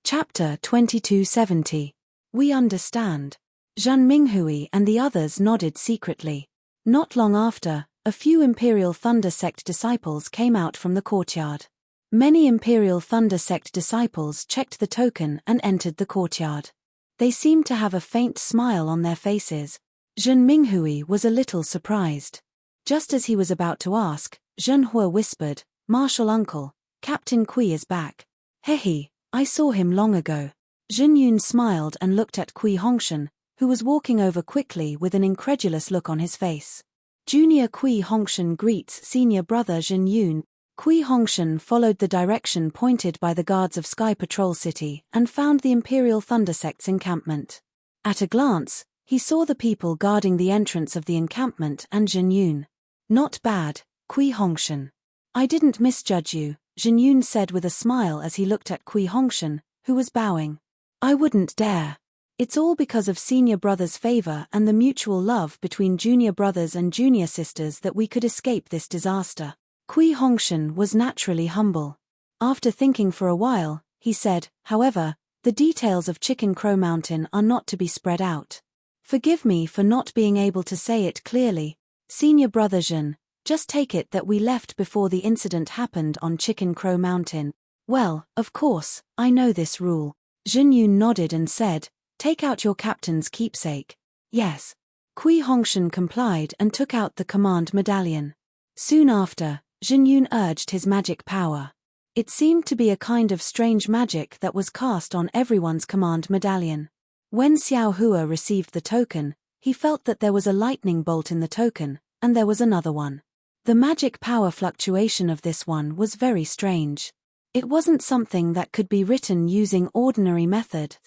Chapter 2270. We understand. Zhen Minghui and the others nodded secretly. Not long after, a few Imperial Thunder Sect disciples came out from the courtyard. Many Imperial Thunder Sect disciples checked the token and entered the courtyard. They seemed to have a faint smile on their faces. Zhen Minghui was a little surprised. Just as he was about to ask, Zhen Hua whispered, "Marshal Uncle, Captain Kui is back." "Hehe, I saw him long ago." Zhen Yun smiled and looked at Kui Hongshan, who was walking over quickly with an incredulous look on his face. Junior Kui Hongshan greets senior brother Zhen Yun. Kui Hongshan followed the direction pointed by the guards of Sky Patrol City and found the Imperial Thunder Sect's encampment. At a glance, he saw the people guarding the entrance of the encampment and Zhen Yun. "Not bad, Kui Hongshan. I didn't misjudge you," Zhen Yun said with a smile as he looked at Kui Hongshan, who was bowing. "I wouldn't dare. It's all because of senior brothers' favor and the mutual love between junior brothers and junior sisters that we could escape this disaster." Kui Hongshan was naturally humble. After thinking for a while, he said, "However, the details of Chicken Crow Mountain are not to be spread out. Forgive me for not being able to say it clearly. Senior brother Zhen, just take it that we left before the incident happened on Chicken Crow Mountain." "Well, of course, I know this rule." Zhen Yun nodded and said, "Take out your captain's keepsake." "Yes." Kui Hongshan complied and took out the command medallion. Soon after, Zhen Yun urged his magic power. It seemed to be a kind of strange magic that was cast on everyone's command medallion. When Xiao Hua received the token, he felt that there was a lightning bolt in the token, and there was another one. The magic power fluctuation of this one was very strange. It wasn't something that could be written using ordinary method.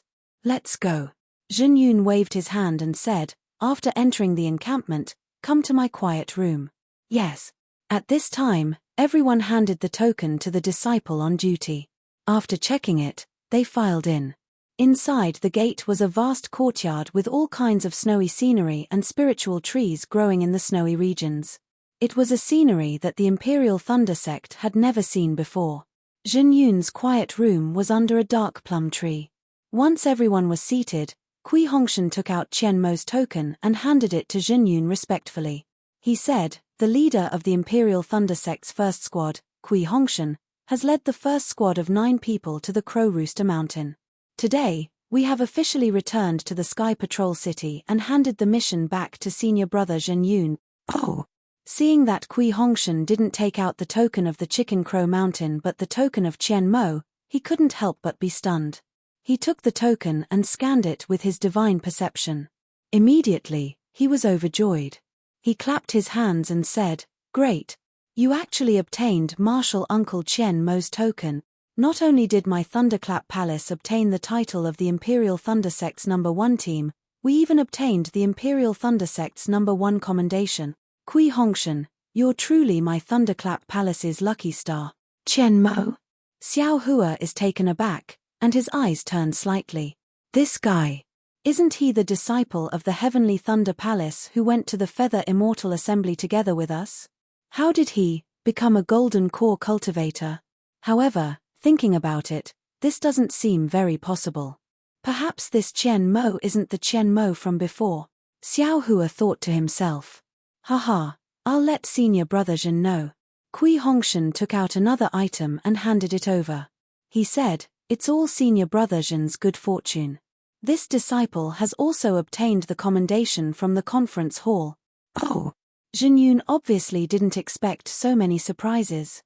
"Let's go." Zhen Yun waved his hand and said, after entering the encampment, "Come to my quiet room." "Yes." At this time, everyone handed the token to the disciple on duty. After checking it, they filed in. Inside the gate was a vast courtyard with all kinds of snowy scenery and spiritual trees growing in the snowy regions. It was a scenery that the Imperial Thunder Sect had never seen before. Jin Yun's quiet room was under a dark plum tree. Once everyone was seated, Kui Hongshan took out Qian Mo's token and handed it to Jin Yun respectfully. He said, "The leader of the Imperial Thunder Sect's first squad, Kui Hongshan, has led the first squad of 9 people to the Crow Rooster Mountain. Today, we have officially returned to the Sky Patrol City and handed the mission back to senior brother Jin Yun." Oh! Seeing that Kui Hongshan didn't take out the token of the Chicken Crow Mountain but the token of Qian Mo, he couldn't help but be stunned. He took the token and scanned it with his divine perception. Immediately, he was overjoyed. He clapped his hands and said, "Great! You actually obtained Martial Uncle Qian Mo's token. Not only did my Thunderclap Palace obtain the title of the Imperial Thunder Sect's #1 team, we even obtained the Imperial Thunder Sect's #1 commendation. Kui Hongshan, you're truly my Thunderclap Palace's lucky star." Qian Mo? Xiao Hua is taken aback, and his eyes turn slightly. This guy. Isn't he the disciple of the Heavenly Thunder Palace who went to the Feather Immortal Assembly together with us? How did he become a Golden Core cultivator? However, thinking about it, this doesn't seem very possible. Perhaps this Qian Mo isn't the Qian Mo from before. Xiao Hua thought to himself. Haha, I'll let senior brother Jin know. Kui Hongshan took out another item and handed it over. He said, "It's all senior brother Jin's good fortune. This disciple has also obtained the commendation from the conference hall." Oh! Jin Yun obviously didn't expect so many surprises.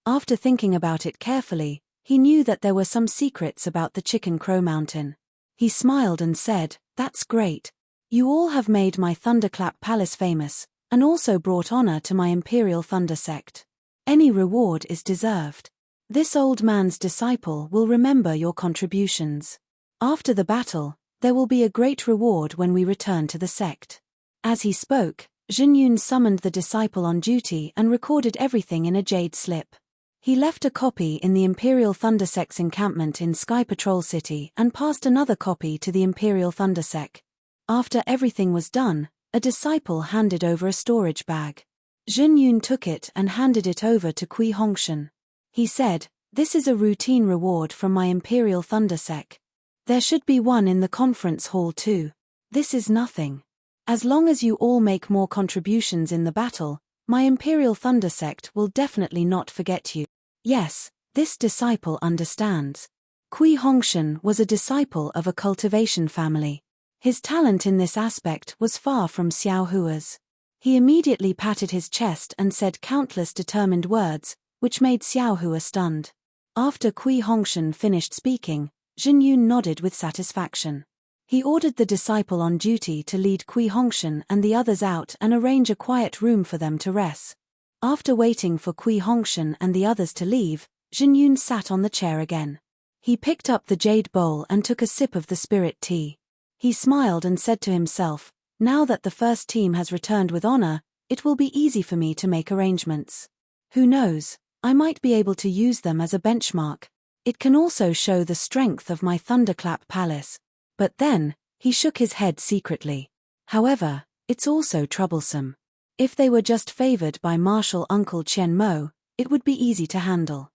After thinking about it carefully, he knew that there were some secrets about the Chicken Crow Mountain. He smiled and said, "That's great. You all have made my Thunderclap Palace famous, and also brought honor to my Imperial Thunder Sect. Any reward is deserved. This old man's disciple will remember your contributions. After the battle, there will be a great reward when we return to the sect." As he spoke, Jin Yun summoned the disciple on duty and recorded everything in a jade slip. He left a copy in the Imperial Thunder Sect's encampment in Sky Patrol City and passed another copy to the Imperial Thunder Sect. After everything was done, a disciple handed over a storage bag. Jin Yun took it and handed it over to Kui Hongshan. He said, "This is a routine reward from my Imperial Thunder Sect. There should be one in the conference hall too. This is nothing. As long as you all make more contributions in the battle, my Imperial Thunder Sect will definitely not forget you." Yes, this disciple understands. Kui Hongshan was a disciple of a cultivation family. His talent in this aspect was far from Xiao Hua's. He immediately patted his chest and said countless determined words, which made Xiao Hua stunned. After Kui Hongshan finished speaking, Jin Yun nodded with satisfaction. He ordered the disciple on duty to lead Kui Hongshan and the others out and arrange a quiet room for them to rest. After waiting for Kui Hongshan and the others to leave, Jin Yun sat on the chair again. He picked up the jade bowl and took a sip of the spirit tea. He smiled and said to himself, "Now that the first team has returned with honor, it will be easy for me to make arrangements. Who knows, I might be able to use them as a benchmark. It can also show the strength of my Thunderclap Palace." But then, he shook his head secretly. However, it's also troublesome. If they were just favored by Martial Uncle Qian Mo, it would be easy to handle.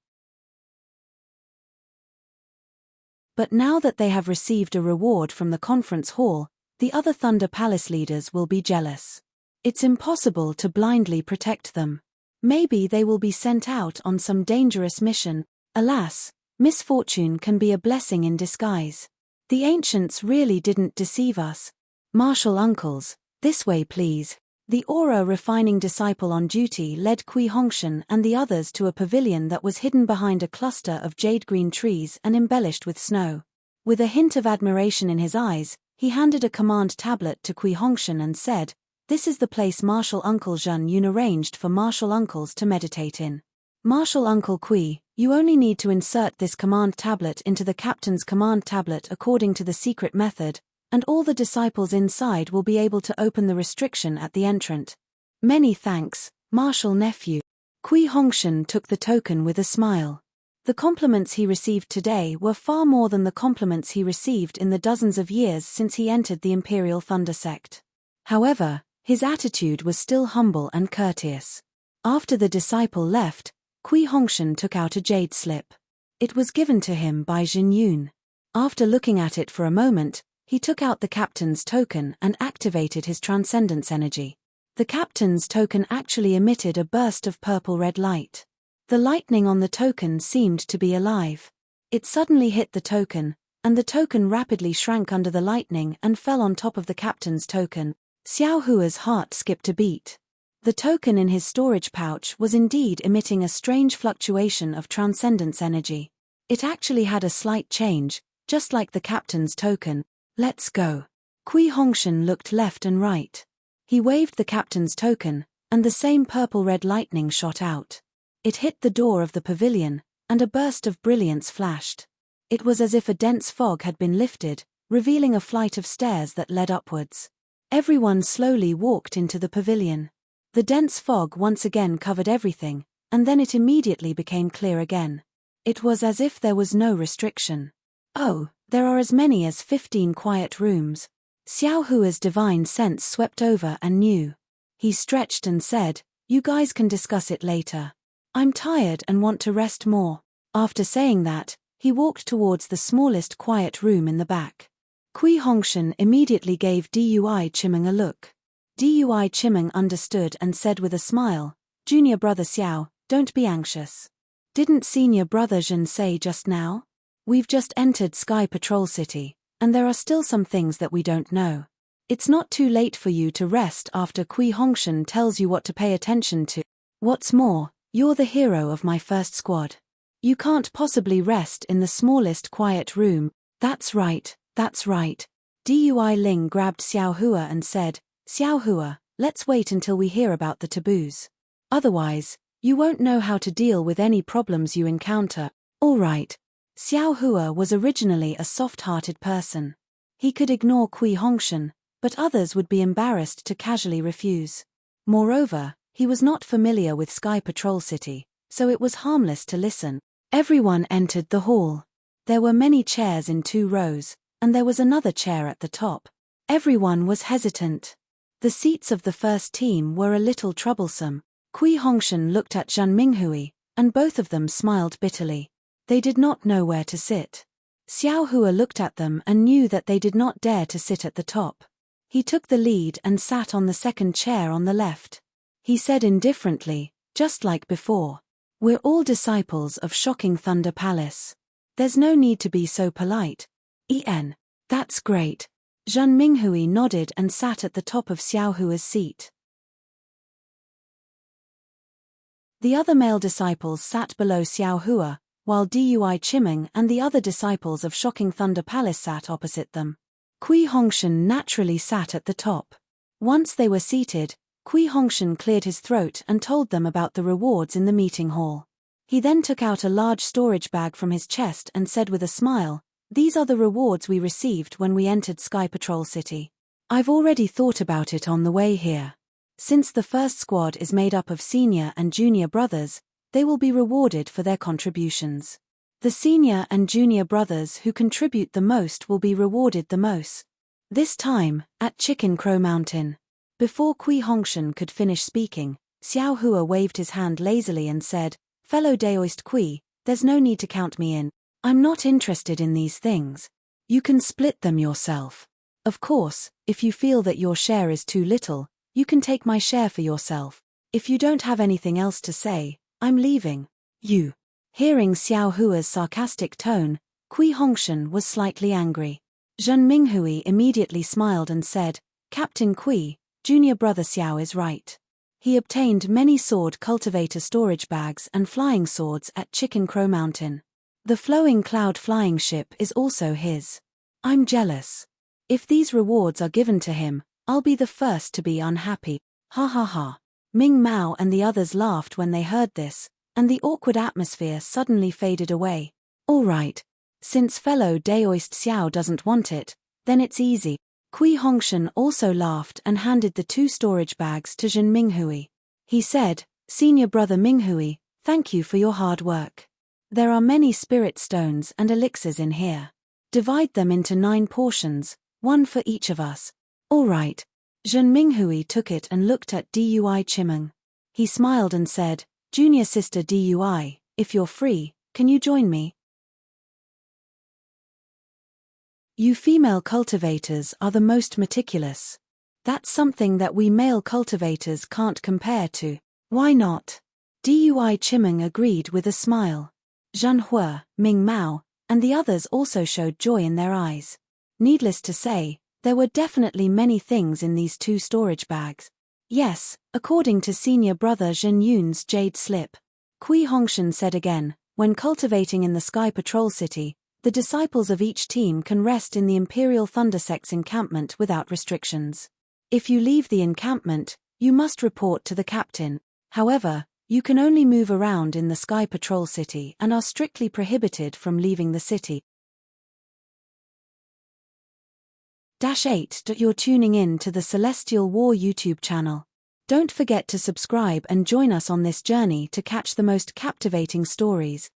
But now that they have received a reward from the conference hall, the other Thunder Palace leaders will be jealous. It's impossible to blindly protect them. Maybe they will be sent out on some dangerous mission. Alas, misfortune can be a blessing in disguise. The ancients really didn't deceive us. Martial uncles, this way please. The aura-refining disciple on duty led Kui Hongshan and the others to a pavilion that was hidden behind a cluster of jade-green trees and embellished with snow. With a hint of admiration in his eyes, he handed a command tablet to Kui Hongshan and said, "This is the place Martial Uncle Jin Yun arranged for Martial Uncles to meditate in. Martial Uncle Kui, you only need to insert this command tablet into the captain's command tablet according to the secret method, and all the disciples inside will be able to open the restriction at the entrant. Many thanks, Marshal Nephew. Kui Hongshan took the token with a smile. The compliments he received today were far more than the compliments he received in the dozens of years since he entered the Imperial Thunder sect. However, his attitude was still humble and courteous. After the disciple left, Kui Hongshan took out a jade slip. It was given to him by Jin Yun. After looking at it for a moment, he took out the captain's token and activated his transcendence energy. The captain's token actually emitted a burst of purple-red light. The lightning on the token seemed to be alive. It suddenly hit the token, and the token rapidly shrank under the lightning and fell on top of the captain's token. Xiao Hua's heart skipped a beat. The token in his storage pouch was indeed emitting a strange fluctuation of transcendence energy. It actually had a slight change, just like the captain's token. Let's go. Kui Hongshan looked left and right. He waved the captain's token, and the same purple-red lightning shot out. It hit the door of the pavilion, and a burst of brilliance flashed. It was as if a dense fog had been lifted, revealing a flight of stairs that led upwards. Everyone slowly walked into the pavilion. The dense fog once again covered everything, and then it immediately became clear again. It was as if there was no restriction. Oh, there are as many as 15 quiet rooms. Xiao Hua's divine sense swept over and knew. He stretched and said, "You guys can discuss it later. I'm tired and want to rest more." After saying that, he walked towards the smallest quiet room in the back. Kui Hongshan immediately gave Dui Chimeng a look. Dui Chimeng understood and said with a smile, "Junior brother Xiao, don't be anxious. Didn't senior brother Zhen say just now? We've just entered Sky Patrol City, and there are still some things that we don't know. It's not too late for you to rest after Kui Hongshan tells you what to pay attention to. What's more, you're the hero of my first squad. You can't possibly rest in the smallest quiet room." That's right, that's right. Dui Ling grabbed Xiao Hua and said, "Xiao Hua, let's wait until we hear about the taboos. Otherwise, you won't know how to deal with any problems you encounter." All right. Xiao Hua was originally a soft-hearted person. He could ignore Kui Hongshan, but others would be embarrassed to casually refuse. Moreover, he was not familiar with Sky Patrol City, so it was harmless to listen. Everyone entered the hall. There were many chairs in 2 rows, and there was another chair at the top. Everyone was hesitant. The seats of the first team were a little troublesome. Kui Hongshan looked at Zhan Minghui, and both of them smiled bitterly. They did not know where to sit. Xiao Hua looked at them and knew that they did not dare to sit at the top. He took the lead and sat on the second chair on the left. He said indifferently, just like before, "We're all disciples of Shocking Thunder Palace. There's no need to be so polite." That's great. Zhan Minghui nodded and sat at the top of Xiao Hua's seat. The other male disciples sat below Xiao Hua, while Dui Chimeng and the other disciples of Shocking Thunder Palace sat opposite them. Kui Hongshan naturally sat at the top. Once they were seated, Kui Hongshan cleared his throat and told them about the rewards in the meeting hall. He then took out a large storage bag from his chest and said with a smile, "These are the rewards we received when we entered Sky Patrol City. I've already thought about it on the way here. Since the first squad is made up of senior and junior brothers, they will be rewarded for their contributions. The senior and junior brothers who contribute the most will be rewarded the most. This time, at Chicken Crow Mountain." Before Kui Hongshan could finish speaking, Xiao Hua waved his hand lazily and said, "Fellow Daoist Kui, there's no need to count me in. I'm not interested in these things. You can split them yourself. Of course, if you feel that your share is too little, you can take my share for yourself. If you don't have anything else to say, I'm leaving." "You." Hearing Xiao Hua's sarcastic tone, Kui Hongshan was slightly angry. Zhan Minghui immediately smiled and said, "Captain Kui, junior brother Xiao is right. He obtained many sword cultivator storage bags and flying swords at Chicken Crow Mountain. The flowing cloud flying ship is also his. I'm jealous. If these rewards are given to him, I'll be the first to be unhappy." Ha ha ha. Ming Mao and the others laughed when they heard this, and the awkward atmosphere suddenly faded away. "All right. Since fellow Daoist Xiao doesn't want it, Then it's easy. Kui Hongshan also laughed and handed the 2 storage bags to Zhen Minghui. He said, "Senior brother Minghui, thank you for your hard work. There are many spirit stones and elixirs in here. Divide them into 9 portions, 1 for each of us." "All right." Zhen Minghui took it and looked at Dui Chimeng. He smiled and said, "Junior sister Dui, if you're free, can you join me?" You female cultivators are the most meticulous. That's something that we male cultivators can't compare to. Why not? Dui Chimeng agreed with a smile. Zhan Hua, Ming Mao, and the others also showed joy in their eyes. Needless to say, there were definitely many things in these 2 storage bags. Yes, according to senior brother Zhen Yun's jade slip. Kui Hongshan said again, "When cultivating in the Sky Patrol City, the disciples of each team can rest in the Imperial Thundersect's encampment without restrictions. If you leave the encampment, you must report to the captain. However, you can only move around in the Sky Patrol City and are strictly prohibited from leaving the city." 8. You're tuning in to the Celestial War YouTube channel. Don't forget to subscribe and join us on this journey to catch the most captivating stories.